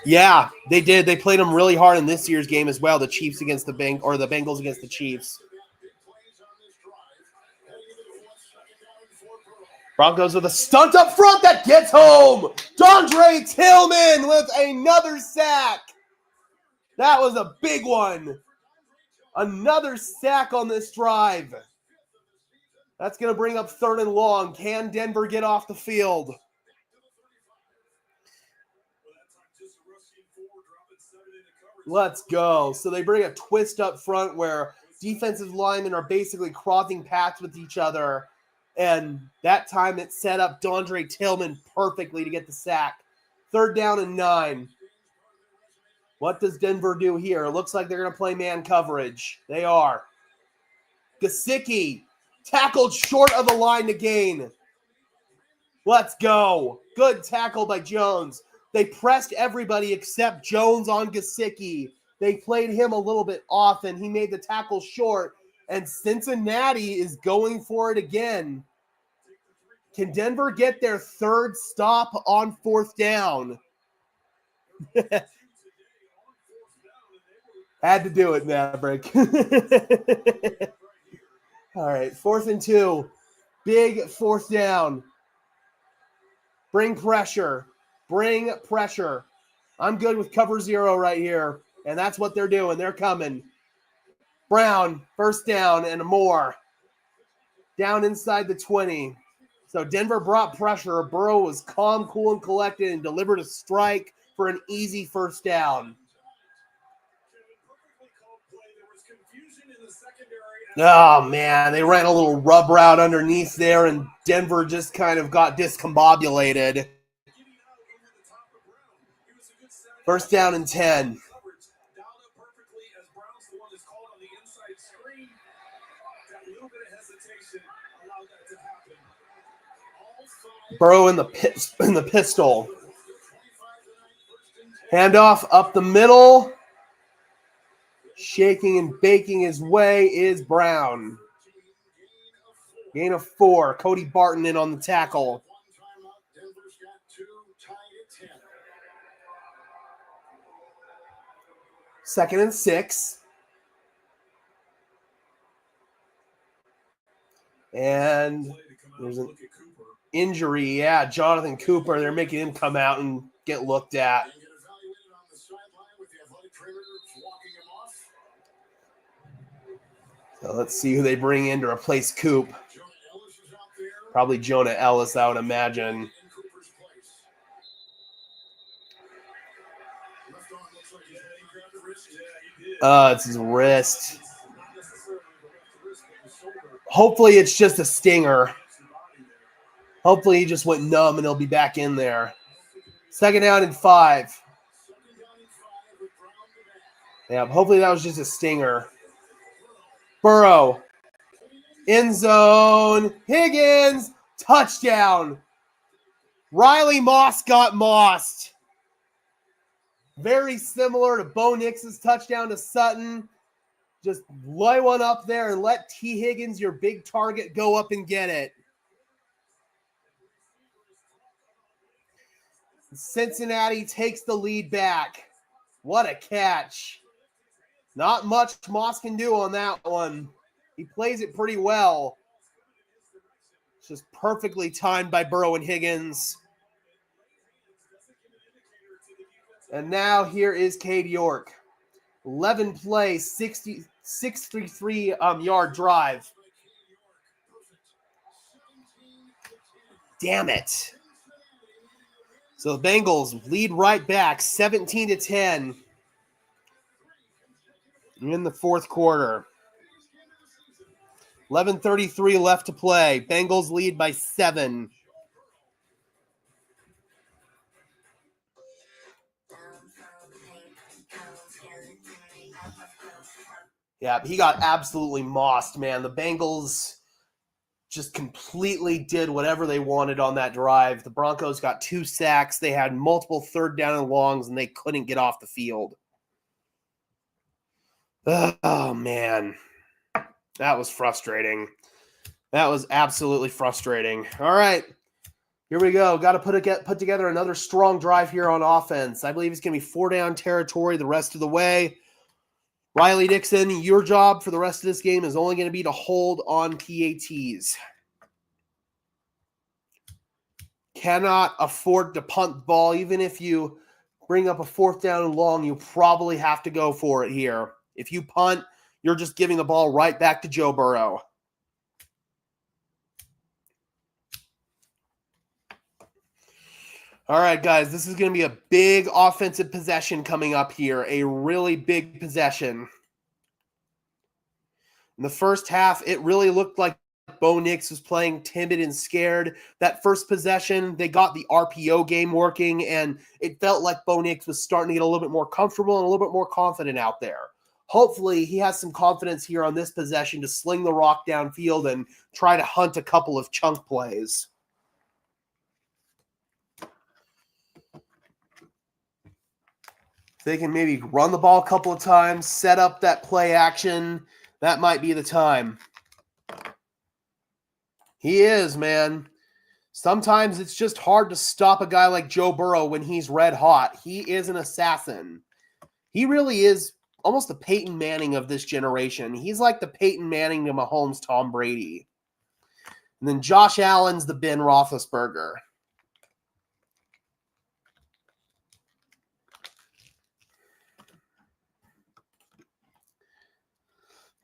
Yeah, they did. They played them really hard in this year's game as well. The Chiefs against the Bengals against the Chiefs. Broncos with a stunt up front that gets home. Dondre Tillman with another sack. That was a big one. Another sack on this drive. That's going to bring up 3rd and long. Can Denver get off the field? Let's go. So they bring a twist up front where defensive linemen are basically crossing paths with each other. And that time it set up Dondre Tillman perfectly to get the sack. 3rd down and 9. What does Denver do here? It looks like they're going to play man coverage. They are. Gesicki tackled short of the line to gain. Let's go. Good tackle by Jones. They pressed everybody except Jones on Gesicki. They played him a little bit off, and he made the tackle short. And Cincinnati is going for it again. Can Denver get their 3rd stop on 4th down? Had to do it, Maverick. All right, 4th and 2. Big 4th down. Bring pressure. Bring pressure. I'm good with cover 0 right here, and that's what they're doing. They're coming. Brown, 1st down and more. Down inside the 20. So Denver brought pressure. Burrow was calm, cool, and collected and delivered a strike for an easy 1st down. Oh, man, they ran a little rub route underneath there, and Denver just kind of got discombobulated. 1st down and 10. Burrow in the pistol. Handoff up the middle. Shaking and baking his way is Brown. Gain of 4. Cody Barton in on the tackle. Second and 6. And there's an injury. Yeah, Jonathan Cooper. They're making him come out and get looked at. So let's see who they bring in to replace Coop. Probably Jonah Ellis, I would imagine. It's his wrist. Hopefully it's just a stinger. Hopefully he just went numb and he'll be back in there. 2nd down and 5. Yeah, hopefully that was just a stinger. Burrow End zone. Higgins. Touchdown. Riley Moss got mossed. Very similar to Bo Nix's touchdown to Sutton. Just lay one up there and let T. Higgins, your big target, go up and get it. Cincinnati takes the lead back. What a catch. Not much Moss can do on that one. He plays it pretty well. It's just perfectly timed by Burrow and Higgins. And now here is Cade York. 11 play, 63 yard drive. Damn it. So the Bengals lead right back, 17-10 in the fourth quarter. 11:33 left to play. Bengals lead by 7. Yeah, he got absolutely mossed, man. The Bengals just completely did whatever they wanted on that drive. The Broncos got 2 sacks. They had multiple third down and longs, and they couldn't get off the field. Oh, man. That was frustrating. That was absolutely frustrating. All right. Here we go. Got to put together another strong drive here on offense. I believe it's going to be 4-down territory the rest of the way. Riley Dixon, your job for the rest of this game is only going to be to hold on PATs. Cannot afford to punt the ball. Even if you bring up a 4th down and long, you probably have to go for it here. If you punt, you're just giving the ball right back to Joe Burrow. All right, guys, this is going to be a big offensive possession coming up here, a really big possession. In the first half, it really looked like Bo Nix was playing timid and scared. That first possession, they got the RPO game working, and it felt like Bo Nix was starting to get a little bit more comfortable and a little bit more confident out there. Hopefully, he has some confidence here on this possession to sling the rock downfield and try to hunt a couple of chunk plays. If they can maybe run the ball a couple of times, set up that play action, that might be the time. He is, man. Sometimes it's just hard to stop a guy like Joe Burrow when he's red hot. He is an assassin. He really is almost the Peyton Manning of this generation. He's like the Peyton Manning to Mahomes, Tom Brady. And then Josh Allen's the Ben Roethlisberger.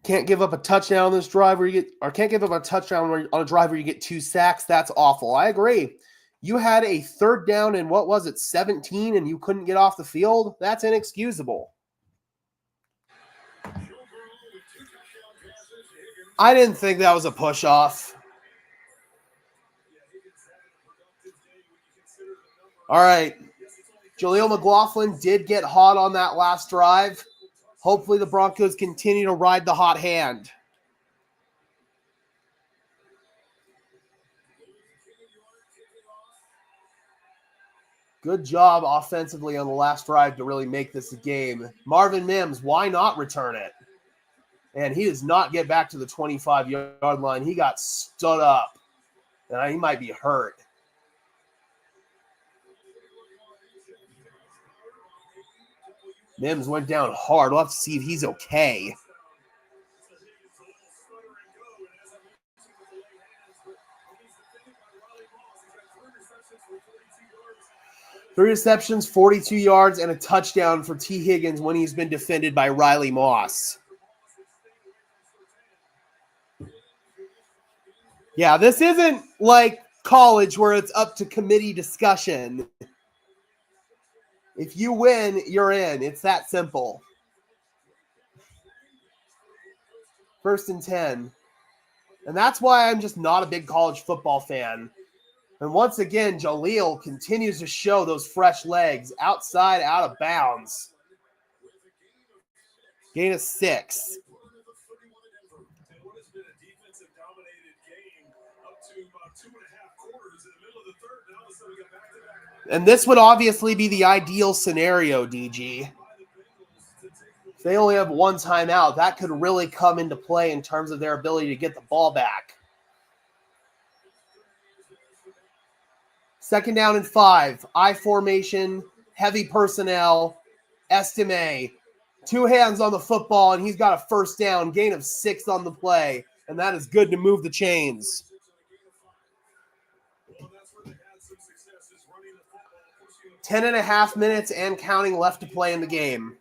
Can't give up a touchdown on this drive where you get, or can't give up a touchdown on a drive where you get 2 sacks. That's awful. I agree. You had a 3rd down and what was it, 17, and you couldn't get off the field? That's inexcusable. I didn't think that was a push-off. All right. Jaleel McLaughlin did get hot on that last drive. Hopefully the Broncos continue to ride the hot hand. Good job offensively on the last drive to really make this a game. Marvin Mims, why not return it? And he does not get back to the 25-yard line. He got stood up. And he might be hurt. Mims went down hard. We'll have to see if he's okay. Three receptions, 42 yards, and a touchdown for T. Higgins when he's been defended by Riley Moss. Yeah, this isn't like college where it's up to committee discussion. If you win, you're in. It's that simple. 1st and 10. And that's why I'm just not a big college football fan. And once again, Jaleel continues to show those fresh legs outside, out of bounds. Gain of 6. And this would obviously be the ideal scenario, DG. If they only have one timeout, that could really come into play in terms of their ability to get the ball back. 2nd down and 5. I formation, heavy personnel, Estime. 2 hands on the football, and he's got a 1st down, gain of 6 on the play. And that is good to move the chains. 10.5 minutes and counting left to play in the game.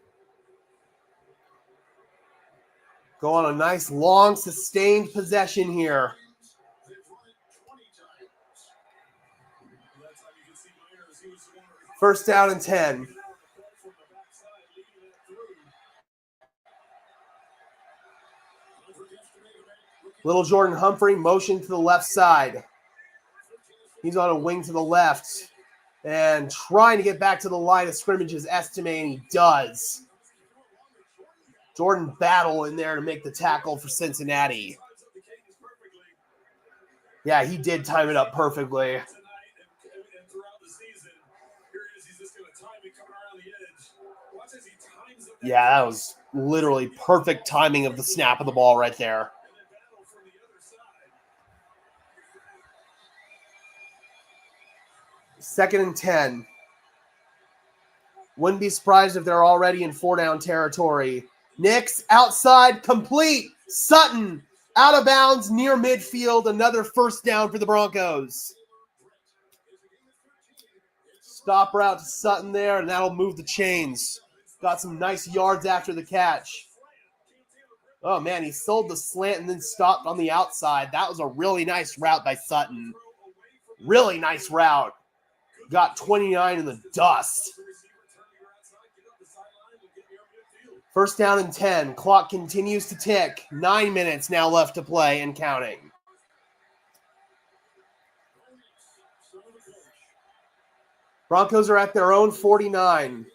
Go on a nice, long, sustained possession here. First down and 10. Little Jordan Humphrey motion to the left side. He's on a wing to the left and trying to get back to the line of scrimmage is Estime, and he does. Jordan Battle in there to make the tackle for Cincinnati. Yeah, he did time it up perfectly. Yeah, that was literally perfect timing of the snap of the ball right there. Second and 10. Wouldn't be surprised if they're already in 4-down territory. Nix outside, complete. Sutton out of bounds near midfield. Another 1st down for the Broncos. Stop route to Sutton there, and that'll move the chains. Got some nice yards after the catch. Oh, man, he sold the slant and then stopped on the outside. That was a really nice route by Sutton. Really nice route. Got 29 in the dust. 1st down and 10. Clock continues to tick. 9 minutes now left to play and counting. Broncos are at their own 49.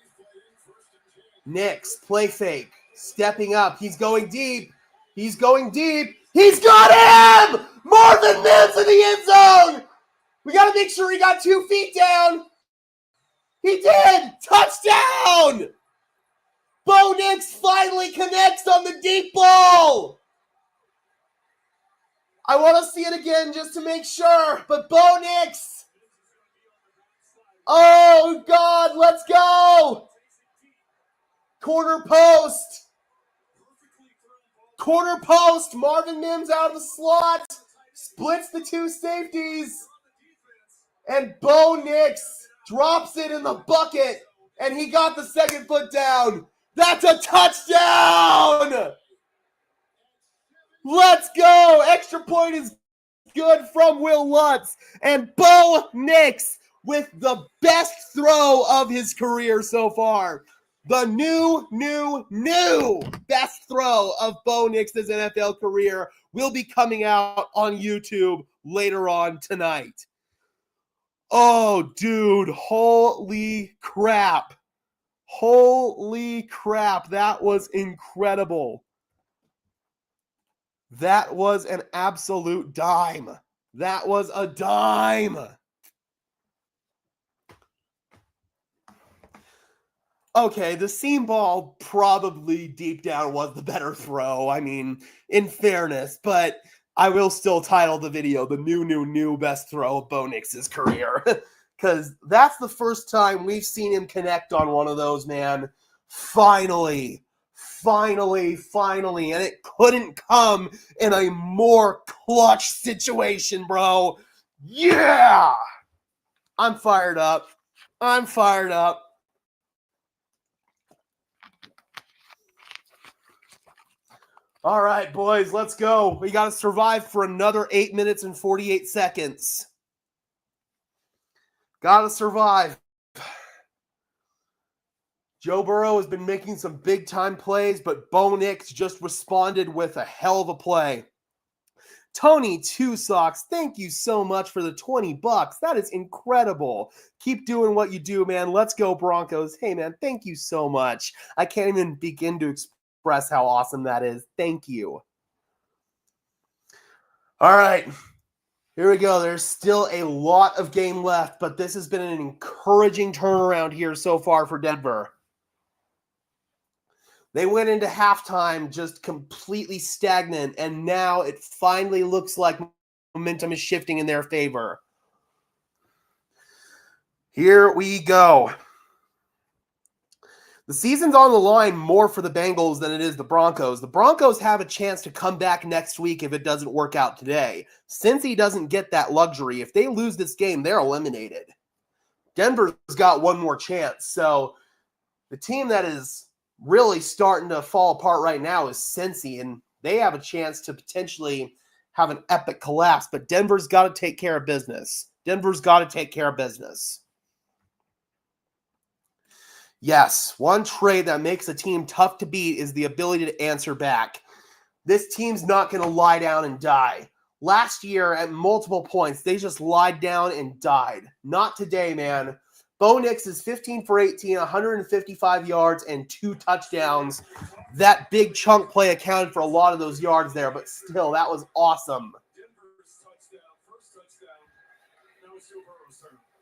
Nix, play fake. Stepping up. He's going deep. He's going deep. He's got him! Marvin Mims in the end zone! We got to make sure he got 2 feet down. He did! Touchdown! Bo Nix finally connects on the deep ball. I want to see it again just to make sure. But Bo Nix. Oh, God, let's go. Corner post. Corner post. Marvin Mims out of the slot. Splits the 2 safeties. And Bo Nix drops it in the bucket. And he got the 2nd foot down. That's a touchdown! Let's go! Extra point is good from Will Lutz. And Bo Nix with the best throw of his career so far. The new best throw of Bo Nix's NFL career will be coming out on YouTube later on tonight. Oh, dude, holy crap. Holy crap, that was incredible. That was an absolute dime. That was a dime. Okay, the seam ball probably deep down was the better throw. I mean, in fairness, but I will still title the video the new best throw of Bo Nix's career. Because that's the first time we've seen him connect on one of those, man. Finally. And it couldn't come in a more clutch situation, bro. Yeah! I'm fired up. All right, boys, let's go. We got to survive for another 8 minutes and 48 seconds. Got to survive. Joe Burrow has been making some big-time plays, but Bo Nix just responded with a hell of a play. Tony Two Socks, thank you so much for the $20. That is incredible. Keep doing what you do, man. Let's go, Broncos. Hey, man, thank you so much. I can't even begin to express how awesome that is. Thank you. All right. Here we go. There's still a lot of game left, but this has been an encouraging turnaround here so far for Denver. They went into halftime just completely stagnant, and now it finally looks like momentum is shifting in their favor. Here we go. The season's on the line more for the Bengals than it is the Broncos. The Broncos have a chance to come back next week if it doesn't work out today. Cincy doesn't get that luxury. If they lose this game, they're eliminated. Denver's got one more chance. So the team that is really starting to fall apart right now is Cincy, and they have a chance to potentially have an epic collapse. But Denver's got to take care of business. Denver's got to take care of business. Yes, one trait that makes a team tough to beat is the ability to answer back. This team's not going to lie down and die. Last year, at multiple points, they just lied down and died. Not today, man. Bo Nix is 15 for 18, 155 yards, and 2 touchdowns. That big chunk play accounted for a lot of those yards there, but still, that was awesome.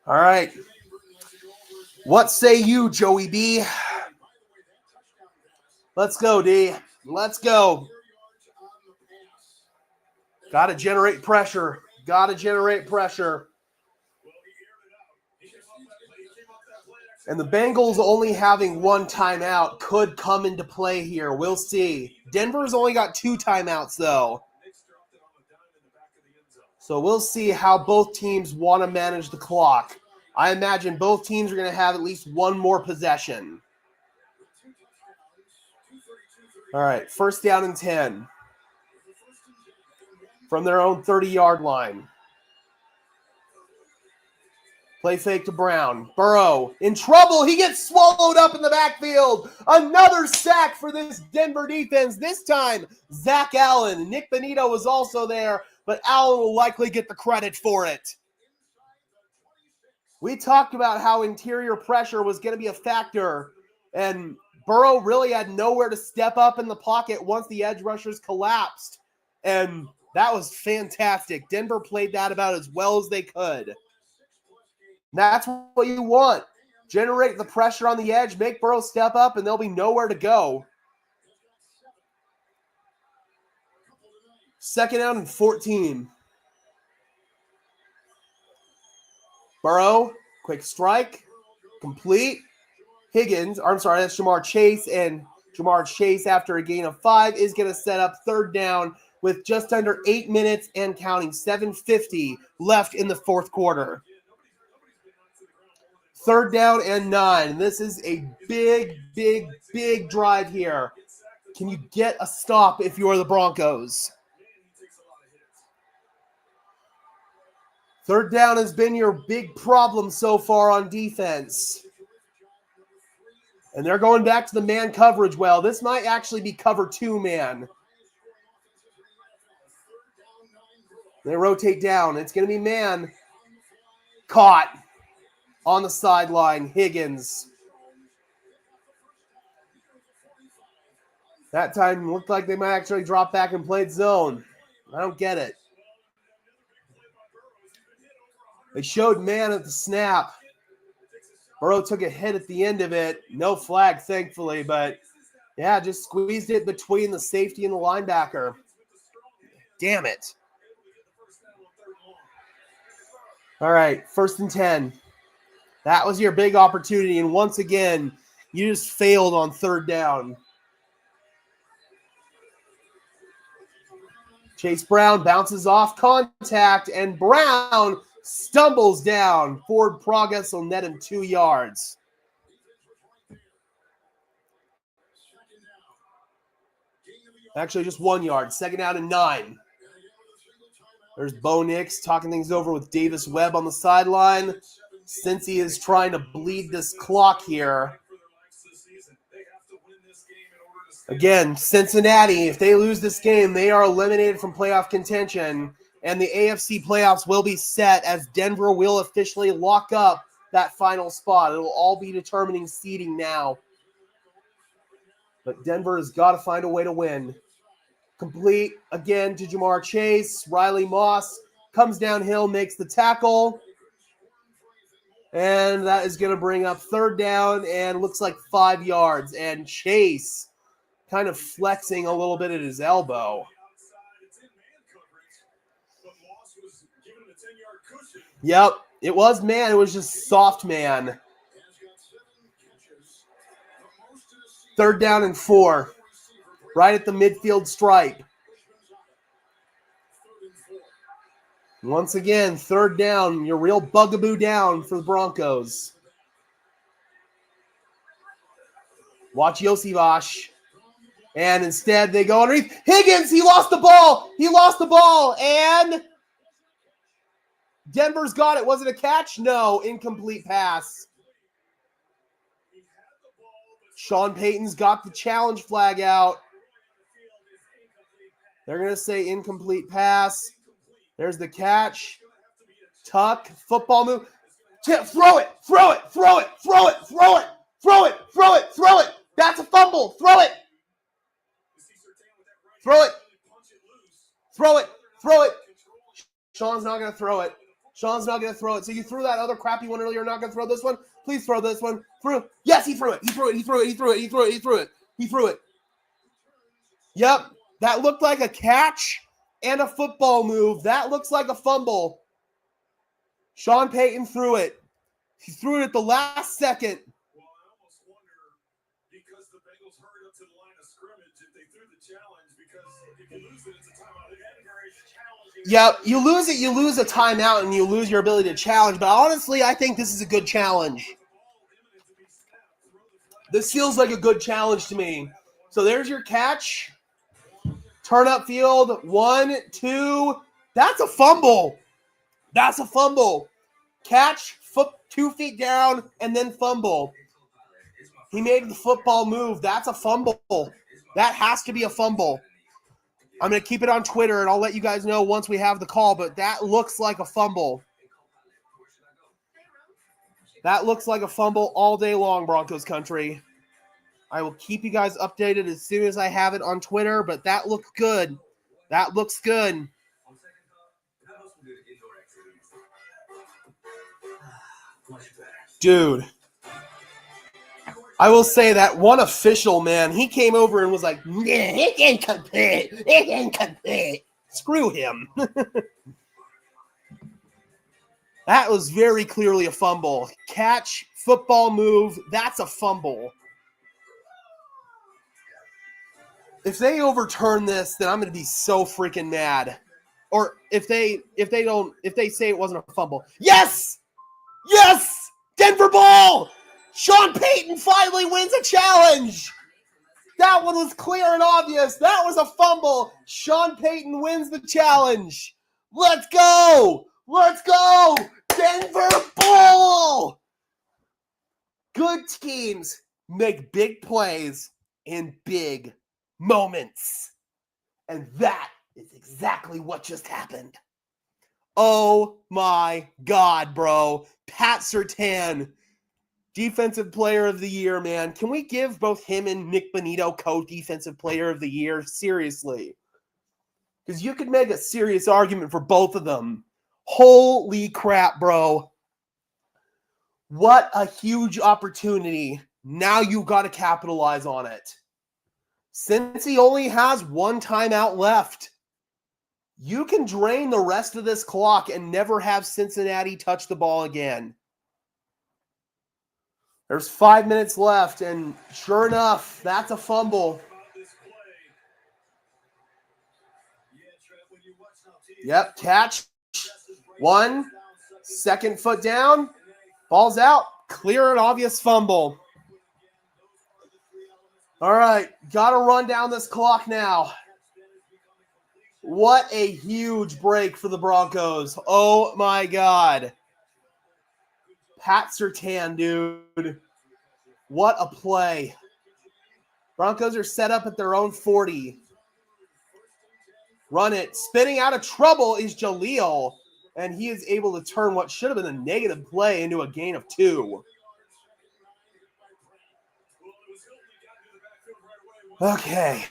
All right. What say you, Joey B? Let's go, D. Let's go. Got to generate pressure. Got to generate pressure. And the Bengals only having 1 timeout could come into play here. We'll see. Denver's only got 2 timeouts, though. So we'll see how both teams want to manage the clock. I imagine both teams are going to have at least 1 more possession. All right, 1st down and 10. From their own 30-yard line. Play fake to Brown. Burrow in trouble. He gets swallowed up in the backfield. Another sack for this Denver defense. This time, Zach Allen. Nick Bonito was also there, but Allen will likely get the credit for it. We talked about how interior pressure was going to be a factor, and Burrow really had nowhere to step up in the pocket once the edge rushers collapsed, and that was fantastic. Denver played that about as well as they could. That's what you want. Generate the pressure on the edge, make Burrow step up, and there'll be nowhere to go. 2nd down and 14. Burrow, quick strike, complete. Higgins, that's Jamar Chase, and Jamar Chase, after a gain of 5, is going to set up 3rd down with just under 8 minutes and counting, 7:50 left in the 4th quarter. 3rd down and 9. This is a big, big, big drive here. Can you get a stop if you are the Broncos? 3rd down has been your big problem so far on defense. And they're going back to the man coverage. Well, this might actually be cover 2 man. They rotate down. It's going to be man. Caught on the sideline. Higgins. That time looked like they might actually drop back and play zone. I don't get it. They showed man at the snap. Burrow took a hit at the end of it. No flag, thankfully, but yeah, just squeezed it between the safety and the linebacker. Damn it. All right, 1st and 10. That was your big opportunity, and once again, you just failed on 3rd down. Chase Brown bounces off contact, and Brown stumbles down. Forward progress will net him 2 yards. Actually, just 1 yard. 2nd down and 9. There's Bo Nix talking things over with Davis Webb on the sideline. Cincy is trying to bleed this clock here. Again, Cincinnati, if they lose this game, they are eliminated from playoff contention, and the AFC playoffs will be set as Denver will officially lock up that final spot. It will all be determining seeding now. But Denver has got to find a way to win. Complete again to Jamar Chase. Riley Moss comes downhill, makes the tackle. And that is going to bring up third down and looks like 5 yards. And Chase kind of flexing a little bit at his elbow. Yep, it was man. It was just soft man. Third down and 4. Right at the midfield stripe. Once again, third down. Your real bugaboo down for the Broncos. Watch Yosivash. And instead they go underneath. Higgins, he lost the ball. He lost the ball. And Denver's got it. Was it a catch? No, incomplete pass. Sean Payton's got the challenge flag out. They're going to say incomplete pass. There's the catch. Tuck, football move. Throw it, throw it, throw it, throw it, throw it, throw it, throw it, throw it. That's a fumble. Throw it. Throw it. Throw it. Throw it. Sean's not going to throw it. Sean's not going to throw it. So you threw that other crappy one earlier. Not going to throw this one? Please throw this one. Yes, he threw it. He threw it. He threw it. He threw it. He threw it. He threw it. He threw it. Yep. That looked like a catch and a football move. That looks like a fumble. Sean Payton threw it. He threw it at the last second. Well, I almost wonder, because the Bengals hurried up to the line of scrimmage, if they threw the challenge, because if you lose it, it's a timeout. Yep, you lose it, you lose a timeout, and you lose your ability to challenge. But honestly, I think this is a good challenge. This feels like a good challenge to me. So there's your catch. Turn up field. 1, 2. That's a fumble. That's a fumble. Catch, foot 2 feet down, and then fumble. He made the football move. That's a fumble. That has to be a fumble. I'm going to keep it on Twitter, and I'll let you guys know once we have the call, but that looks like a fumble. That looks like a fumble all day long, Broncos country. I will keep you guys updated as soon as I have it on Twitter, but that looks good. That looks good. Dude. I will say that one official, man, he came over and was like, it's incomplete. It's incomplete. Screw him. That was very clearly a fumble. Catch, football move, that's a fumble. If they overturn this, then I'm going to be so freaking mad. Or if they say it wasn't a fumble. Yes! Yes! Denver ball! Sean Payton finally wins a challenge. That one was clear and obvious. That was a fumble. Sean Payton wins the challenge. Let's go. Let's go. Denver ball. Good teams make big plays in big moments. And that is exactly what just happened. Oh my God, bro. Pat Surtain. Defensive Player of the Year, man. Can we give both him and Nick Bonito co-Defensive Player of the Year? Seriously. Because you could make a serious argument for both of them. Holy crap, bro. What a huge opportunity. Now you got to capitalize on it. Since he only has one timeout left, you can drain the rest of this clock and never have Cincinnati touch the ball again. There's 5 minutes left, and sure enough, that's a fumble. Yep, catch. 1, second foot down, ball's out, clear and obvious fumble. All right, got to run down this clock now. What a huge break for the Broncos. Oh, my God. Pat Surtain, dude. What a play. Broncos are set up at their own 40. Run it. Spinning out of trouble is Jaleel, and he is able to turn what should have been a negative play into a gain of 2. Okay.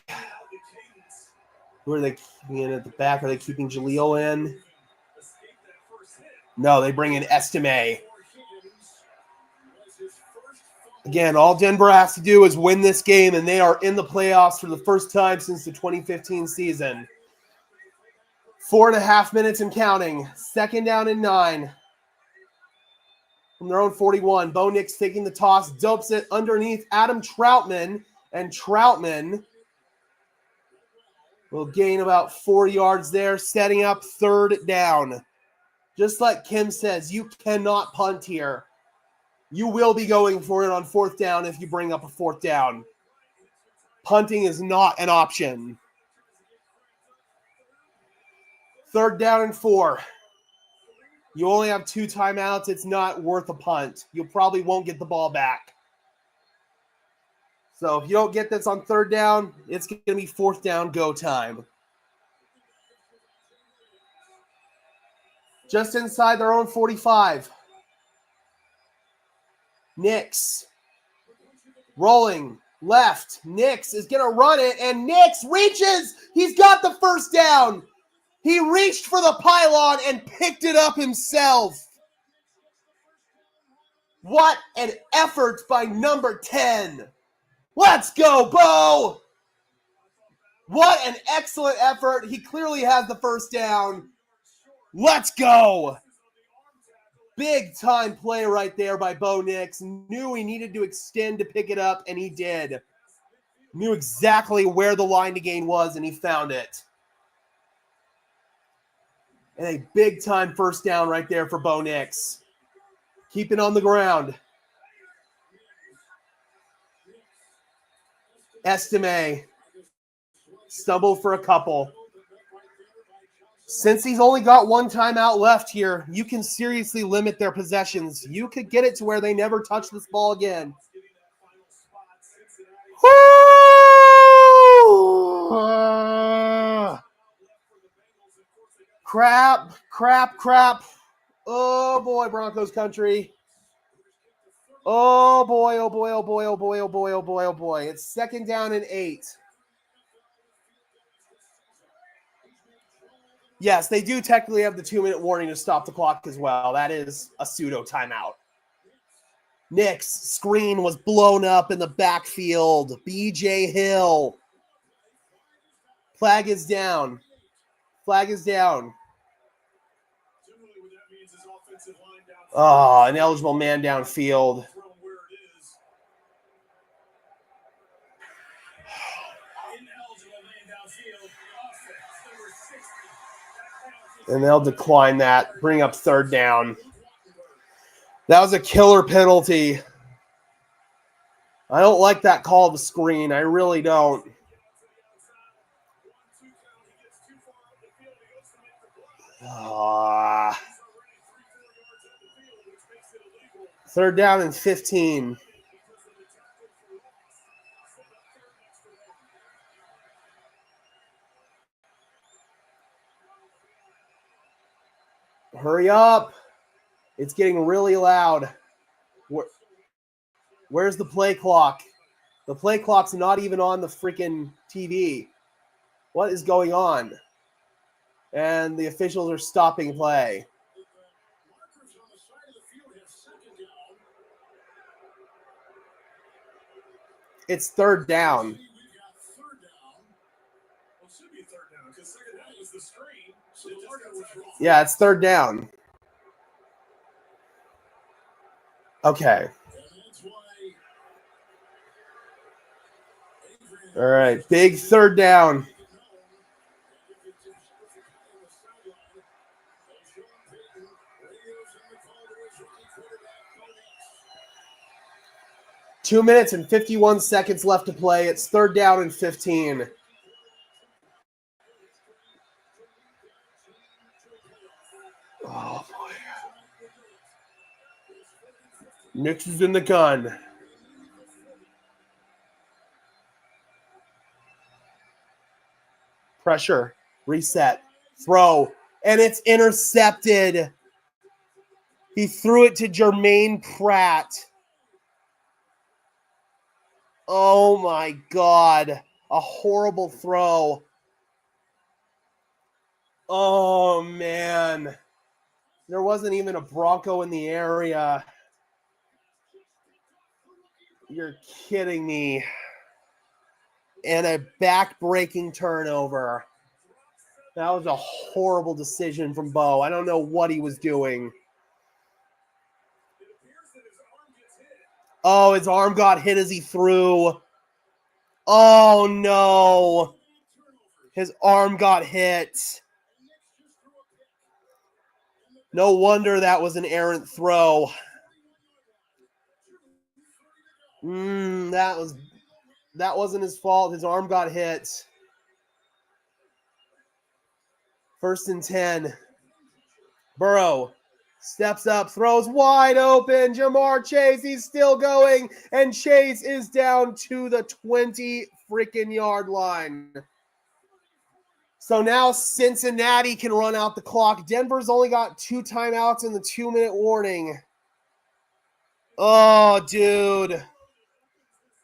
Who are they keeping in at the back? Are they keeping Jaleel in? No, they bring in Estime. Again, all Denver has to do is win this game, and they are in the playoffs for the first time since the 2015 season. 4.5 minutes and counting. Second down and 9. From their own 41. Bo Nix taking the toss, dopes it underneath Adam Troutman, and Troutman will gain about 4 yards there, setting up third down. Just like Kim says, you cannot punt here. You will be going for it on fourth down if you bring up a fourth down. Punting is not an option. Third down and 4. You only have 2 timeouts. It's not worth a punt. You probably won't get the ball back. So if you don't get this on third down, it's going to be fourth down go time. Just inside their own 45. Nix. Rolling. Left. Nix is going to run it, and Nix reaches. He's got the first down. He reached for the pylon and picked it up himself. What an effort by number 10. Let's go, Bo! What an excellent effort. He clearly has the first down. Let's go. Big time play right there by Bo Nix. Knew he needed to extend to pick it up, and he did. Knew exactly where the line to gain was, and he found it. And a big time first down right there for Bo Nix. Keep it on the ground. Estime. Stumbled for a couple. Since he's only got 1 timeout left here, you can seriously limit their possessions. You could get it to where they never touch this ball again. Crap. Oh, boy, Broncos country. Oh, boy. It's second down and 8. Yes, they do technically have the 2-minute warning to stop the clock as well. That is a pseudo timeout. Nick's screen was blown up in the backfield. BJ Hill. Flag is down. Oh, an eligible man downfield. And they'll decline that. Bring up third down. That was a killer penalty. I don't like that call of the screen. I really don't. Third down and 15. Hurry up. It's getting really loud. Where's the play clock? The play clock's not even on the freaking TV. What is going on? And the officials are stopping play. It's third down. Yeah, it's third down. Okay. All right, big third down. Two minutes and 51 seconds left to play. It's third down and 15. Oh, boy. Nix is in the gun. Pressure. Reset. Throw. And it's intercepted. He threw it to Jermaine Pratt. Oh, my God. A horrible throw. Oh, man. There wasn't even a Bronco in the area. You're kidding me. And a back-breaking turnover. That was a horrible decision from Bo. I don't know what he was doing. Oh, his arm got hit as he threw. Oh, no. His arm got hit. No wonder that was an errant throw. That wasn't his fault. His arm got hit. 1st and 10. Burrow steps up, throws wide open. Jamar Chase, he's still going, and Chase is down to the 20 freaking yard line. So now Cincinnati can run out the clock. Denver's only got 2 timeouts in the 2-minute warning. Oh, dude.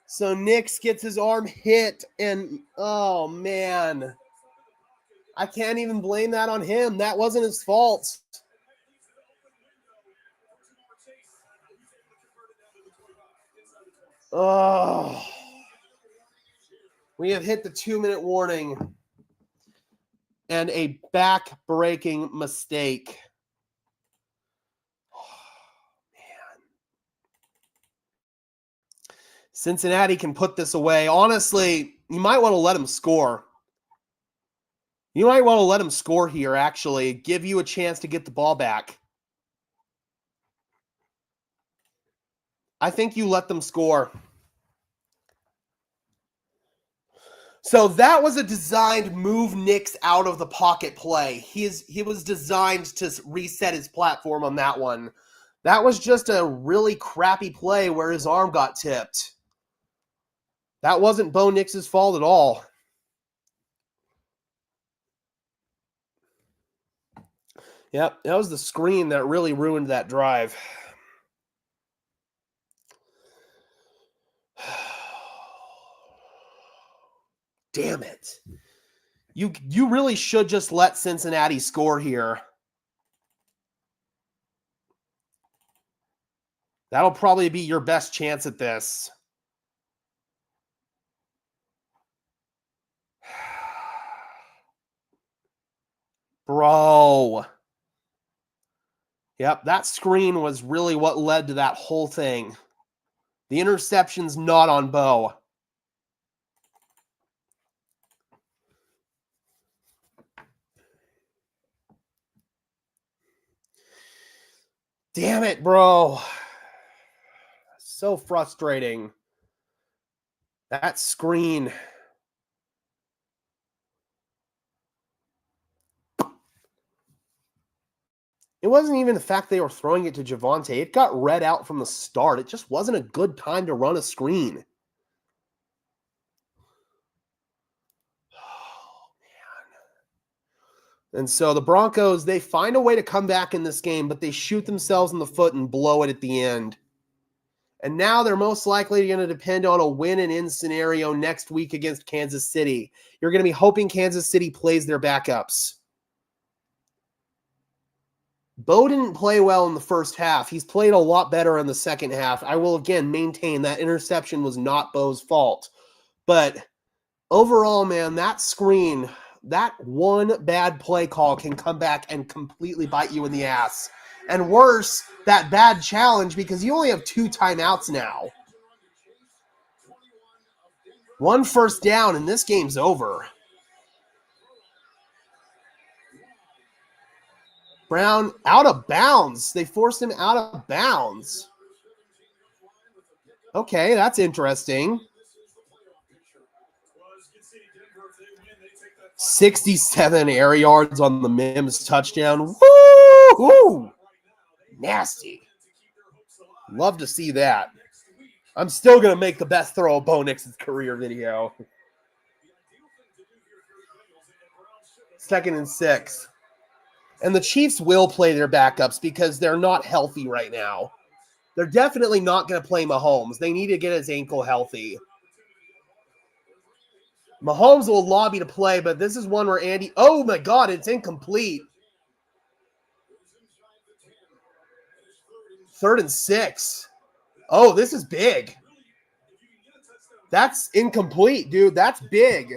So Nix gets his arm hit, and oh, man. I can't even blame that on him. That wasn't his fault. Oh. We have hit the 2-minute warning. And a back-breaking mistake. Oh, man. Cincinnati can put this away. Honestly, you might want to let him score. You might want to let him score here, actually. Give you a chance to get the ball back. I think you let them score. So that was a designed move Nix out of the pocket play. He was designed to reset his platform on that one. That was just a really crappy play where his arm got tipped. That wasn't Bo Nix's fault at all. Yep, that was the screen that really ruined that drive. Damn it. You really should just let Cincinnati score here. That'll probably be your best chance at this. Bro. Yep, that screen was really what led to that whole thing. The interception's not on Bo. Damn it, bro. So frustrating. That screen. It wasn't even the fact they were throwing it to Javonte. It got read out from the start. It just wasn't a good time to run a screen. Oh, man. And so the Broncos, they find a way to come back in this game, but they shoot themselves in the foot and blow it at the end. And now they're most likely going to depend on a win and in scenario next week against Kansas City. You're going to be hoping Kansas City plays their backups. Bo didn't play well in the first half. He's played a lot better in the second half. I will again maintain that interception was not Bo's fault. But overall, man, that screen, that one bad play call can come back and completely bite you in the ass. And worse, that bad challenge, because you only have 2 timeouts now. 1 first down and this game's over. Brown out of bounds. They forced him out of bounds. Okay, that's interesting. 67 air yards on the Mims touchdown. Woo! Nasty. Love to see that. I'm still going to make the best throw of Bo Nix's career video. 2nd and 6. And the Chiefs will play their backups because they're not healthy right now. They're definitely not going to play Mahomes. They need to get his ankle healthy. Mahomes will lobby to play, but this is one where Andy... Oh, my God, it's incomplete. 3rd and 6. Oh, this is big. That's incomplete, dude. That's big.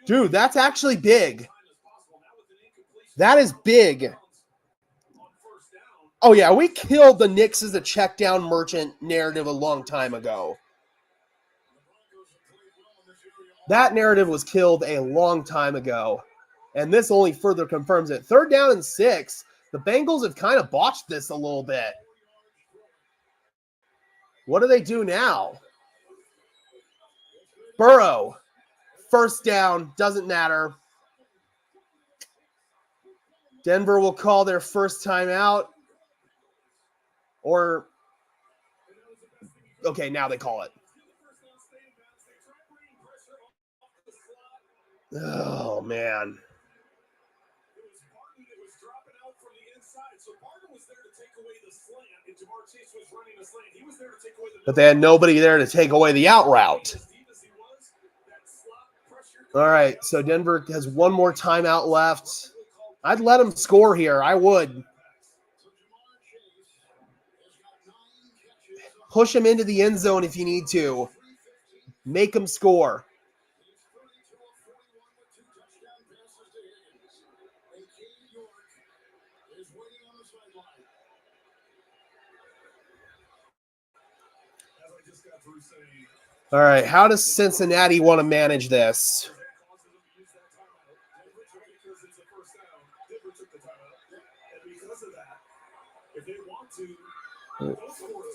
Dude, that's actually big. That is big. Oh, yeah, we killed the Knicks as a check down merchant narrative a long time ago. That narrative was killed a long time ago. And this only further confirms it. 3rd down and 6. The Bengals have kind of botched this a little bit. What do they do now? Burrow. 1st down. Doesn't matter. Denver will call their first timeout. Or, okay, now they call it. Oh, man. But they had nobody there to take away the out route. All right, so Denver has one more timeout left. I'd let them score here. I would. Push them into the end zone if you need to. Make them score. All right, how does Cincinnati want to manage this?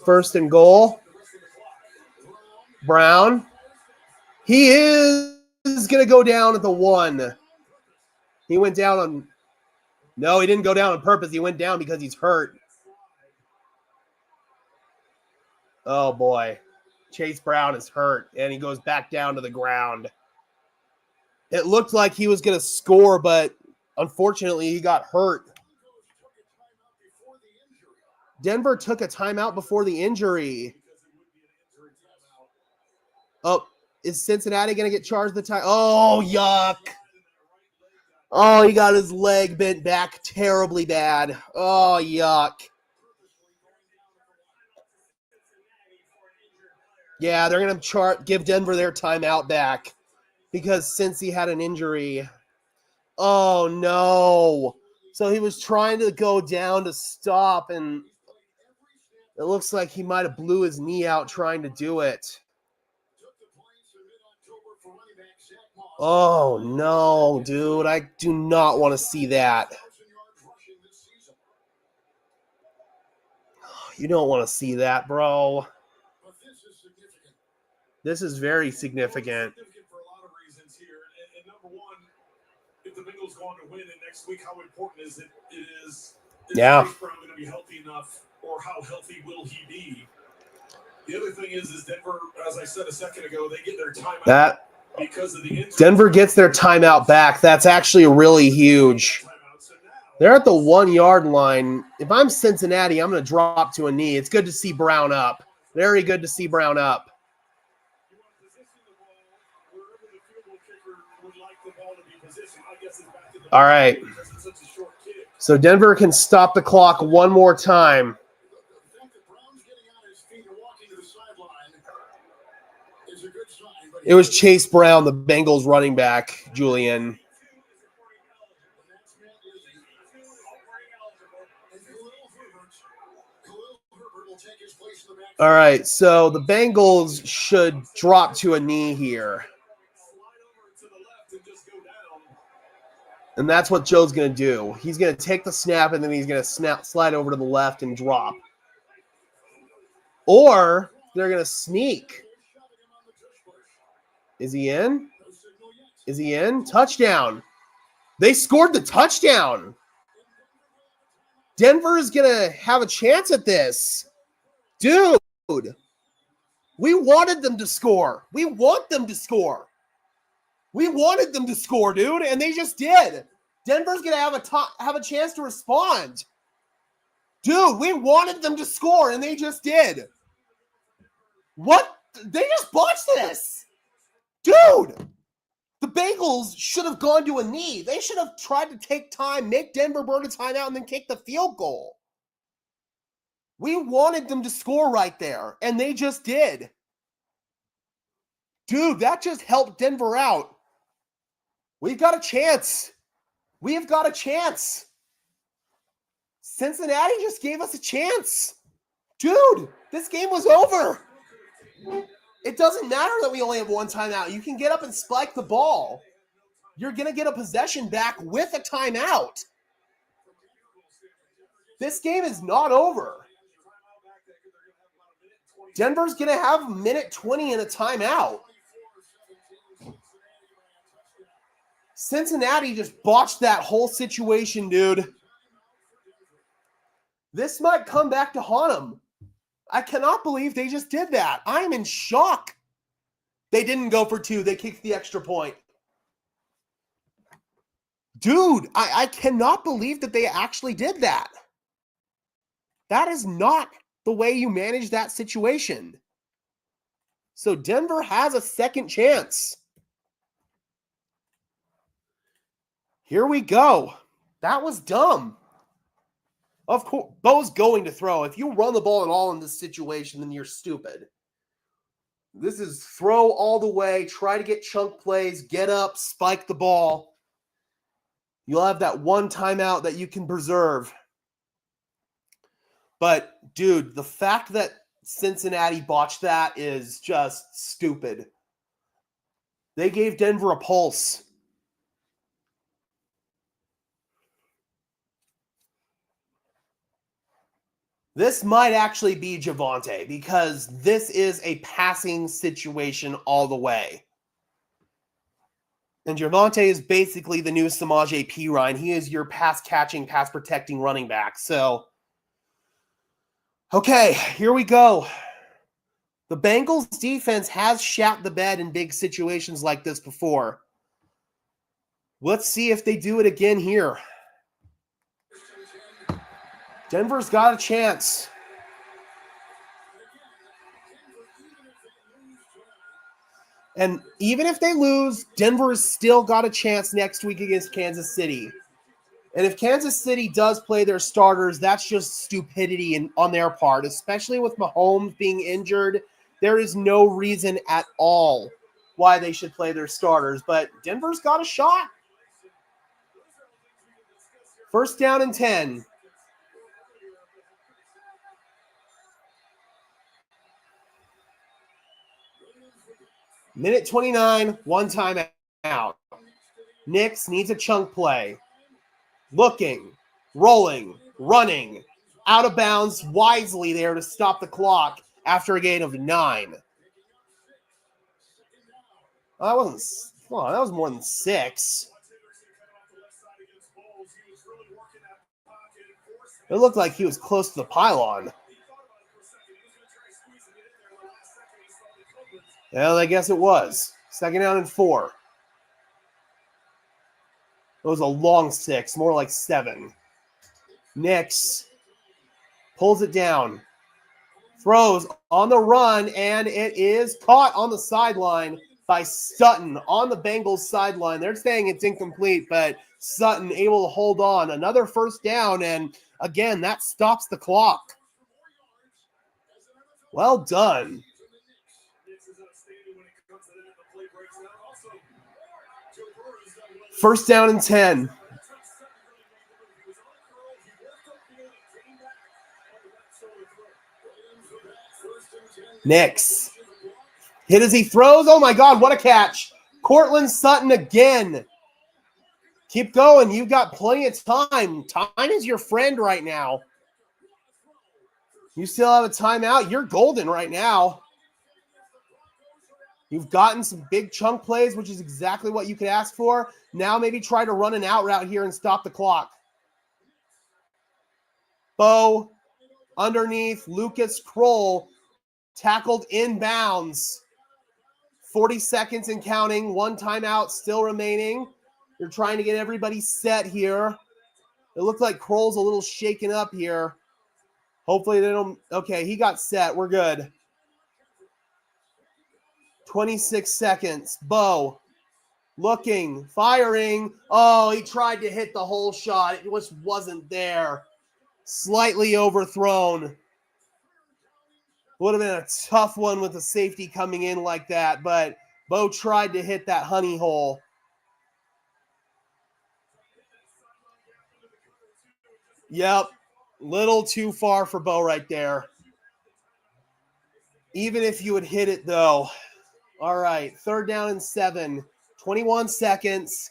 First and goal. Brown. He is going to go down at the 1. He went down on... No, he didn't go down on purpose. He went down because he's hurt. Oh, boy. Chase Brown is hurt, and he goes back down to the ground. It looked like he was going to score, but unfortunately, he got hurt. Denver took a timeout before the injury. Oh, is Cincinnati going to get charged the time? Oh, yuck. Oh, he got his leg bent back terribly bad. Oh, yuck. Yeah, they're going to give Denver their timeout back because Cincy had an injury. Oh, no. So he was trying to go down to stop, and it looks like he might have blew his knee out trying to do it. Oh, no, dude. I do not want to see that. You don't want to see that, bro. This is very significant. For a lot of reasons here. And number one, if the Bengals go on to win next week, how important is it? Is Yeah. Chase Brown going to be healthy enough, or how healthy will he be? The other thing is Denver, as I said a second ago, they get their timeout because of the injury. Denver gets their timeout back. That's actually really huge. They're at the 1-yard line. If I'm Cincinnati, I'm going to drop to a knee. It's good to see Brown up. Very good to see Brown up. All right. So Denver can stop the clock one more time. It was Chase Brown, the Bengals running back, Julian. All right, so the Bengals should drop to a knee here. And that's what Joe's going to do. He's going to take the snap, and then he's going to slide over to the left and drop. Or they're going to sneak. Is he in? Is he in? Touchdown. They scored the touchdown. Denver is going to have a chance at this. Dude, we wanted them to score. We want them to score. We wanted them to score, dude, and they just did. Denver's going to have a chance to respond. Dude, we wanted them to score, and they just did. What? They just botched this. Dude, the Bengals should have gone to a knee. They should have tried to take time, make Denver burn a timeout, and then kick the field goal. We wanted them to score right there, and they just did. Dude, that just helped Denver out. We've got a chance. We have got a chance. Cincinnati just gave us a chance. Dude, this game was over. It doesn't matter that we only have one timeout. You can get up and spike the ball. You're going to get a possession back with a timeout. This game is not over. Denver's going to have a minute 20 and a timeout. Cincinnati just botched that whole situation, dude. This might come back to haunt them. I cannot believe they just did that. I am in shock. They didn't go for two. They kicked the extra point. Dude, I cannot believe that they actually did that. That is not the way you manage that situation. So Denver has a second chance. Here we go. That was dumb. Of course, Bo's going to throw. If you run the ball at all in this situation, then you're stupid. This is throw all the way, try to get chunk plays, get up, spike the ball. You'll have that one timeout that you can preserve. But, dude, the fact that Cincinnati botched that is just stupid. They gave Denver a pulse. This might actually be Javonte because this is a passing situation all the way. And Javonte is basically the new Samaje Perine. He is your pass-catching, pass-protecting running back. So, okay, here we go. The Bengals defense has shat the bed in big situations like this before. Let's see if they do it again here. Denver's got a chance. And even if they lose, Denver's still got a chance next week against Kansas City. And if Kansas City does play their starters, that's just stupidity on their part, especially with Mahomes being injured. There is no reason at all why they should play their starters. But Denver's got a shot. First down and 10. Minute 29, one time out. Nix needs a chunk play. Looking, rolling, running, out of bounds wisely there to stop the clock after a gain of 9. That wasn't, well, that was more than 6. It looked like he was close to the pylon. Well, I guess it was. Second down and 4. It was a long 6, more like 7. Nix pulls it down. Throws on the run, and it is caught on the sideline by Sutton on the Bengals sideline. They're saying it's incomplete, but Sutton able to hold on. Another first down, and again, that stops the clock. Well done. First down and 10. Nix. Hit as he throws. Oh my God, what a catch. Cortland Sutton again. Keep going. You've got plenty of time. Time is your friend right now. You still have a timeout. You're golden right now. You've gotten some big chunk plays, which is exactly what you could ask for. Now maybe try to run an out route here and stop the clock. Bo underneath Lucas Kroll, tackled inbounds. 40 seconds and counting. One timeout still remaining. You're trying to get everybody set here. It looked like Kroll's a little shaken up here. Hopefully they don't. Okay, he got set. We're good. 26 seconds. Bo looking, firing. Oh, he tried to hit the whole shot. It just wasn't there. Slightly overthrown. Would have been a tough one with the safety coming in like that, but Bo tried to hit that honey hole. Yep, little too far for Bo right there. Even if you would hit it, though. All right, 3rd down and 7, 21 seconds.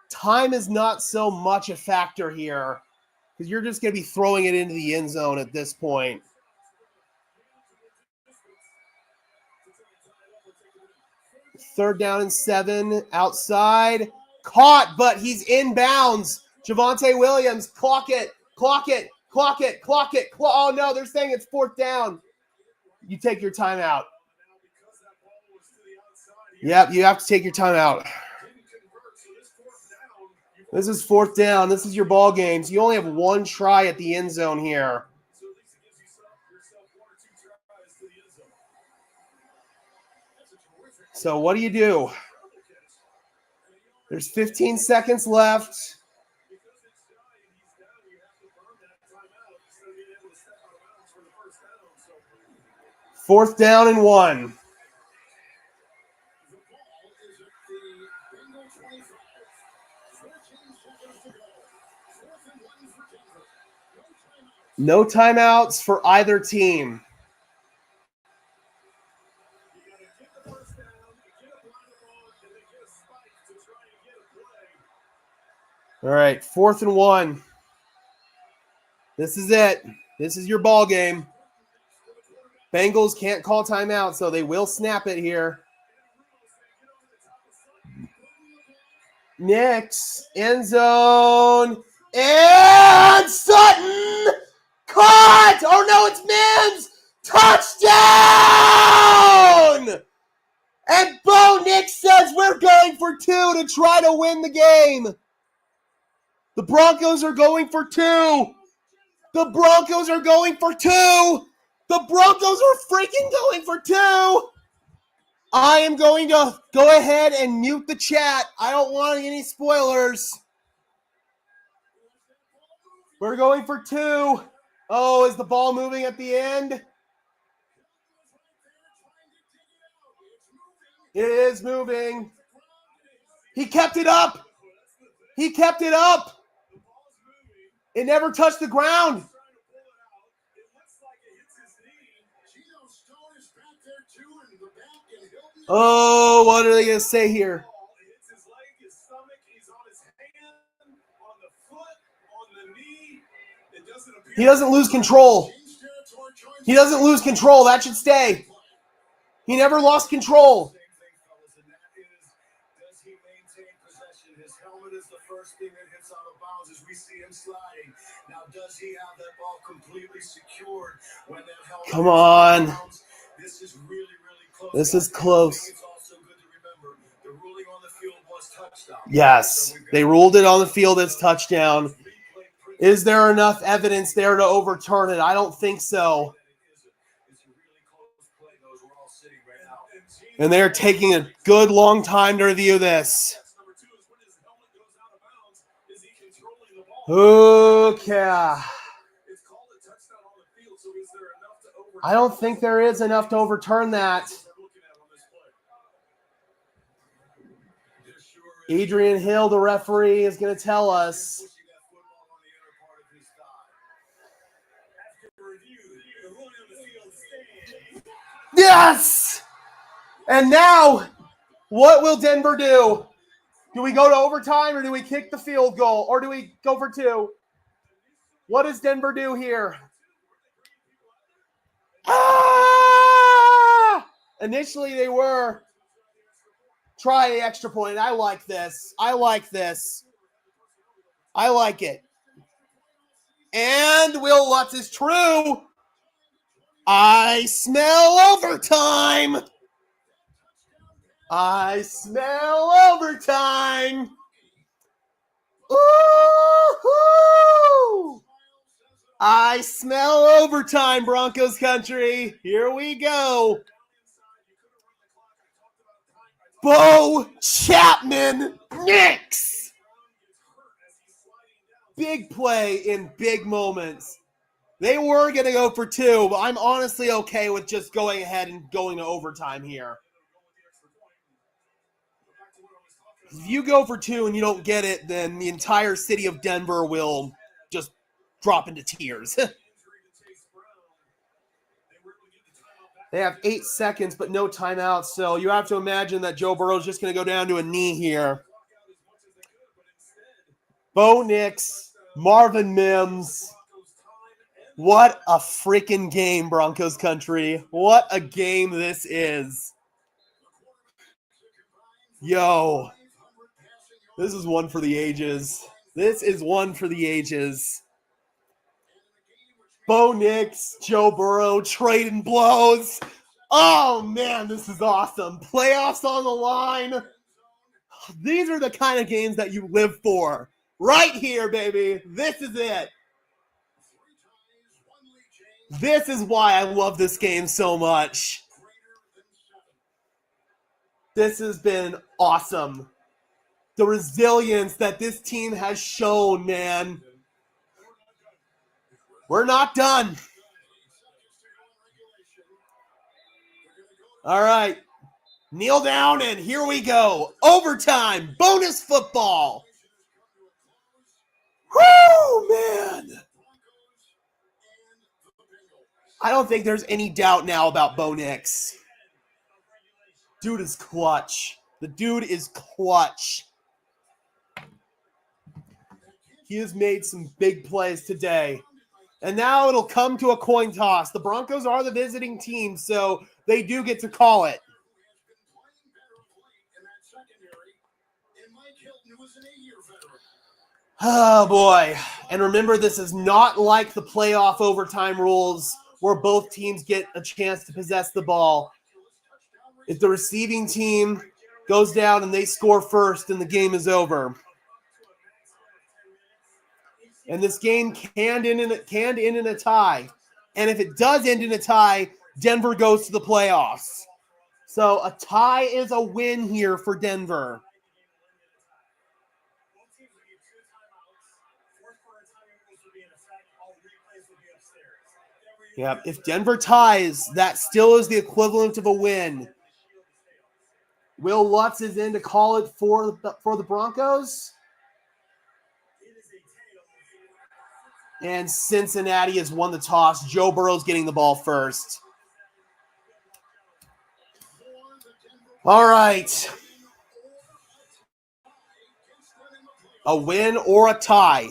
Time is not so much a factor here because you're just going to be throwing it into the end zone at this point. Third down and 7, outside. Caught, but he's inbounds. Javonte Williams, clock it. Oh, no, they're saying it's 4th down. You take your timeout. Yep, you have to take your timeout. This is 4th down. This is your ball game. So you only have one try at the end zone here. So what do? There's 15 seconds left. Fourth down and 1. No timeouts for either team. All right, 4th and 1. This is it. This is your ball game. Bengals can't call timeout, so they will snap it here. Knicks, end zone, and Sutton caught! Oh no, it's Mims! Touchdown! And Bo Nix says we're going for 2 to try to win the game. The Broncos are going for 2. The Broncos are going for 2. The Broncos are freaking going for 2. I am going to go ahead and mute the chat. I don't want any spoilers. We're going for 2. Oh, is the ball moving at the end? It is moving. He kept it up. He kept it up. It never touched the ground. Oh, what are they going to say here? He doesn't lose control. He doesn't lose control. That should stay. He never lost control. Does he maintain possession? His helmet is the first thing that hits out of bounds as we see him sliding. Now, does he have that ball completely secured when that helmet? Come on. This is really, really close. This is close. It's also good to remember the ruling on the field was touchdown. Yes, they ruled it on the field as touchdown. Is there enough evidence there to overturn it? I don't think so. And they're taking a good long time to review this. Okay. I don't think there is enough to overturn that. Adrian Hill, the referee, is going to tell us. Yes! And now, what will Denver do? Do we go to overtime or do we kick the field goal? Or do we go for 2? What does Denver do here? Initially, they were try the extra point. I like this. I like this. I like it. And Will Lutz is true. I smell overtime. I smell overtime. Ooh-hoo! I smell overtime, Broncos country. Here we go. Bo Chapman Knicks. Big play in big moments. They were going to go for 2, but I'm honestly okay with just going ahead and going to overtime here. If you go for 2 and you don't get it, then the entire city of Denver will just drop into tears. They have 8 seconds, but no timeouts, so you have to imagine that Joe Burrow's just going to go down to a knee here. Bo Nix, Marvin Mims. What a freaking game, Broncos country. What a game this is. Yo, this is one for the ages. This is one for the ages. Bo Nix, Joe Burrow, trading blows. Oh, man, this is awesome. Playoffs on the line. These are the kind of games that you live for. Right here, baby. This is it. This is why I love this game so much. This has been awesome. The resilience that this team has shown, man. We're not done. All right. Kneel down, and here we go. Overtime. Bonus football. Woo, man. I don't think there's any doubt now about Bo Nix. Dude is clutch. The dude is clutch. He has made some big plays today. And now it'll come to a coin toss. The Broncos are the visiting team, so they do get to call it. Oh, boy. And remember, this is not like the playoff overtime rules where both teams get a chance to possess the ball. If the receiving team goes down and they score first, then the game is over. And this game can end in a tie. And if it does end in a tie, Denver goes to the playoffs. So a tie is a win here for Denver. Yeah, if Denver ties, that still is the equivalent of a win. Will Lutz is in to call it for the Broncos. And Cincinnati has won the toss. Joe Burrow's getting the ball first. All right. A win or a tie.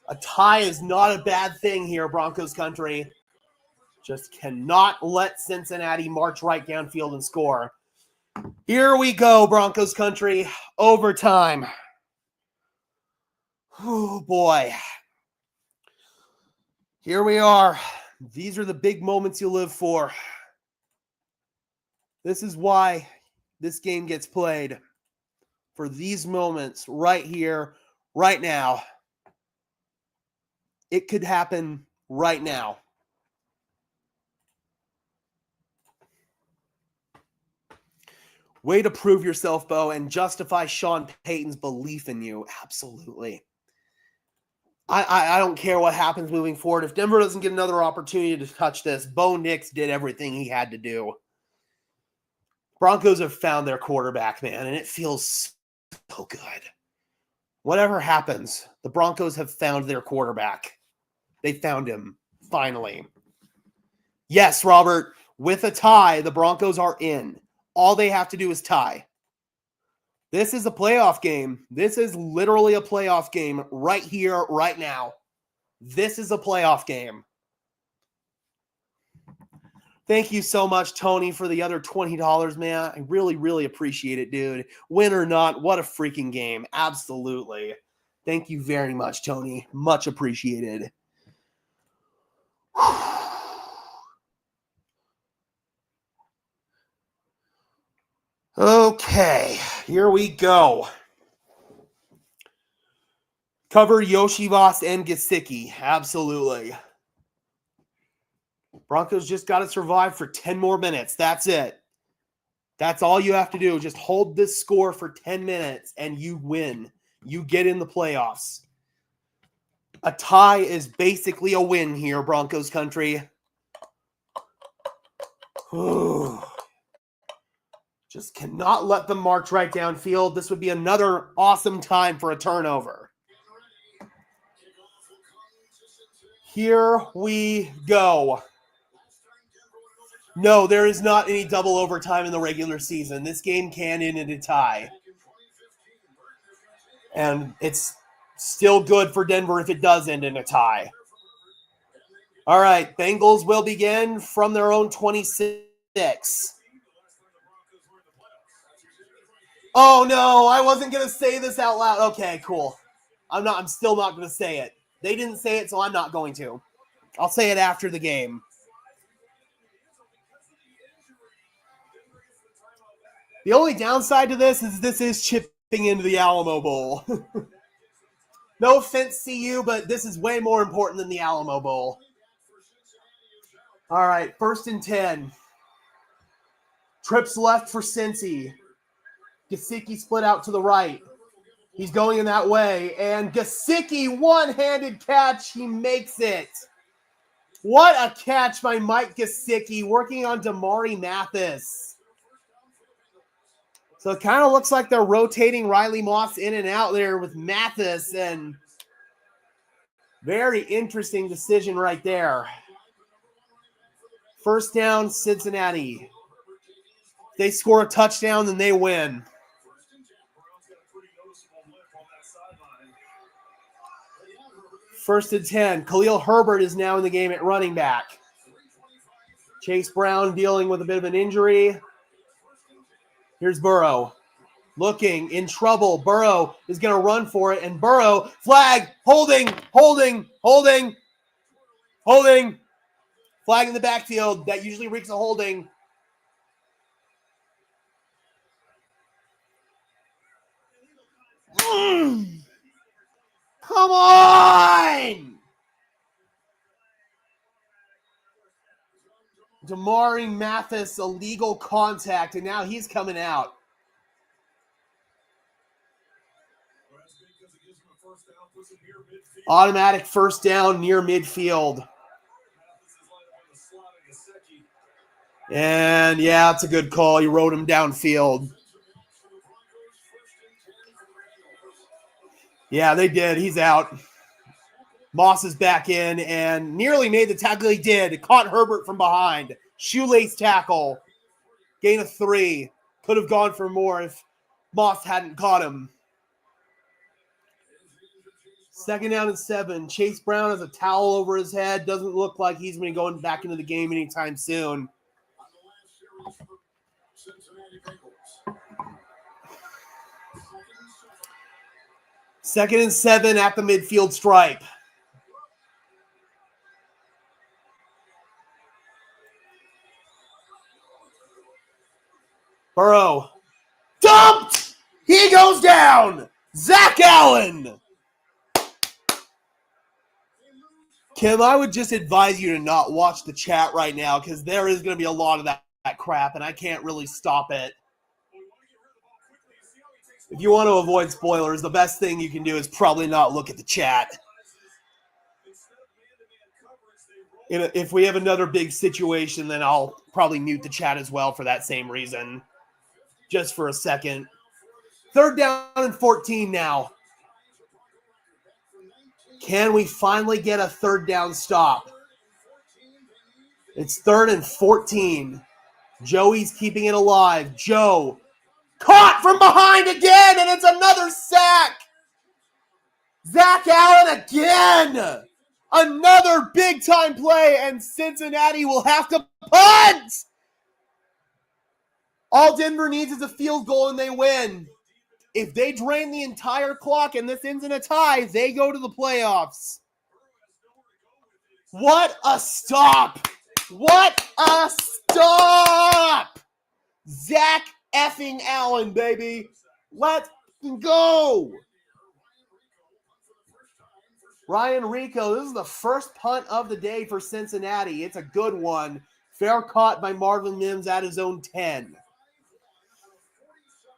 A tie is not a bad thing here, Broncos country. Just cannot let Cincinnati march right downfield and score. Here we go, Broncos country. Overtime. Oh, boy. Here we are. These are the big moments you live for. This is why this game gets played. For these moments right here, right now. It could happen right now. Way to prove yourself, Bo, and justify Sean Payton's belief in you. Absolutely. I don't care what happens moving forward. If Denver doesn't get another opportunity to touch this, Bo Nix did everything he had to do. Broncos have found their quarterback, man, and it feels so good. Whatever happens, the Broncos have found their quarterback. They found him, finally. Yes, Robert, with a tie, the Broncos are in. All they have to do is tie. This is a playoff game. This is literally a playoff game right here, right now. This is a playoff game. Thank you so much, Tony, for the other $20, man. I really, really appreciate it, dude. Win or not, what a freaking game. Absolutely. Thank you very much, Tony. Much appreciated. Okay, here we go. Cover Yoshivas and Gesicki. Absolutely. Broncos just got to survive for 10 more minutes. That's it. That's all you have to do. Just hold this score for 10 minutes and you win. You get in the playoffs. A tie is basically a win here, Broncos country. Just cannot let them march right downfield. This would be another awesome time for a turnover. Here we go. No, there is not any double overtime in the regular season. This game can end in a tie. And it's still good for Denver if it does end in a tie. All right, Bengals will begin from their own 26. Oh no, I wasn't going to say this out loud. Okay, cool. I'm still not going to say it. They didn't say it, so I'm not going to. I'll say it after the game. The only downside to this is chipping into the Alamo Bowl. No offense, CU, but this is way more important than the Alamo Bowl. All right, 1st and 10. Trips left for Cincy. Gesicki split out to the right. He's going in that way, and Gesicki, one-handed catch. He makes it. What a catch by Mike Gesicki, working on Damari Mathis. So it kind of looks like they're rotating Riley Moss in and out there with Mathis, and very interesting decision right there. 1st down, Cincinnati. If they score a touchdown, then they win. First and 10. Khalil Herbert is now in the game at running back. Chase Brown dealing with a bit of an injury. Here's Burrow. Looking in trouble. Burrow is going to run for it. And Burrow, flag, holding. Flag in the backfield. That usually reeks of holding. Come on! Damari Mathis, illegal contact, and now he's coming out. Automatic 1st down near midfield. And yeah, it's a good call. You rode him downfield. Yeah, they did. He's out. Moss is back in and nearly made the tackle. He did. Caught Herbert from behind. Shoelace tackle. Gain of 3. Could have gone for more if Moss hadn't caught him. 2nd down and 7. Chase Brown has a towel over his head. Doesn't look like he's going to go back into the game anytime soon. Second and 7 at the midfield stripe. Burrow. Dumped! He goes down! Zach Allen! Kim, I would just advise you to not watch the chat right now because there is going to be a lot of that crap, and I can't really stop it. If you want to avoid spoilers, the best thing you can do is probably not look at the chat. If we have another big situation, then I'll probably mute the chat as well for that same reason. Just for a second. 3rd down and 14 now. Can we finally get a 3rd down stop? It's 3rd and 14. Joey's keeping it alive. Joe caught from behind again, and it's another sack. Zach Allen again. Another big-time play, and Cincinnati will have to punt. All Denver needs is a field goal, and they win. If they drain the entire clock and this ends in a tie, they go to the playoffs. What a stop. What a stop. Zach effing Allen, baby. Let's go. Ryan Rico, this is the first punt of the day for Cincinnati. It's a good one. Fair caught by Marvin Mims at his own 10.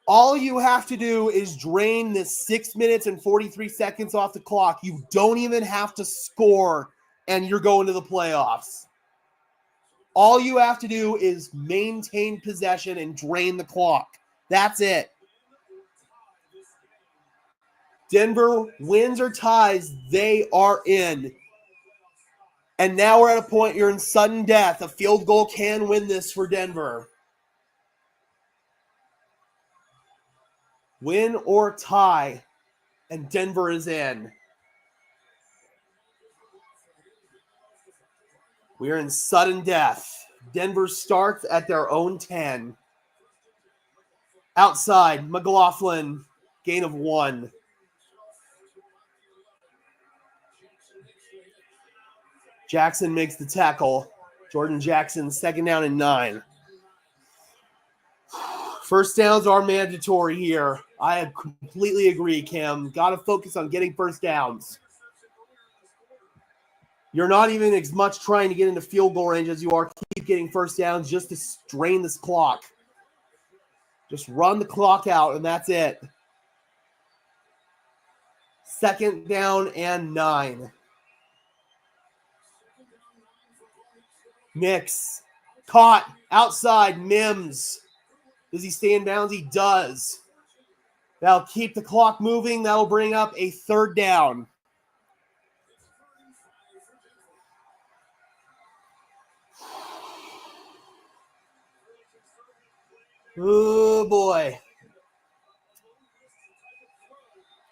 All you have to do is drain this 6 minutes and 43 seconds off the clock. You don't even have to score, and you're going to the playoffs. All you have to do is maintain possession and drain the clock. That's it. Denver wins or ties, they are in. And now we're at a point you're in sudden death. A field goal can win this for Denver. Win or tie, and Denver is in. We are in sudden death. Denver starts at their own 10. Outside, McLaughlin, gain of 1. Jackson makes the tackle. Jordan Jackson, 2nd down and 9. First downs are mandatory here. I completely agree, Cam. Got to focus on getting first downs. You're not even as much trying to get into field goal range as you are keep getting first downs just to drain this clock. Just run the clock out, and that's it. 2nd down and 9. Nix. Caught. Outside. Mims. Does he stay in bounds? He does. That'll keep the clock moving. That'll bring up a 3rd down. Oh, boy.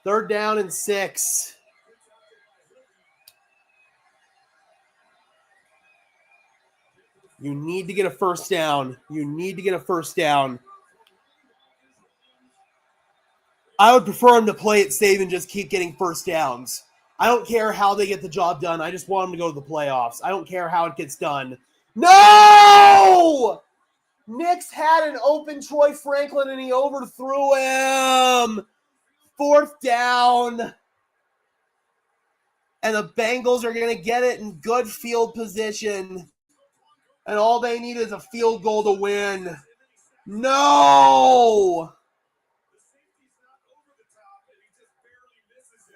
3rd down and 6. You need to get a first down. You need to get a first down. I would prefer him to play it safe and just keep getting first downs. I don't care how they get the job done. I just want them to go to the playoffs. I don't care how it gets done. No! Nix had an open Troy Franklin, and he overthrew him. 4th down. And the Bengals are going to get it in good field position. And all they need is a field goal to win. No!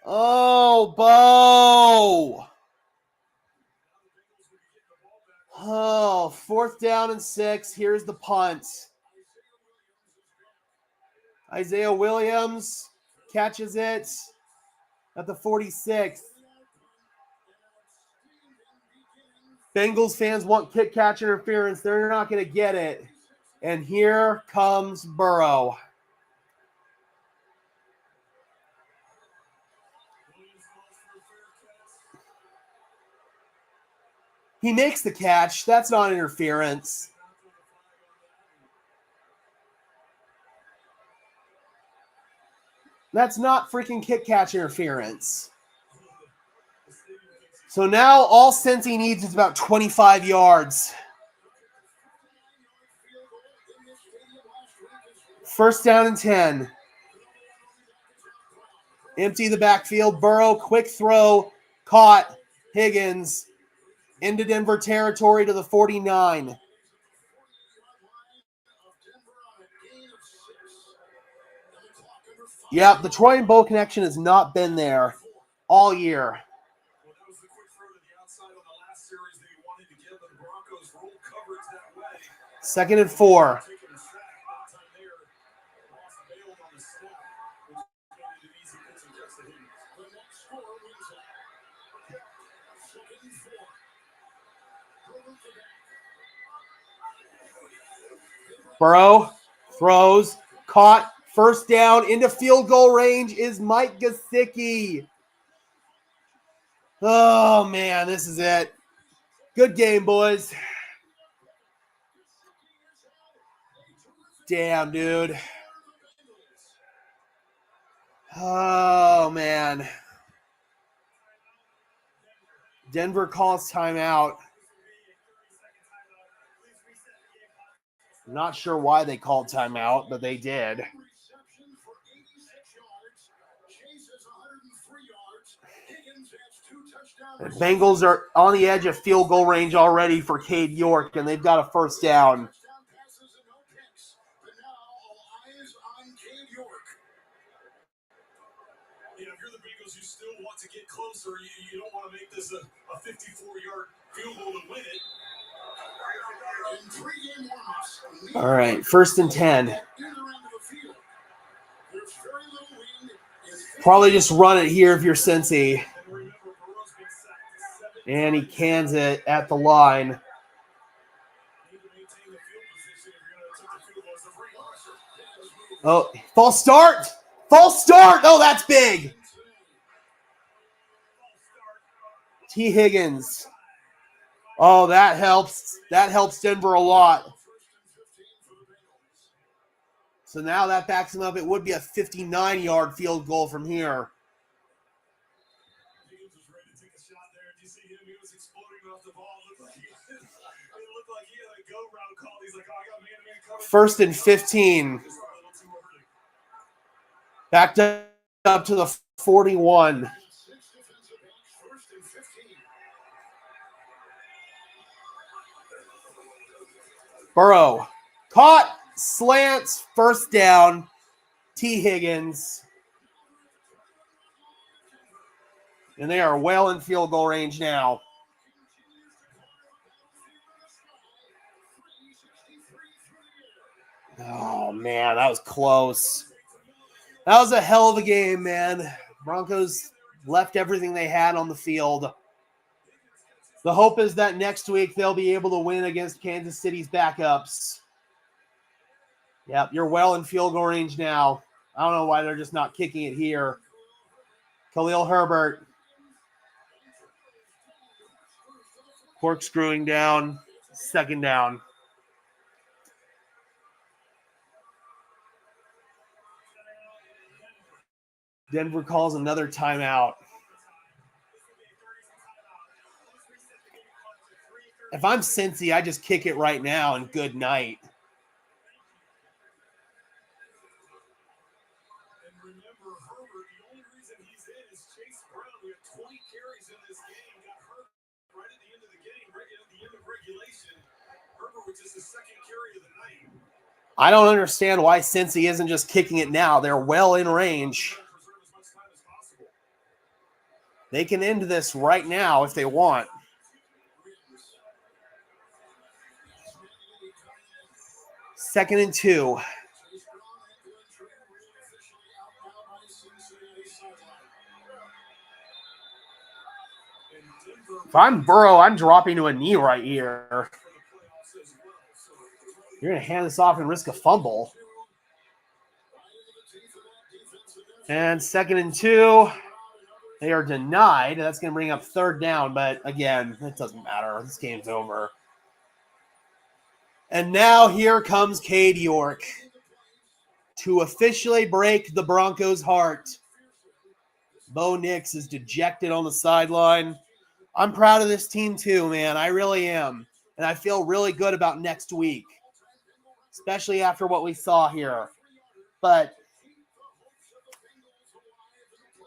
Oh, Bo! Oh, 4th down and 6. Here's the punt. Isaiah Williams catches it at the 46th. Bengals fans want kick catch interference. They're not going to get it. And here comes Burrow. He makes the catch. That's not interference. That's not freaking kick catch interference. So now all Cincy needs is about 25 yards. 1st down and 10. Empty the backfield. Burrow, quick throw. Caught. Higgins into Denver territory to the 49. Yep, the Troy and Bo connection has not been there all year. 2nd and 4. Burrow throws, caught, 1st down, into field goal range is Mike Gesicki. Oh, man, this is it. Good game, boys. Damn, dude. Oh, man. Denver calls timeout. Not sure why they called timeout, but they did. The Bengals are on the edge of field goal range already for Cade York, and they've got a 1st down. you're the Bengals, you still want to get closer. You don't want to make this a 54-yard field goal to win it. All right, 1st and 10. Probably just run it here if you're Cincy. And he cans it at the line. Oh, false start! False start! Oh, that's big! T. Higgins. Oh, that helps. That helps Denver a lot. So now that backs him up. It would be a 59-yard field goal from here. First and 15. Backed up to the 41. Burrow. Caught. Slants. First down. T. Higgins. And they are well in field goal range now. Oh, man, that was close. That was a hell of a game, man. Broncos left everything they had on the field. The hope is that next week they'll be able to win against Kansas City's backups. Yep, you're well in field goal range now. I don't know why they're just not kicking it here. Khalil Herbert. Corkscrewing down. 2nd down. Denver calls another timeout. If I'm Cincy, I just kick it right now and good night. And remember, Herbert, the only reason he's in is Chase Brown. We have 20 carries in this game. Got hurt right at the end of the game, right at the end of regulation. Herbert with just his 2nd carry of the night. I don't understand why Cincy isn't just kicking it now. They're well in range. They can end this right now if they want. Second and 2. If I'm Burrow, I'm dropping to a knee right here. You're going to hand this off and risk a fumble. And 2nd and 2. They are denied. That's going to bring up 3rd down, but again, it doesn't matter. This game's over. And now here comes Cade York to officially break the Broncos' heart. Bo Nix is dejected on the sideline. I'm proud of this team too, man. I really am. And I feel really good about next week, especially after what we saw here. But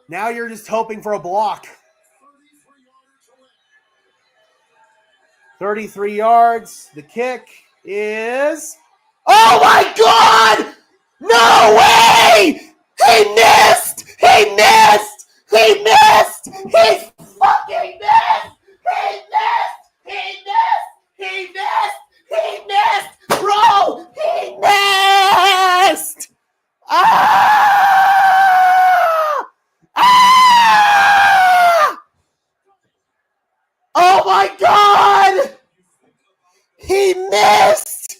now you're just hoping for a block. 33 yards. The kick is... Oh, my God! No way! He missed! He missed! He missed! He fucking missed! He missed! He missed! He missed! He missed! Bro! He missed! Ah! Ah! Oh my God! He missed!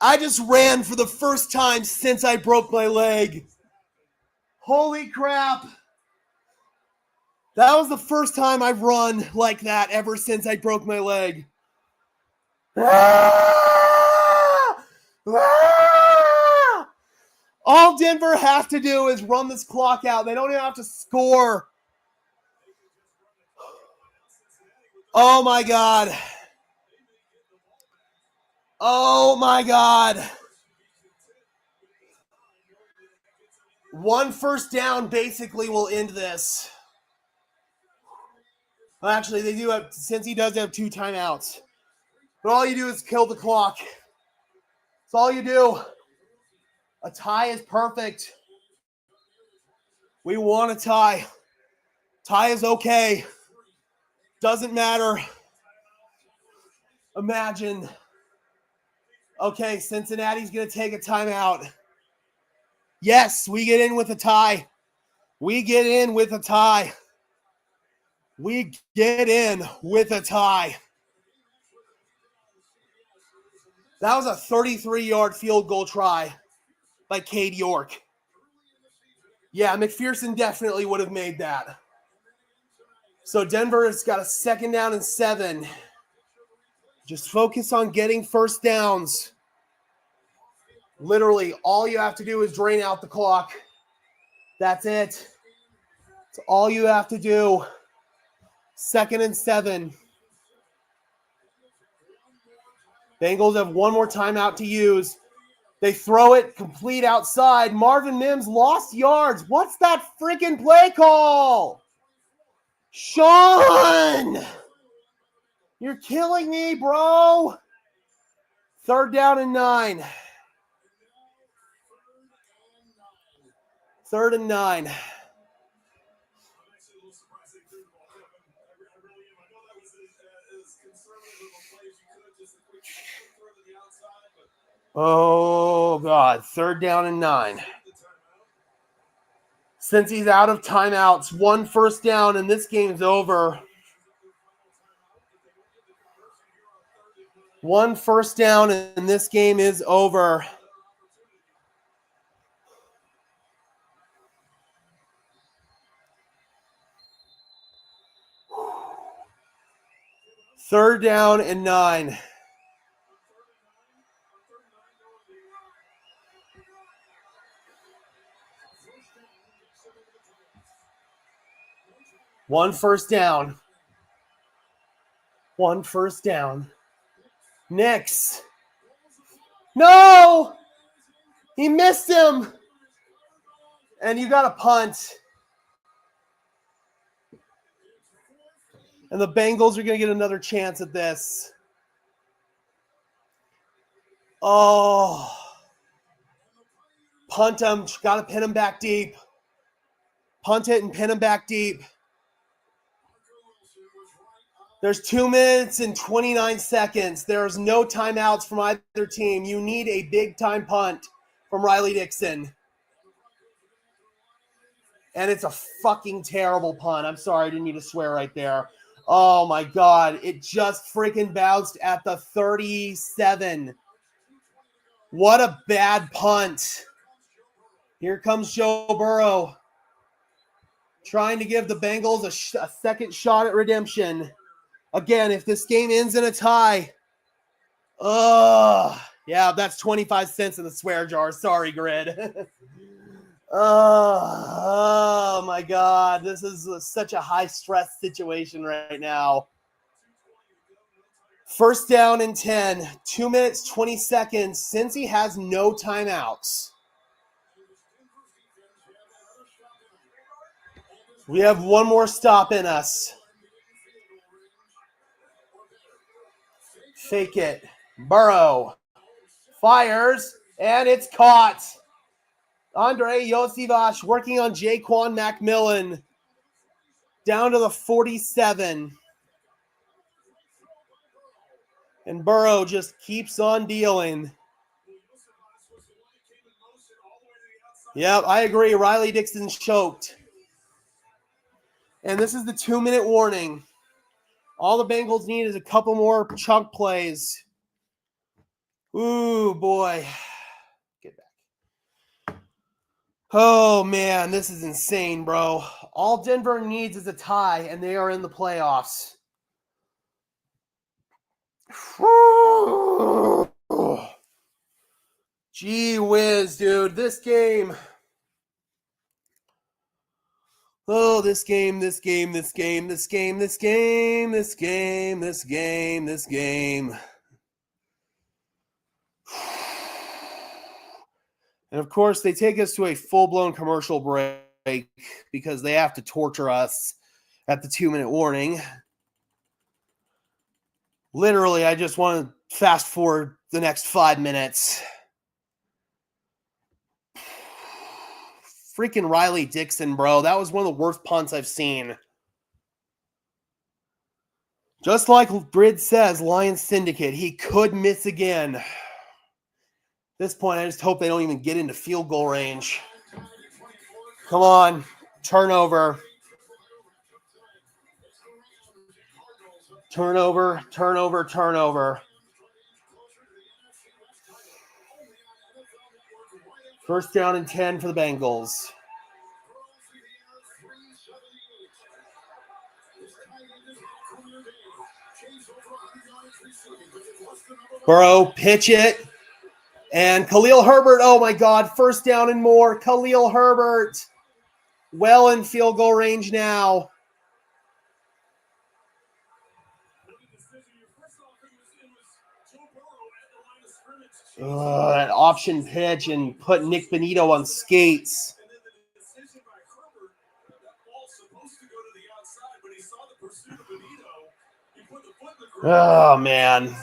I just ran for the first time since I broke my leg. Holy crap. That was the first time I've run like that ever since I broke my leg. Ah! Ah! All Denver has to do is run this clock out. They don't even have to score. Oh my God. Oh my God. 1 first down basically will end this. Well, actually, they do have, since he does have 2 timeouts. But all you do is kill the clock. That's all you do. A tie is perfect. We want a tie. Tie is okay. Doesn't matter. Imagine. Okay, Cincinnati's going to take a timeout. Yes, we get in with a tie. We get in with a tie. We get in with a tie. That was a 33-yard field goal try by Cade York. Yeah, McPherson definitely would have made that. So Denver has got a 2nd down and 7. Just focus on getting first downs. Literally, all you have to do is drain out the clock. That's it. That's all you have to do. 2nd and 7. Bengals have one more timeout to use. They throw it complete outside. Marvin Mims lost yards. What's that freaking play call? Sean! You're killing me, bro. 3rd down and 9. 3rd and 9. Oh, God. 3rd down and 9. Since he's out of timeouts, 1 first down, and this game's over. 1 first down, and this game is over. Third down and 9. One first down. 1 first down. Nix. No! He missed him. And you got a punt. And the Bengals are going to get another chance at this. Oh. Punt him. Got to pin him back deep. Punt it and pin him back deep. There's 2 minutes and 29 seconds. There's no timeouts from either team. You need a big-time punt from Riley Dixon. And it's a fucking terrible punt. I'm sorry, I didn't mean to swear right there. Oh, my God. It just freaking bounced at the 37. What a bad punt. Here comes Joe Burrow. Trying to give the Bengals a second shot at redemption. Again, if this game ends in a tie. Yeah, that's 25 cents in the swear jar. Sorry, Grid. Oh, my God. This is such a high-stress situation right now. First down and 10. 2 minutes, 20 seconds. Since he has no timeouts. We have one more stop in us. Fake it. Burrow fires, and it's caught. Andre Yosivas working on Jaquan McMillan. Down to the 47. And Burrow just keeps on dealing. Yep, I agree. Riley Dixon's choked. And this is the 2-minute warning. All the Bengals need is a couple more chunk plays. Ooh, boy. Get back. Oh, man, this is insane, bro. All Denver needs is a tie, and they are in the playoffs. Gee whiz, dude. This game. Oh, this game. And of course, they take us to a full-blown commercial break because they have to torture us at the 2-minute warning. Literally, I just want to fast forward the next 5 minutes. freaking Riley Dixon, bro. That was one of the worst punts I've seen. Just like Brid says, Lions Syndicate, he could miss again. At this point, I just hope they don't even get into field goal range. Come on. Turnover. Turnover, turnover, turnover. First down and 10 for the Bengals. Burrow, pitch it. And Khalil Herbert, oh my God, first down and more. Khalil Herbert, well in field goal range now. That option pitch and put Nick Benito on skates. Oh, man.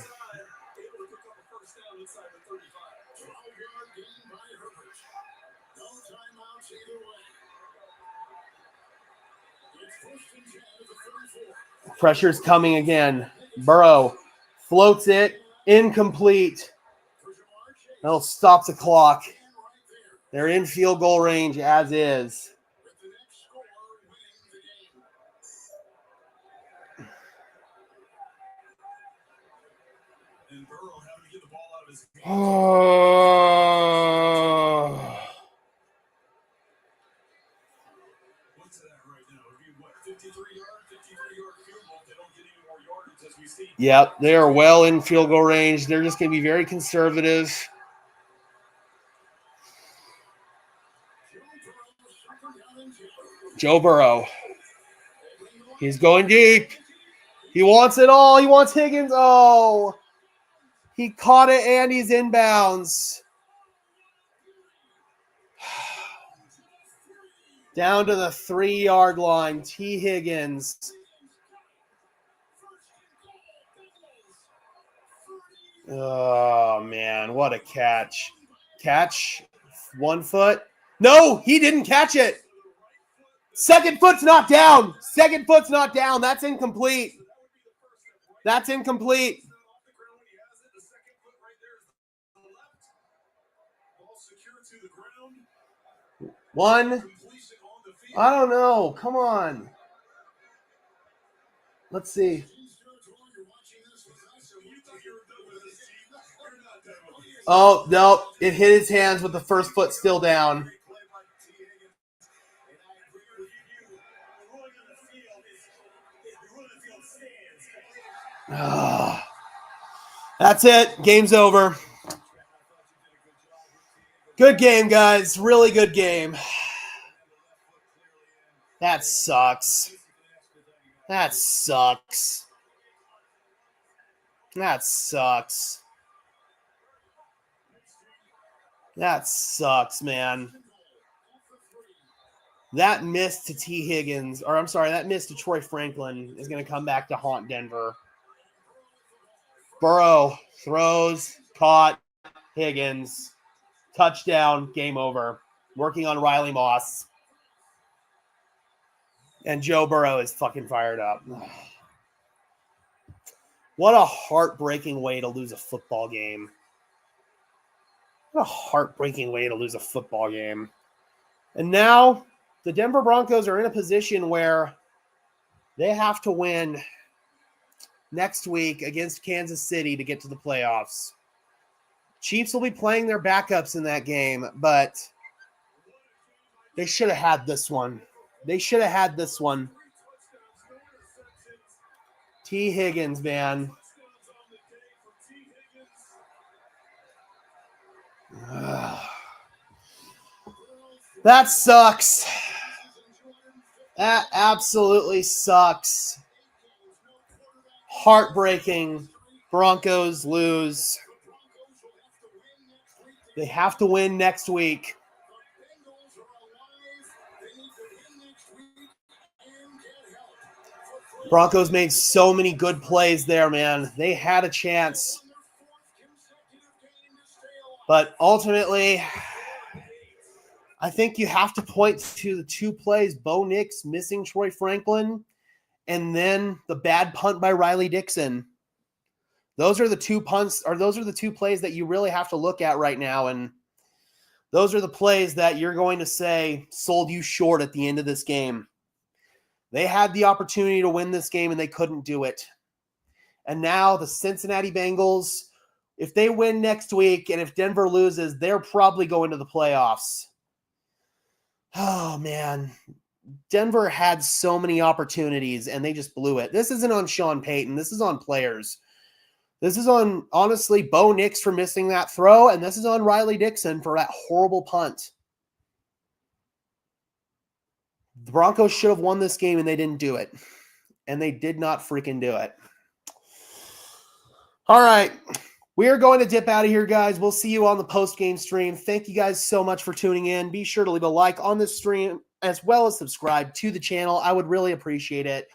Pressure's coming again. Burrow floats it. Incomplete. That'll stop the clock. They're in field goal range as is. Oh. Yep, they are well in field goal range. They're just going to be very conservative. Joe Burrow. He's going deep. He wants it all. He wants Higgins. Oh, he caught it and he's inbounds. Down to the 3-yard line. T. Higgins. Oh, man. What a catch. Catch. 1 foot. No, he didn't catch it. Second foot's not down. Second foot's not down. That's incomplete. That's incomplete. One. I don't know. Come on. Let's see. Oh, no. It hit his hands with the first foot still down. That's it. Game's over. Good game, guys. Really good game. That sucks. That sucks. That sucks. That sucks, man. That miss to T. Higgins, or I'm sorry, that miss to Troy Franklin is going to come back to haunt Denver. Burrow throws, caught, Higgins, touchdown, game over. Working on Riley Moss. And Joe Burrow is fucking fired up. What a heartbreaking way to lose a football game. What a heartbreaking way to lose a football game. And now the Denver Broncos are in a position where they have to win next week against Kansas City to get to the playoffs. Chiefs will be playing their backups in that game, but they should have had this one. They should have had this one. T. Higgins, man. That sucks. That absolutely sucks. Heartbreaking. Broncos lose. They have to win next week. Broncos made so many good plays there, man. They had a chance. But ultimately, I think you have to point to the 2 plays, Bo Nix missing Troy Franklin, and then the bad punt by Riley Dixon. Those are the 2 punts, or those are the 2 plays that you really have to look at right now. And those are the plays that you're going to say sold you short at the end of this game. They had the opportunity to win this game and they couldn't do it. And now the Cincinnati Bengals, if they win next week and if Denver loses, they're probably going to the playoffs. Oh, man. Denver had so many opportunities and they just blew it. This isn't on Sean Payton. This is on players. This is on, honestly, Bo Nix for missing that throw, and this is on Riley Dixon for that horrible punt. The Broncos should have won this game, and they didn't do it. And they did not freaking do it. All right. We are going to dip out of here, guys. We'll see you on the post-game stream. Thank you guys so much for tuning in. Be sure to leave a like on this stream as well as subscribe to the channel. I would really appreciate it.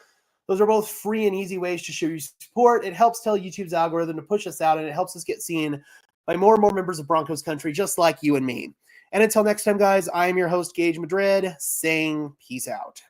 Those are both free and easy ways to show your support. It helps tell YouTube's algorithm to push us out, and it helps us get seen by more and more members of Broncos country, just like you and me. And until next time, guys, I am your host, Gage Madrid, saying peace out.